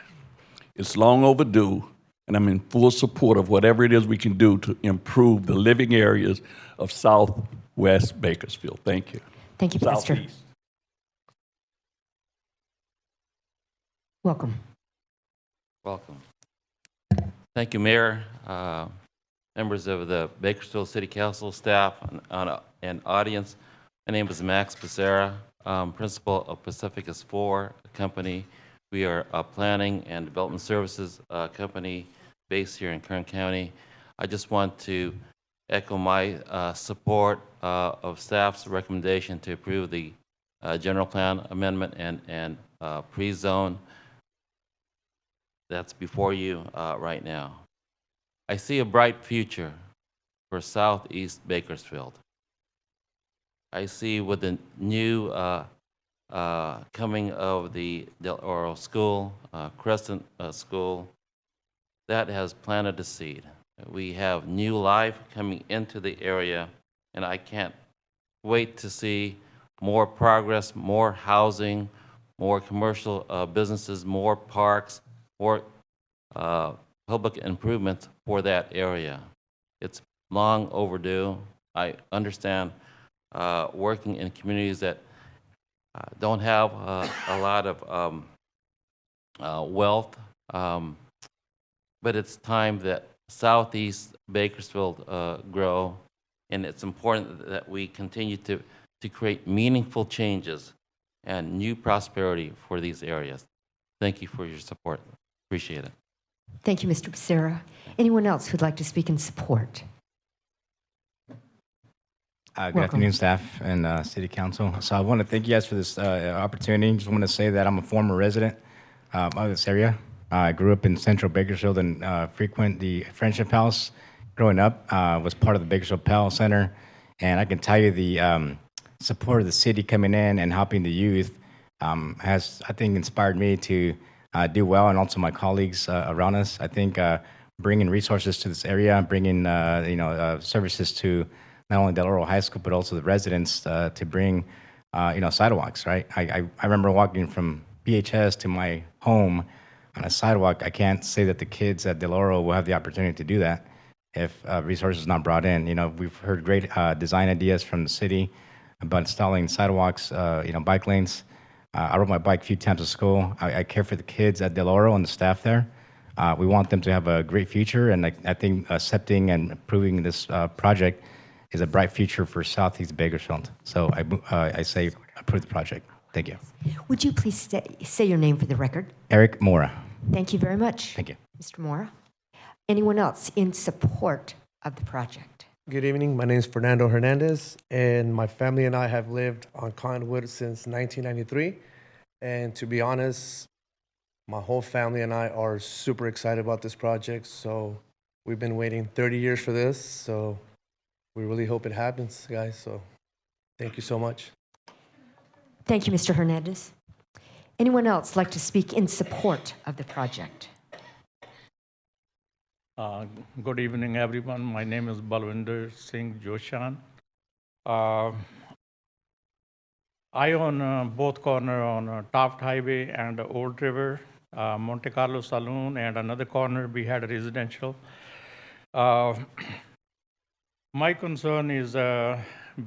It's long overdue, and I'm in full support of whatever it is we can do to improve the living areas of Southwest Bakersfield. Thank you. Thank you, Pastor. Southeast. Welcome. Welcome. Thank you, Mayor, members of the Bakersfield City Council staff and audience. My name is Max Becerra, principal of Pacificus 4 company. We are a planning and development services company based here in Kern County. I just want to echo my support of staff's recommendation to approve the general plan amendment and pre-zone. that's before you right now. I see a bright future for Southeast Bakersfield. I see with the new coming of the Del Oro School, Crescent School, that has planted a seed. We have new life coming into the area, and I can't wait to see more progress, more housing, more commercial businesses, more parks, more public improvements for that area. It's long overdue. I understand working in communities that don't have a lot of wealth, but it's time that Southeast Bakersfield grow, and it's important that we continue to create meaningful changes and new prosperity for these areas. Thank you for your support. Appreciate it. Thank you, Mr. Becerra. Anyone else who'd like to speak in support? Good afternoon, staff and City Council. So I want to thank you guys for this opportunity. Just want to say that I'm a former resident of this area. I grew up in Central Bakersfield and frequent the Friendship House. Growing up, was part of the Bakersfield Pal Center, and I can tell you the support of the city coming in and helping the youth has, I think, inspired me to do well, and also my colleagues around us. I think bringing resources to this area, bringing services to not only Del Oro High School but also the residents to bring sidewalks. Right, I remember walking from BHS to my home on a sidewalk. I can't say that the kids at Del Oro will have the opportunity to do that if resources not brought in. We've heard great design ideas from the city about installing sidewalks, bike lanes. I rode my bike a few times to school. I care for the kids at Del Oro and the staff there. We want them to have a great future, and I think accepting and approving this project is a bright future for Southeast Bakersfield. So I say approve the project. Thank you. Would you please say your name for the record? Eric Mora. Thank you very much. Thank you. Mr. Mora. Anyone else in support of the project? Good evening. My name is Fernando Hernandez, and my family and I have lived on Cottonwood since 1993. And to be honest, my whole family and I are super excited about this project. So we've been waiting 30 years for this. So we really hope it happens, guys. So thank you so much. Thank you, Mr. Hernandez. Anyone else like to speak in support of the project? Good evening, everyone. My name is Balwinder Singh Joshan. I own both corner on Taft Highway and Old River, Monte Carlo Saloon, and another corner we had residential. My concern is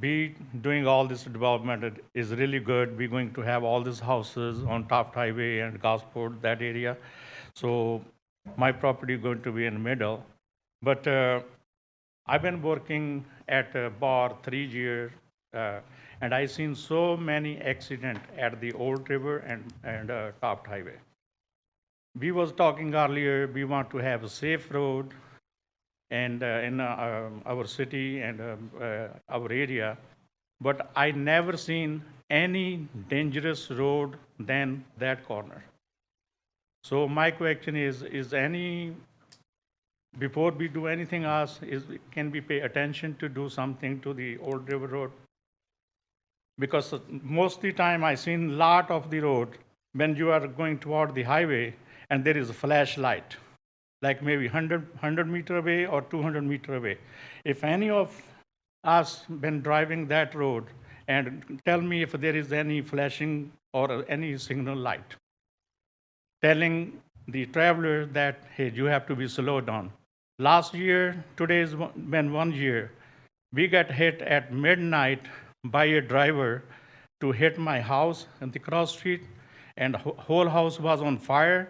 we doing all this development is really good. We're going to have all these houses on Taft Highway and Gosport, that area. So my property is going to be in the middle. But I've been working at a bar 3 years, and I've seen so many accidents at the Old River and Taft Highway. We was talking earlier, we want to have a safe road and in our city and our area, but I never seen any dangerous road than that corner. So my question is before we do anything else, can we pay attention to do something to the Old River Road? Because most of the time I seen lot of the road when you are going toward the highway and there is a flashlight, like maybe 100 meter away or 200 meter away. If any of us been driving that road, and tell me if there is any flashing or any signal light, telling the traveler that, hey, you have to be slowed down. Last year, today has been 1 year, we got hit at midnight by a driver to hit my house in the cross street, and whole house was on fire,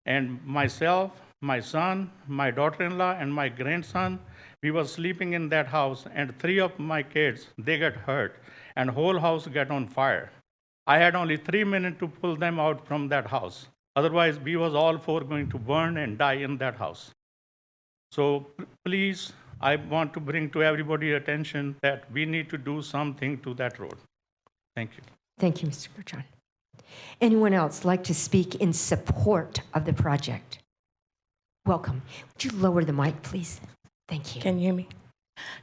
and myself, my son, my daughter-in-law, and my grandson, we were sleeping in that house, and 3 of my kids, they got hurt, and whole house got on fire. I had only 3 minutes to pull them out from that house. Otherwise, we was all 4 going to burn and die in that house. So please, I want to bring to everybody attention that we need to do something to that road. Thank you. Thank you, Mr. Bertrand. Anyone else like to speak in support of the project? Welcome. Would you lower the mic, please? Thank you. Can you hear me?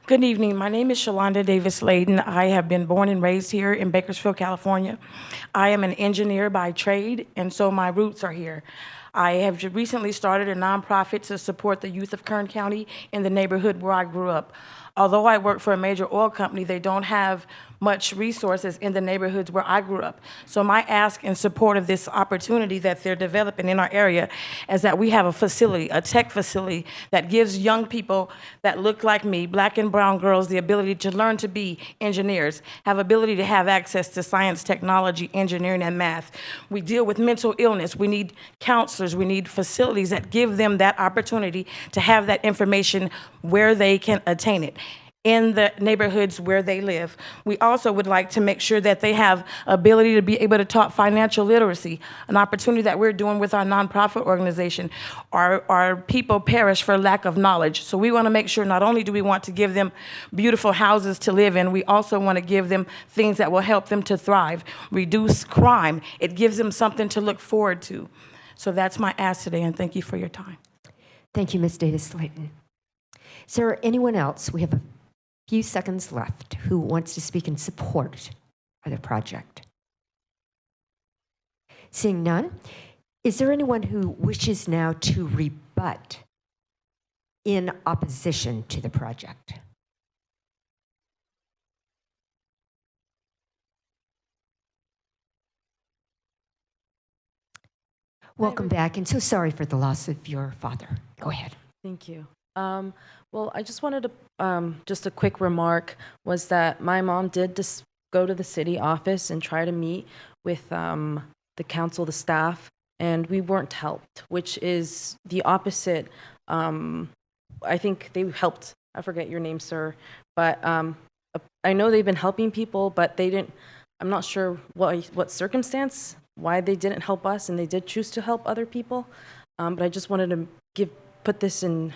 Good evening. My name is Shalonda Davis Layden. I have been born and raised here in Bakersfield, California. I am an engineer by trade, and so my roots are here. I have recently started a nonprofit to support the youth of Kern County in the neighborhood where I grew up. Although I work for a major oil company, they don't have much resources in the neighborhoods where I grew up. So my ask in support of this opportunity that they're developing in our area is that we have a facility, a tech facility that gives young people that look like me, black and brown girls, the ability to learn to be engineers, have ability to have access to science, technology, engineering, and math. We deal with mental illness. We need counselors. We need facilities that give them that opportunity to have that information where they can attain it in the neighborhoods where they live. We also would like to make sure that they have ability to be able to talk financial literacy, an opportunity that we're doing with our nonprofit organization. Our people perish for lack of knowledge. So we want to make sure not only do we want to give them beautiful houses to live in, we also want to give them things that will help them to thrive, reduce crime. It gives them something to look forward to. So that's my ask today, and thank you for your time. Thank you, Ms. Davis-Slayton. Is there anyone else? We have a few seconds left who wants to speak in support of the project. Seeing none, is there anyone who wishes now to rebut in opposition to the project? Welcome back, and so sorry for the loss of your father. Go ahead. Thank you. Well, I just wanted to, just a quick remark was that my mom did just go to the city office and try to meet with the council, the staff, and we weren't helped, which is the opposite. I think they helped, I forget your name, sir, but I know they've been helping people, but they didn't, I'm not sure what circumstance, why they didn't help us, and they did choose to help other people. But I just wanted to put this in,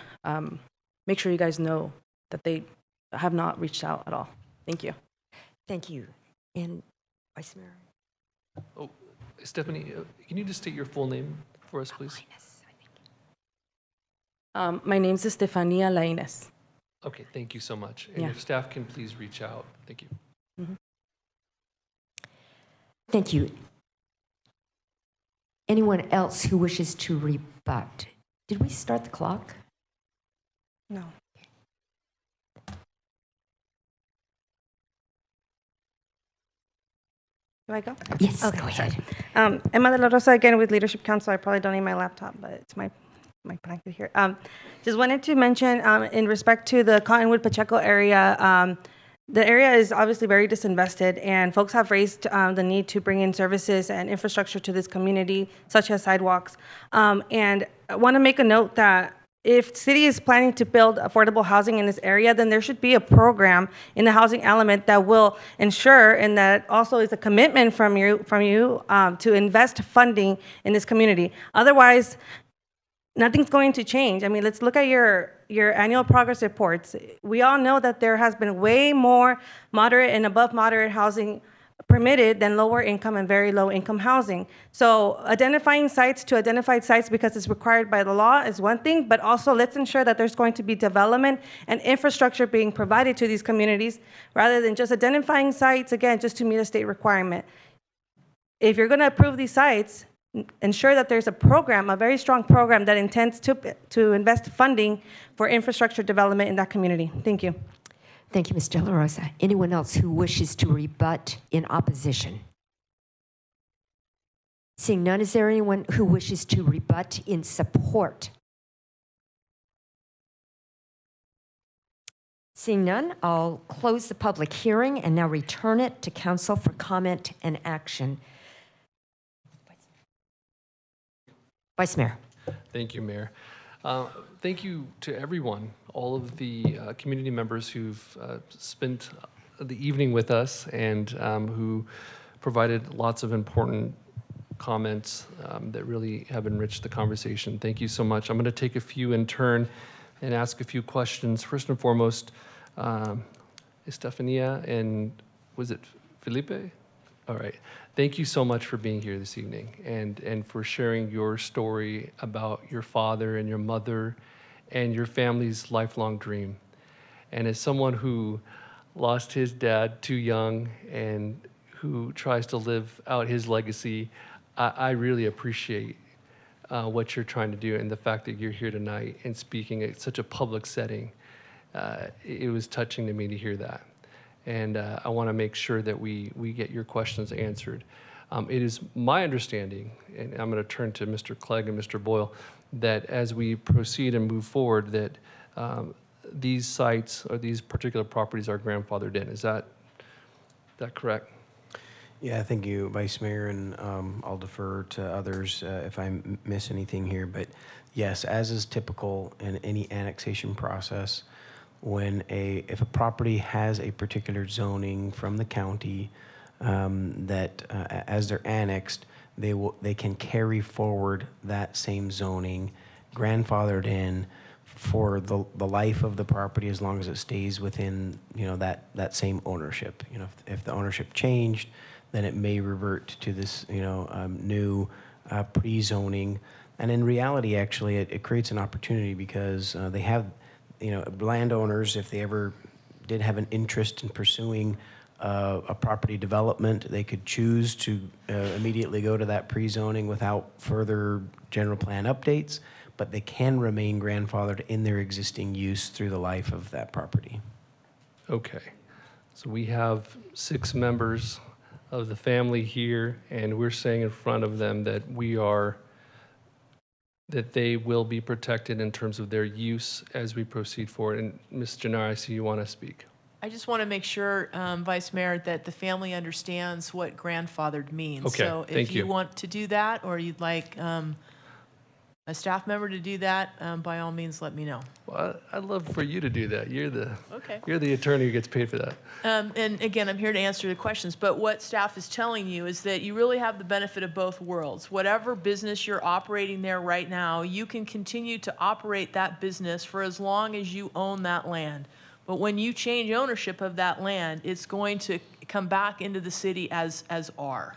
make sure you guys know that they have not reached out at all. Thank you. Thank you. And Vice Mayor? Oh, Stephanie, can you just state your full name for us, please? My name's Estefania Lainez. Okay, thank you so much. And Yeah. if staff can please reach out. Thank you. Mm-hmm. Thank you. Anyone else who wishes to rebut? Did we start the clock? No. Do I go? Yes, Okay, go sorry. ahead. Emma de la Rosa, again with Leadership Council. I probably don't need my laptop, but it's my blanket here. Just wanted to mention, in respect to the Cottonwood Pacheco area, the area is obviously very disinvested, and folks have raised the need to bring in services and infrastructure to this community, such as sidewalks. And I want to make a note that if city is planning to build affordable housing in this area, then there should be a program in the housing element that will ensure, and that also is a commitment from you to invest funding in this community. Otherwise, nothing's going to change. I mean, let's look at your annual progress reports. We all know that there has been way more moderate and above moderate housing permitted than lower income and very low income housing. So identifying sites to identified sites because it's required by the law is one thing, but also let's ensure that there's going to be development and infrastructure being provided to these communities rather than just identifying sites, again, just to meet a state requirement. If you're going to approve these sites, ensure that there's a program, a very strong program that intends to invest funding for infrastructure development in that community. Thank you. Thank you, Ms. De La Rosa. Anyone else who wishes to rebut in opposition? Seeing none, is there anyone who wishes to rebut in support? Seeing none, I'll close the public hearing and now return it to council for comment and action. Vice Mayor. Thank you, Mayor. Thank you to everyone, all of the community members who've spent the evening with us and who provided lots of important comments that really have enriched the conversation. Thank you so much. I'm going to take a few in turn and ask a few questions. First and foremost, Estefania and was it Felipe? All right. Thank you so much for being here this evening and for sharing your story about your father and your mother and your family's lifelong dream. And as someone who lost his dad too young and who tries to live out his legacy, I really appreciate what you're trying to do and the fact that you're here tonight and speaking at such a public setting. It was touching to me to hear that. And I want to make sure that we get your questions answered. It is my understanding, and I'm going to turn to Mr. Clegg and Mr. Boyle, that as we proceed and move forward, that these sites or these particular properties are grandfathered in. Is that correct? Yeah, thank you, Vice Mayor, and I'll defer to others if I miss anything here. But yes, as is typical in any annexation process, if a property has a particular zoning from the county that as they're annexed, they can carry forward that same zoning, grandfathered in for the life of the property as long as it stays within that same ownership. If the ownership changed, then it may revert to this new pre-zoning. And in reality, actually, it creates an opportunity because they have landowners, if they ever did have an interest in pursuing a property development, they could choose to immediately go to that pre-zoning without further general plan updates, but they can remain grandfathered in their existing use through the life of that property. Okay. So we have 6 members of the family here, and we're saying in front of them that that they will be protected in terms of their use as we proceed forward. And Ms. Jannar, I see you want to speak. I just want to make sure, Vice Mayor, that the family understands what grandfathered means. Okay, So if thank you. you want to do that, or you'd like a staff member to do that, by all means, let me know. Well, I'd love for you to do that. You're Okay. the attorney who gets paid for that. And again, I'm here to answer the questions, but what staff is telling you is that you really have the benefit of both worlds. Whatever business you're operating there right now, you can continue to operate that business for as long as you own that land. But when you change ownership of that land, it's going to come back into the city as R.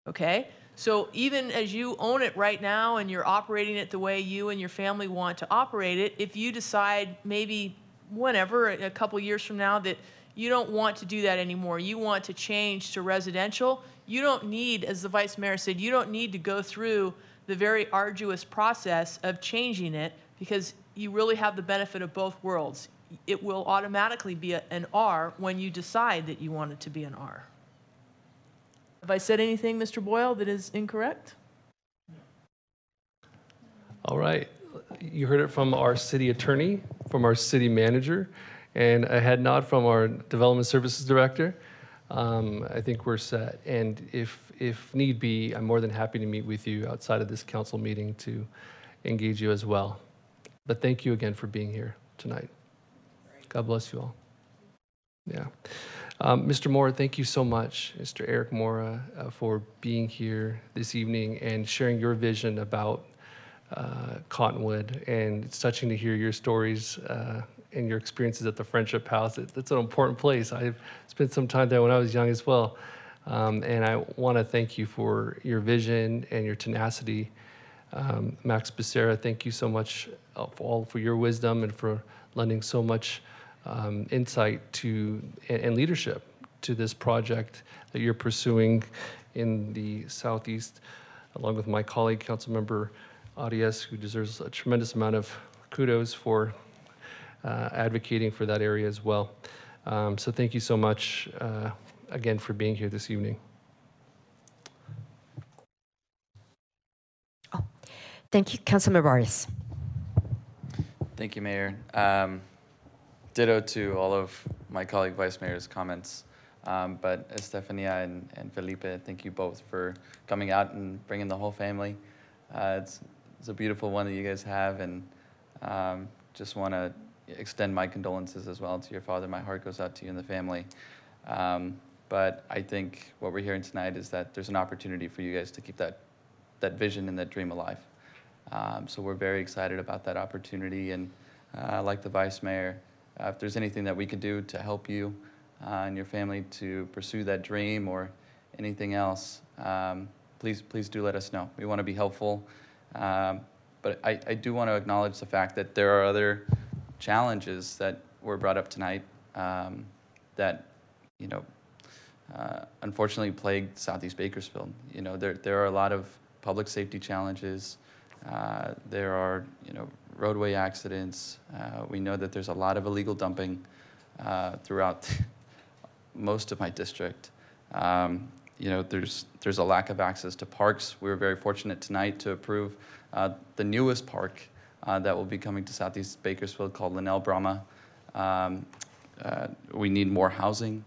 Okay? So even as you own it right now and you're operating it the way you and your family want to operate it, if you decide maybe whenever, a couple years from now, that you don't want to do that anymore, you want to change to residential, you don't need, as the Vice Mayor said, you don't need to go through the very arduous process of changing it because you really have the benefit of both worlds. It will automatically be an R when you decide that you want it to be an R. Have I said anything, Mr. Boyle, that is incorrect? All right. You heard it from our city attorney, from our city manager, and a head nod from our development services director. I think we're set. And if need be, I'm more than happy to meet with you outside of this council meeting to engage you as well. But thank you again for being here tonight. God bless you all. Yeah. Mr. Moore, thank you so much, Mr. Eric Mora, for being here this evening and sharing your vision about Cottonwood. And it's touching to hear your stories and your experiences at the Friendship House. It's an important place. I've spent some time there when I was young as well. And I want to thank you for your vision and your tenacity. Max Becerra, thank you so much for your wisdom and for lending so much insight to and leadership to this project that you're pursuing in the Southeast, along with my colleague, Councilmember Arias, who deserves a tremendous amount of kudos for advocating for that area as well. So thank you so much again for being here this evening. Thank you, Councilmember Arias. Thank you, Mayor. Ditto to all of my colleague Vice Mayor's comments. But Estefania and Felipe, thank you both for coming out and bringing the whole family. It's a beautiful one that you guys have, and just want to extend my condolences as well to your father. My heart goes out to you and the family. But I think what we're hearing tonight is that there's an opportunity for you guys to keep that vision and that dream alive. So we're very excited about that opportunity, and like the Vice Mayor, if there's anything that we can do to help you and your family to pursue that dream or anything else, please do let us know. We want to be helpful. But I do want to acknowledge the fact that there are other challenges that were brought up tonight that, unfortunately plagued Southeast Bakersfield. There are a lot of public safety challenges. There are, roadway accidents. We know that there's a lot of illegal dumping throughout most of my district. There's a lack of access to parks. We were very fortunate tonight to approve the newest park that will be coming to Southeast Bakersfield called Linnell Brahma. We need more housing,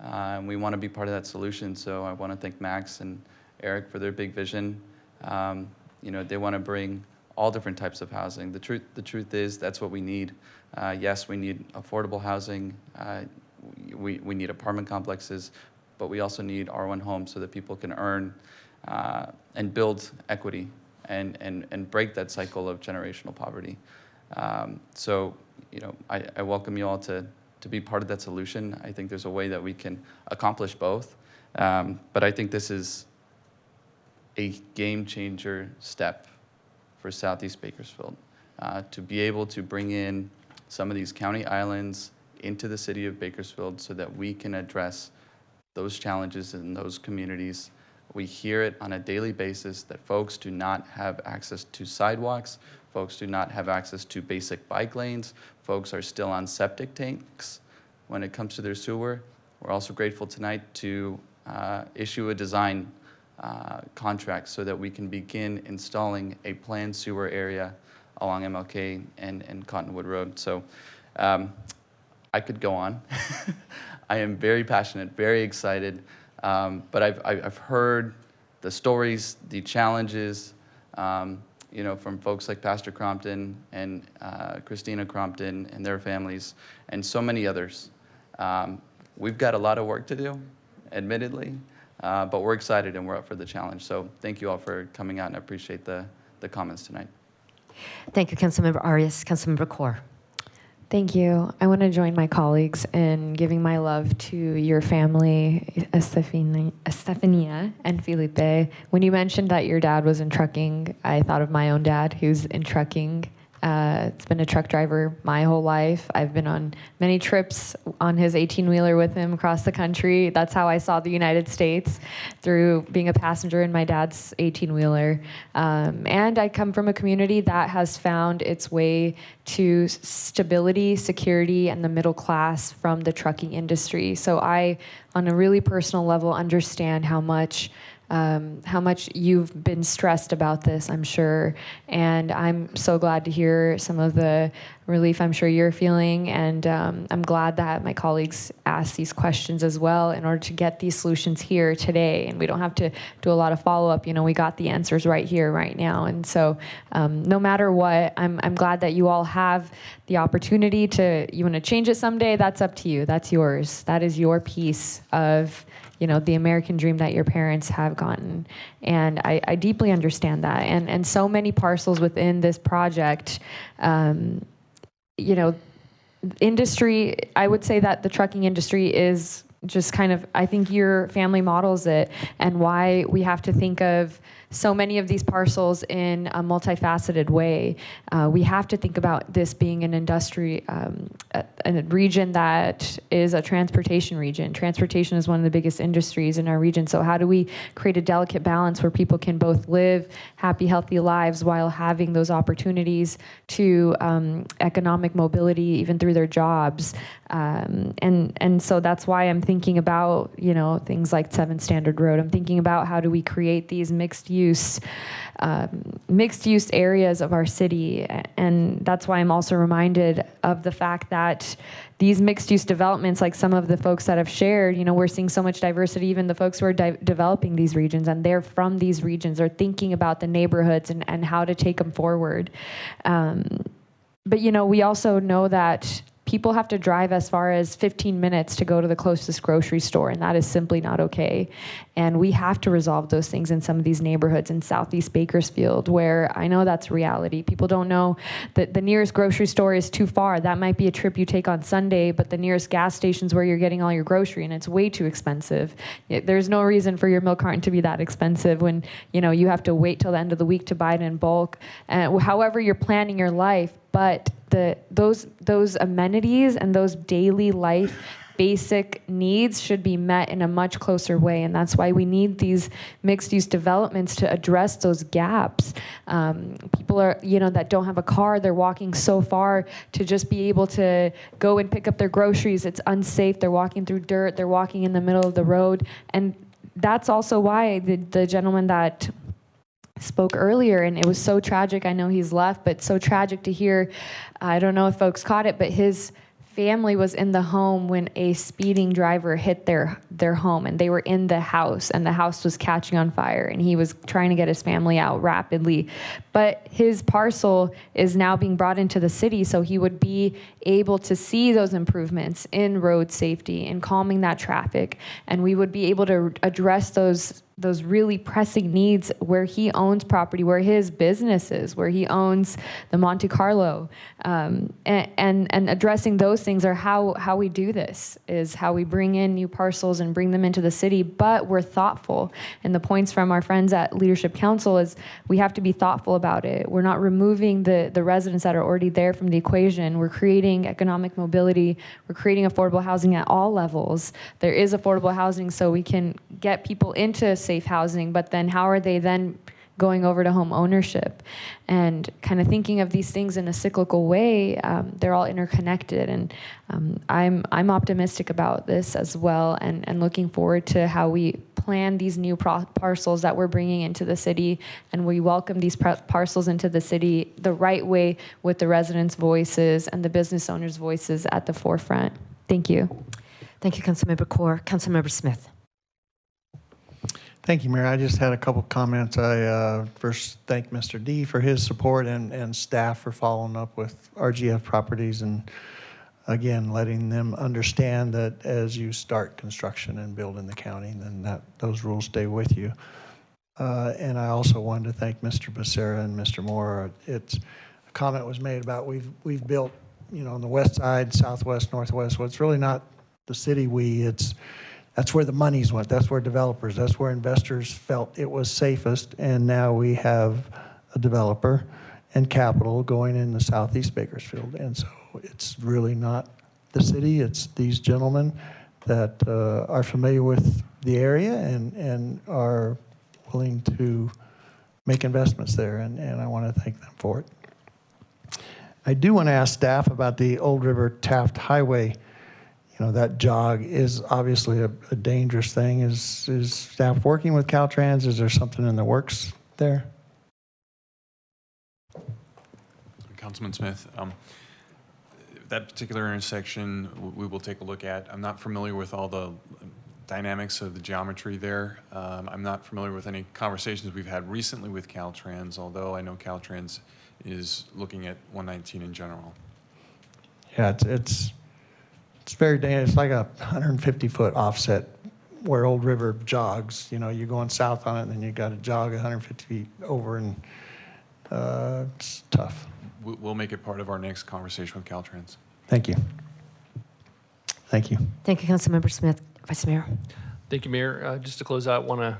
and we want to be part of that solution. So I want to thank Max and Eric for their big vision. They want to bring all different types of housing. The truth is that's what we need. Yes, we need affordable housing. We need apartment complexes, but we also need R1 homes so that people can earn and build equity and break that cycle of generational poverty. So, I welcome you all to be part of that solution. I think there's a way that we can accomplish both. But I think this is a game changer step for Southeast Bakersfield to be able to bring in some of these county islands into the city of Bakersfield so that we can address those challenges in those communities. We hear it on a daily basis that folks do not have access to sidewalks, folks do not have access to basic bike lanes, folks are still on septic tanks when it comes to their sewer. We're also grateful tonight to issue a design contract so that we can begin installing a planned sewer area along MLK and Cottonwood Road. So I could go on. I am very passionate, very excited, but I've heard the stories, the challenges, from folks like Pastor Crompton and Christina Crompton and their families, and so many others. We've got a lot of work to do, admittedly, but we're excited and we're up for the challenge. So thank you all for coming out, and I appreciate the comments tonight. Thank you, Councilmember Arias. Councilmember Kaur. Thank you. I want to join my colleagues in giving my love to your family, Estefania and Felipe. When you mentioned that your dad was in trucking, I thought of my own dad who's in trucking. It's been a truck driver my whole life. I've been on many trips on his 18-wheeler with him across the country. That's how I saw the United States, through being a passenger in my dad's 18-wheeler. And I come from a community that has found its way to stability, security, and the middle class from the trucking industry. So I, on a really personal level, understand how much you've been stressed about this, I'm sure. And I'm so glad to hear some of the relief I'm sure you're feeling. And I'm glad that my colleagues asked these questions as well in order to get these solutions here today. And we don't have to do a lot of follow-up. We got the answers right here, right now. And so no matter what, I'm glad that you all have the opportunity you want to change it someday, that's up to you. That's yours. That is your piece of the American dream that your parents have gotten. And I deeply understand that. And so many parcels within this project, industry, I would say that the trucking industry is just kind of, I think your family models it, and why we have to think of so many of these parcels in a multifaceted way. We have to think about this being an industry, a region that is a transportation region. Transportation is one of the biggest industries in our region. So how do we create a delicate balance where people can both live happy, healthy lives while having those opportunities to economic mobility, even through their jobs? And so that's why I'm thinking about, things like 7th Standard Road. I'm thinking about how do we create these mixed use areas of our city. And that's why I'm also reminded of the fact that these mixed use developments, like some of the folks that have shared, we're seeing so much diversity, even the folks who are developing these regions, and they're from these regions, are thinking about the neighborhoods and how to take them forward. But we also know that people have to drive as far as 15 minutes to go to the closest grocery store, and that is simply not okay. And we have to resolve those things in some of these neighborhoods in Southeast Bakersfield, where I know that's reality. People don't know that the nearest grocery store is too far. That might be a trip you take on Sunday, but the nearest gas station's where you're getting all your grocery, and it's way too expensive. There's no reason for your milk carton to be that expensive when you have to wait till the end of the week to buy it in bulk. However you're planning your life, but those amenities and those daily life basic needs should be met in a much closer way, and that's why we need these mixed-use developments to address those gaps. People are, that don't have a car, they're walking so far to just be able to go and pick up their groceries. It's unsafe. They're walking through dirt. They're walking in the middle of the road, and that's also why the gentleman that spoke earlier, and it was so tragic. I know he's left, but so tragic to hear. I don't know if folks caught it, but his family was in the home when a speeding driver hit their home, and they were in the house, and the house was catching on fire, and he was trying to get his family out rapidly. But his parcel is now being brought into the city, so he would be able to see those improvements in road safety and calming that traffic, and we would be able to address those really pressing needs where he owns property, where his business is, where he owns the Monte Carlo. And addressing those things are how we do this, is how we bring in new parcels and bring them into the city, but we're thoughtful. And the points from our friends at Leadership Council is we have to be thoughtful about it. We're not removing the residents that are already there from the equation. We're creating economic mobility. We're creating affordable housing at all levels. There is affordable housing so we can get people into safe housing, but then how are they then going over to home ownership? And kind of thinking of these things in a cyclical way, they're all interconnected, and I'm optimistic about this as well, and looking forward to how we plan these new parcels that we're bringing into the city, and we welcome these parcels into the city the right way, with the residents' voices and the business owners' voices at the forefront. Thank you. Thank you, Councilmember Kaur. Councilmember Smith. Thank you, Mayor. I just had a couple comments. I first thank Mr. D for his support and staff for following up with RGF Properties, and again, letting them understand that as you start construction and build in the county, then those rules stay with you. And I also wanted to thank Mr. Becerra and Mr. Moore. A comment was made about we've built, on the west side, southwest, northwest. Well, it's really not the city that's where the monies went. That's where developers, that's where investors felt it was safest. And now we have a developer and capital going in the Southeast Bakersfield. And so it's really not the city, it's these gentlemen that are familiar with the area and are willing to make investments there. And I want to thank them for it. I do want to ask staff about the Old River Taft Highway. That jog is obviously a dangerous thing. Is staff working with Caltrans? Is there something in the works there? Councilman Smith, that particular intersection we will take a look at. I'm not familiar with all the dynamics of the geometry there. I'm not familiar with any conversations we've had recently with Caltrans, although I know Caltrans is looking at 119 in general. Yeah, it's very dangerous. It's like a 150-foot offset where Old River jogs. You're going south on it, and then you got to jog 150 feet over, and it's tough. We'll make it part of our next conversation with Caltrans. Thank you. Thank you. Thank you, Councilmember Smith. Vice Mayor. Thank you, Mayor. Just to close out, I want to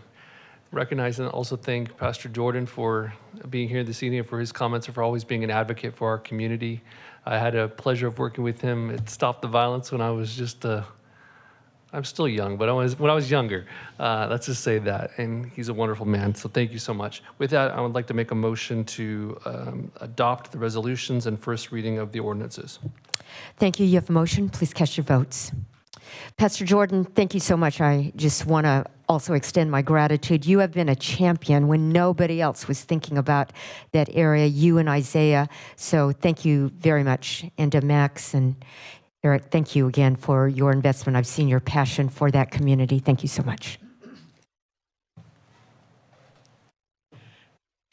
recognize and also thank Pastor Jordan for being here this evening, for his comments, and for always being an advocate for our community. I had a pleasure of working with him at Stop the Violence when I was just I'm still young, but when I was younger. Let's just say that. And he's a wonderful man, so thank you so much. With that, I would like to make a motion to adopt the resolutions and first reading of the ordinances. Thank you. You have a motion. Please cast your votes. Pastor Jordan, thank you so much. I just want to also extend my gratitude. You have been a champion when nobody else was thinking about that area, you and Isaiah. So thank you very much. And to Max and Eric, thank you again for your investment. I've seen your passion for that community. Thank you so much.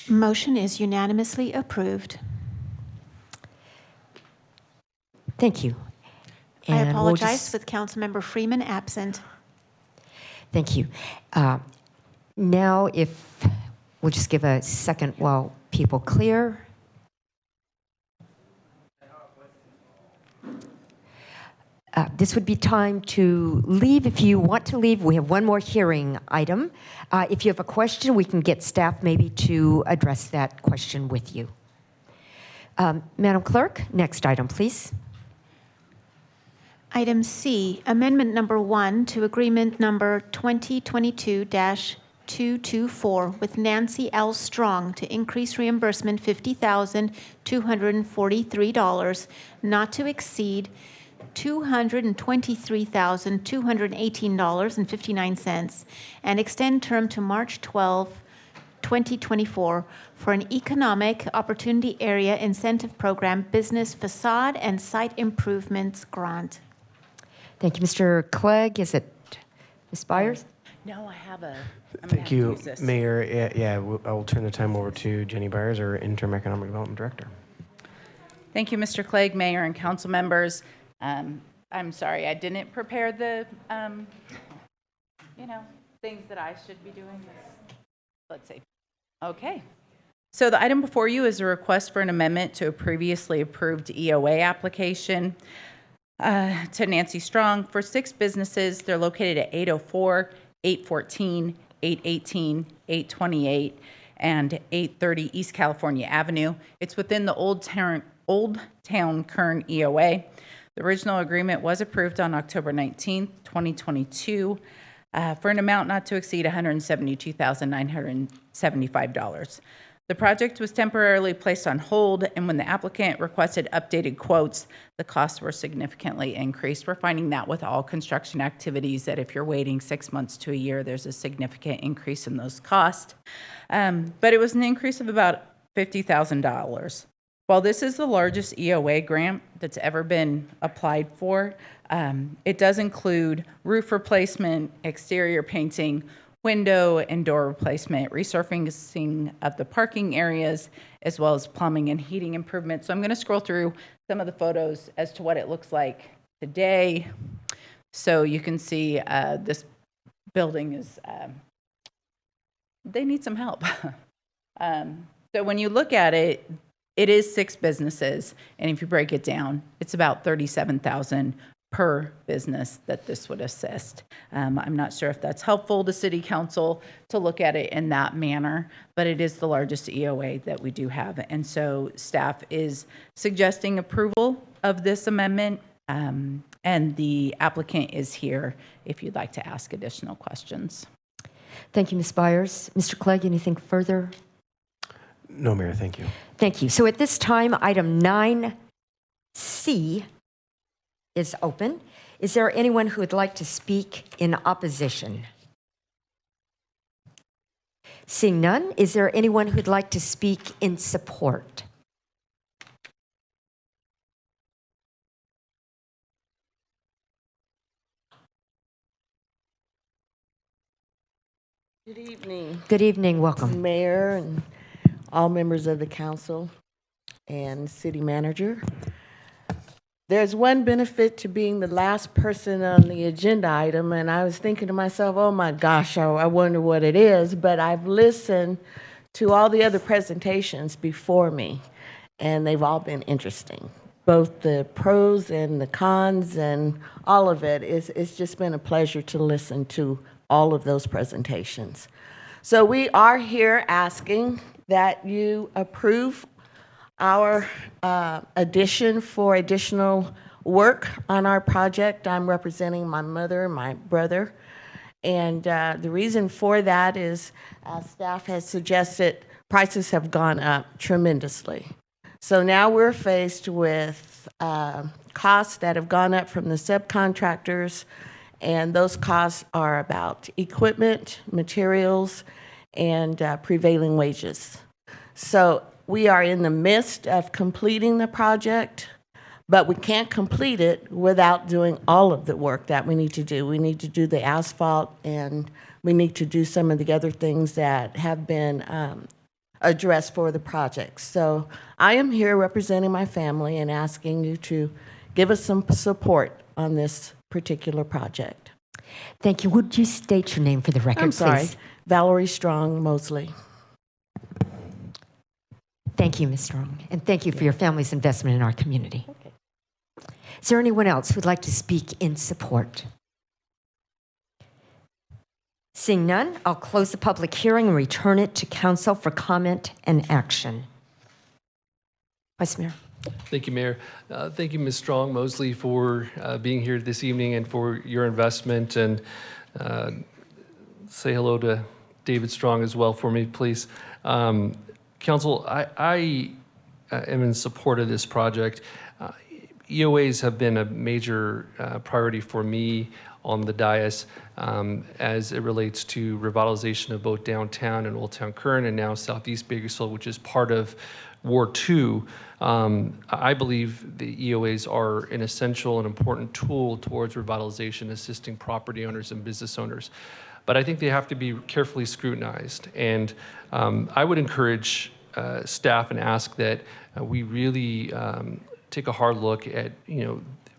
Motion is unanimously approved. Thank you. I And we'll apologize just- with Councilmember Freeman absent. Thank you. Now, if we'll just give a second while people clear. This would be time to leave. If you want to leave, we have one more hearing item. If you have a question, we can get staff maybe to address that question with you. Madam Clerk, next item, please. Item C, Amendment Number 1 to Agreement Number 2022-224 with Nancy L. Strong to increase reimbursement $50,243, not to exceed $223,218.59, and extend term to March 12, 2024 for an Economic Opportunity Area Incentive Program Business Facade and Site Improvements Grant. Thank you, Mr. Clegg. Is it Ms. Byers? No, I have a. Thank you, Mayor. I will turn the time over to Jenny Byers, our Interim Economic Development Director. Thank you, Mr. Clegg, Mayor, and council members. I'm sorry, I didn't prepare the, things that I should be doing. Let's see. Okay. So the item before you is a request for an amendment to a previously approved EOA application to Nancy Strong for 6 businesses. They're located at 804, 814, 818, 828, and 830 East California Avenue. It's within the Old Town Kern EOA. The original agreement was approved on October 19th, 2022, for an amount not to exceed $172,975. The project was temporarily placed on hold, and when the applicant requested updated quotes, the costs were significantly increased. We're finding that with all construction activities, that if you're waiting 6 months to a year, there's a significant increase in those costs. But it was an increase of about $50,000. While this is the largest EOA grant that's ever been applied for, it does include roof replacement, exterior painting, window and door replacement, resurfacing of the parking areas, as well as plumbing and heating improvements. So I'm going to scroll through some of the photos as to what it looks like today. So you can see this building is, they need some help. So when you look at it, it is 6 businesses, and if you break it down, it's about $37,000 per business that this would assist. I'm not sure if that's helpful to City Council to look at it in that manner, but it is the largest EOA that we do have. And so staff is suggesting approval of this amendment, and the applicant is here if you'd like to ask additional questions. Thank you, Ms. Byers. Mr. Clegg, anything further? No, Mayor, thank you. Thank you. So at this time, item 9C is open. Is there anyone who would like to speak in opposition? Seeing none, is there anyone who'd like to speak in support? Good evening. Good evening. Welcome. Mayor and all members of the council and city manager. There's one benefit to being the last person on the agenda item, and I was thinking to myself, oh my gosh, I wonder what it is, but I've listened to all the other presentations before me, and they've all been interesting. Both the pros and the cons and all of it. It's just been a pleasure to listen to all of those presentations. So we are here asking that you approve our addition for additional work on our project. I'm representing my mother, my brother, and the reason for that is, as staff has suggested, prices have gone up tremendously. So now we're faced with costs that have gone up from the subcontractors, and those costs are about equipment, materials, and prevailing wages. So we are in the midst of completing the project, but we can't complete it without doing all of the work that we need to do. We need to do the asphalt, and we need to do some of the other things that have been addressed for the project. So I am here representing my family and asking you to give us some support on this particular project. Thank you. Would you state your name for the record, I'm sorry, please? Valerie Strong Mosley. Thank you, Ms. Strong, and thank you for your family's investment in our community. Is there anyone else who'd like to speak in support? Seeing none, I'll close the public hearing and return it to council for comment and action. Vice Mayor. Thank you, Mayor. Thank you, Ms. Strong Mosley, for being here this evening and for your investment. And say hello to David Strong as well for me, please. Council, I am in support of this project. EOAs have been a major priority for me on the dais as it relates to revitalization of both downtown and Old Town Kern and now Southeast Bakersfield, which is part of Ward 2. I believe the EOAs are an essential and important tool towards revitalization, assisting property owners and business owners. But I think they have to be carefully scrutinized. And I would encourage staff and ask that we really take a hard look at,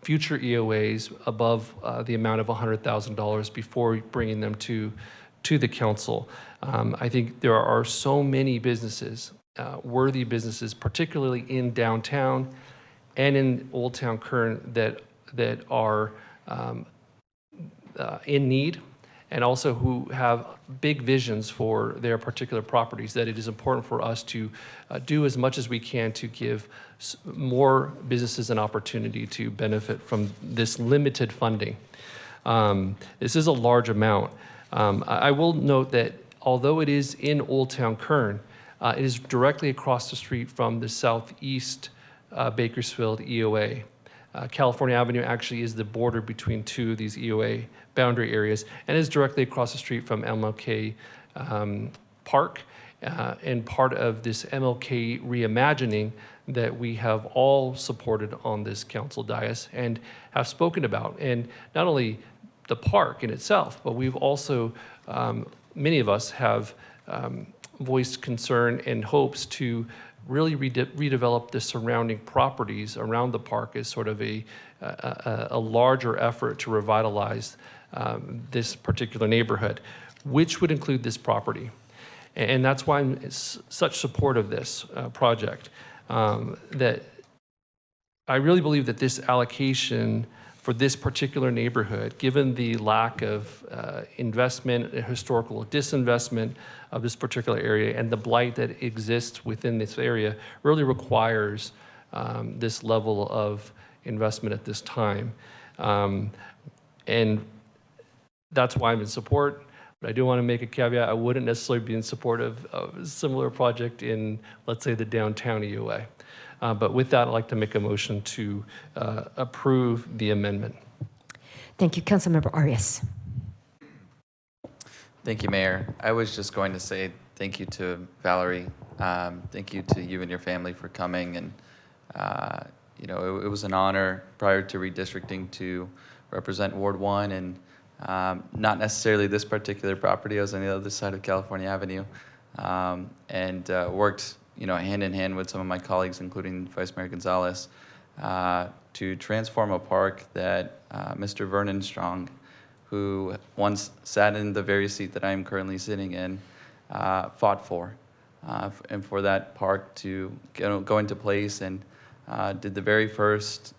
future EOAs above the amount of $100,000 before bringing them to the council. I think there are so many businesses, worthy businesses, particularly in downtown and in Old Town Kern that are in need, and also who have big visions for their particular properties, that it is important for us to do as much as we can to give more businesses an opportunity to benefit from this limited funding. This is a large amount. I will note that although it is in Old Town Kern, it is directly across the street from the Southeast Bakersfield EOA. California Avenue actually is the border between two of these EOA boundary areas and is directly across the street from MLK Park and part of this MLK reimagining that we have all supported on this council dais and have spoken about. And not only the park in itself, but we've also, many of us have voiced concern and hopes to really redevelop the surrounding properties around the park as sort of a larger effort to revitalize this particular neighborhood, which would include this property. And that's why I'm such support of this project, that I really believe that this allocation for this particular neighborhood, given the lack of investment, historical disinvestment of this particular area, and the blight that exists within this area, really requires this level of investment at this time. And that's why I'm in support. But I do want to make a caveat. I wouldn't necessarily be in support of a similar project in, let's say, the downtown EOA. But with that, I'd like to make a motion to approve the amendment. Thank you. Councilmember Arias. Thank you, Mayor. I was just going to say thank you to Valerie. Thank you to you and your family for coming. And, it was an honor prior to redistricting to represent Ward 1 and not necessarily this particular property. I was on the other side of California Avenue and worked hand in hand with some of my colleagues, including Vice Mayor Gonzalez, to transform a park that Mr. Vernon Strong, who once sat in the very seat that I am currently sitting in, fought for. And for that park to go into place and did the very first,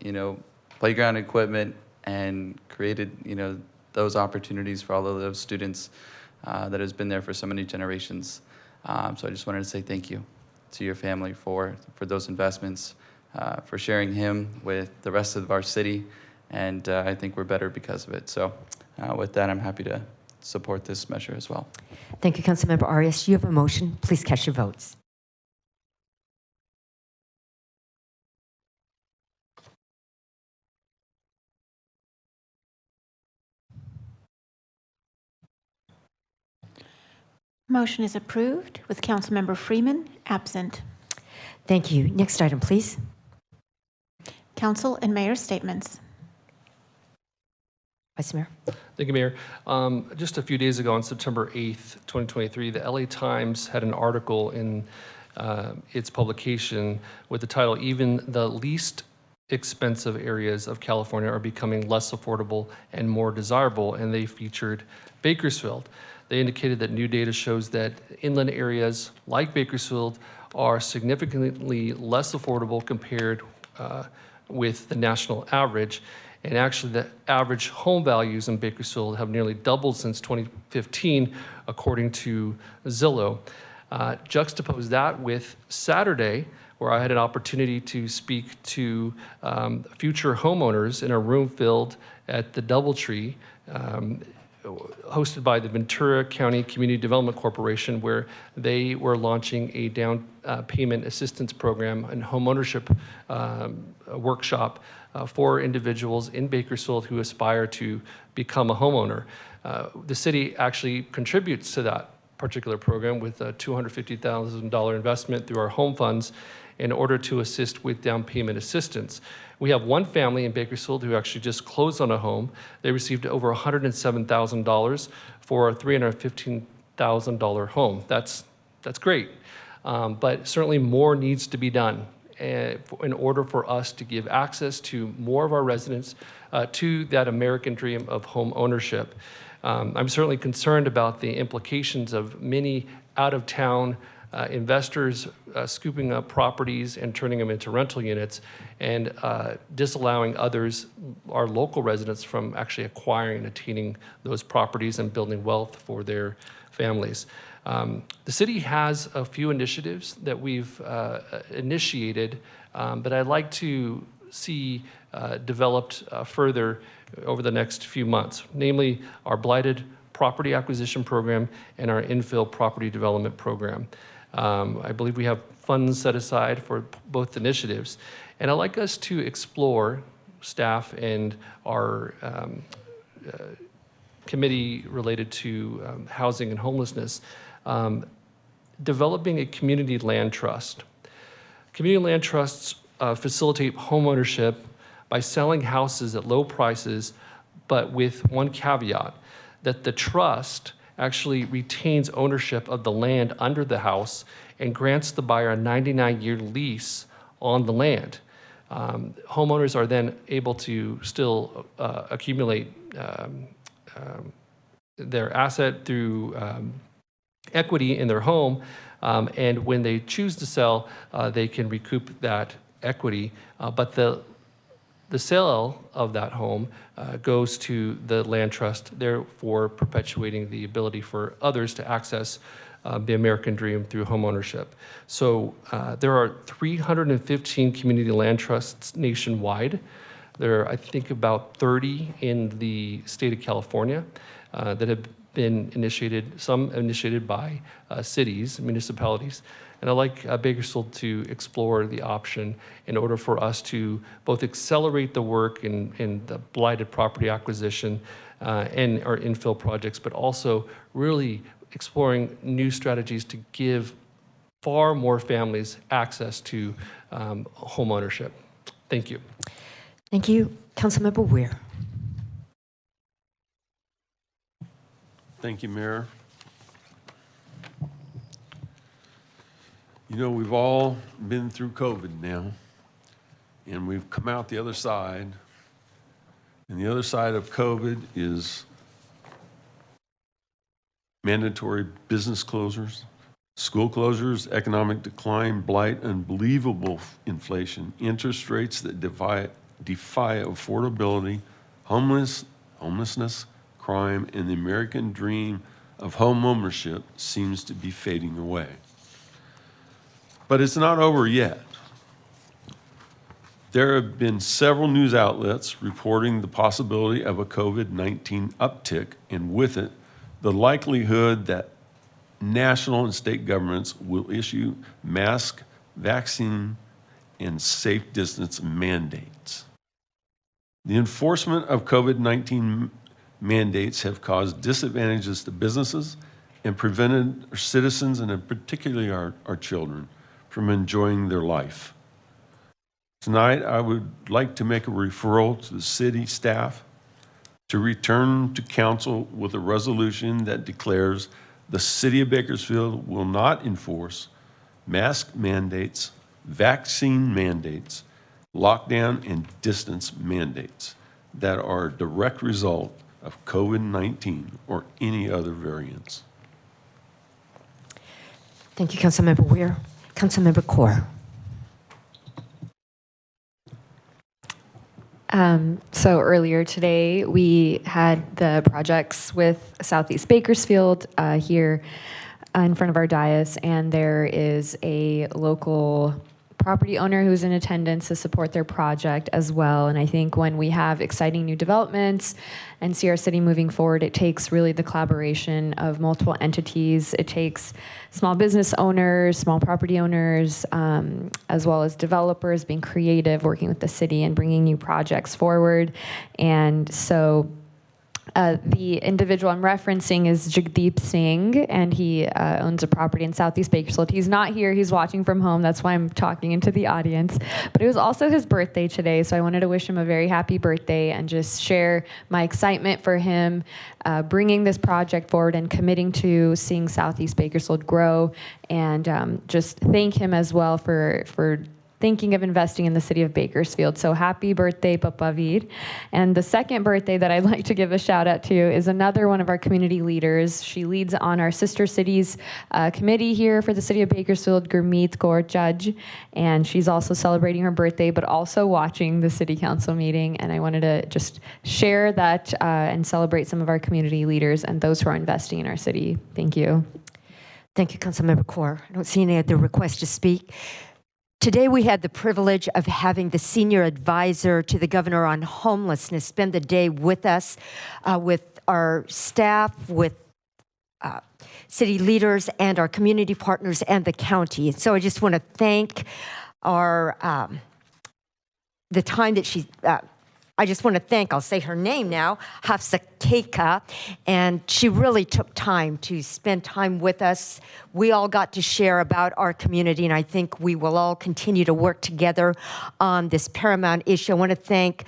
playground equipment and created, those opportunities for all of those students that has been there for so many generations. So I just wanted to say thank you to your family for those investments, for sharing him with the rest of our city, and I think we're better because of it. So with that, I'm happy to support this measure as well. Thank you, Councilmember Arias. You have a motion. Please cast your votes. Motion is approved with Councilmember Freeman absent. Thank you. Next item, please. Council and Mayor statements. Vice Mayor. Thank you, Mayor. Just a few days ago, on September 8th, 2023, the LA Times had an article in its publication with the title, "Even the Least expensive areas of California are becoming less affordable and more desirable, and they featured Bakersfield. They indicated that new data shows that inland areas like Bakersfield are significantly less affordable compared with the national average. And actually, the average home values in Bakersfield have nearly doubled since 2015, according to Zillow. Juxtapose that with Saturday, where I had an opportunity to speak to future homeowners in a room filled at the Doubletree, hosted by the Ventura County Community Development Corporation, where they were launching a down payment assistance program and homeownership workshop for individuals in Bakersfield who aspire to become a homeowner. The city actually contributes to that particular program with a $250,000 investment through our home funds in order to assist with down payment assistance. We have one family in Bakersfield who actually just closed on a home. They received over $107,000 for a $315,000 home. That's great, but certainly more needs to be done in order for us to give access to more of our residents to that American dream of home ownership. I'm certainly concerned about the implications of many out-of-town investors scooping up properties and turning them into rental units and disallowing others, our local residents, from actually acquiring and attaining those properties and building wealth for their families. The city has a few initiatives that we've initiated, but I'd like to see developed further over the next few months, namely our blighted property acquisition program and our infill property development program. I believe we have funds set aside for both initiatives, and I'd like us to explore, staff and our committee related to housing and homelessness, developing a community land trust. Community land trusts facilitate homeownership by selling houses at low prices, but with one caveat, that the trust actually retains ownership of the land under the house and grants the buyer a 99-year lease on the land. Homeowners are then able to still accumulate their asset through equity in their home, and when they choose to sell, they can recoup that equity, but the sale of that home goes to the land trust, therefore perpetuating the ability for others to access the American dream through homeownership. So there are 315 community land trusts nationwide. There are, I think, about 30 in the state of California that have been initiated, some initiated by cities, municipalities. And I'd like Bakersfield to explore the option in order for us to both accelerate the work in the blighted property acquisition and our infill projects, but also really exploring new strategies to give far more families access to home ownership. Thank you. Thank you. Councilmember Weir. Thank you, Mayor. You know, we've all been through COVID now, and we've come out the other side. And the other side of COVID is mandatory business closures, school closures, economic decline, blight, unbelievable inflation, interest rates that defy affordability, homelessness, crime, and the American dream of home ownership seems to be fading away. But it's not over yet. There have been several news outlets reporting the possibility of a COVID-19 uptick, and with it, the likelihood that national and state governments will issue mask, vaccine, and safe distance mandates. The enforcement of COVID-19 mandates have caused disadvantages to businesses and prevented our citizens, and particularly our children, from enjoying their life. Tonight, I would like to make a referral to the city staff to return to council with a resolution that declares the city of Bakersfield will not enforce mask mandates, vaccine mandates, lockdown and distance mandates that are a direct result of COVID-19 or any other variants. Thank you, Councilmember Weir. Councilmember Corr. So earlier today, we had the projects with Southeast Bakersfield here in front of our dais, and there is a local property owner who's in attendance to support their project as well. And I think when we have exciting new developments and see our city moving forward, it takes really the collaboration of multiple entities. It takes small business owners, small property owners, as well as developers being creative, working with the city and bringing new projects forward. And so the individual I'm referencing is Jagdeep Singh, and he owns a property in Southeast Bakersfield. He's not here, he's watching from home. That's why I'm talking into the audience. But it was also his birthday today, so I wanted to wish him a very happy birthday and just share my excitement for him bringing this project forward and committing to seeing Southeast Bakersfield grow, and just thank him as well for thinking of investing in the city of Bakersfield. So happy birthday, Papa Vid. And the second birthday that I'd like to give a shout out to is another one of our community leaders. She leads on our Sister Cities committee here for the city of Bakersfield, Gurmeet Kaur Judge. And she's also celebrating her birthday, but also watching the city council meeting. And I wanted to just share that and celebrate some of our community leaders and those who are investing in our city. Thank you. Thank you, Councilmember Corr. I don't see any other requests to speak. Today we had the privilege of having the senior advisor to the governor on homelessness spend the day with us, with our staff, with city leaders and our community partners and the county. So I just want to thank our, the time that she, I just want to thank, I'll say her name now, Hafsa Keika, and she really took time to spend time with us. We all got to share about our community, and I think we will all continue to work together on this paramount issue. I want to thank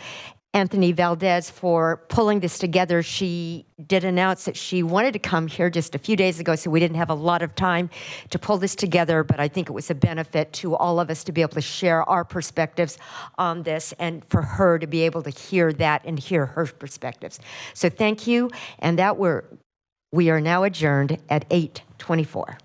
Anthony Valdez for pulling this together. She did announce that she wanted to come here just a few days ago, so we didn't have a lot of time to pull this together, but I think it was a benefit to all of us to be able to share our perspectives on this and for her to be able to hear that and hear her perspectives. So thank you, and that we are now adjourned at 8:24.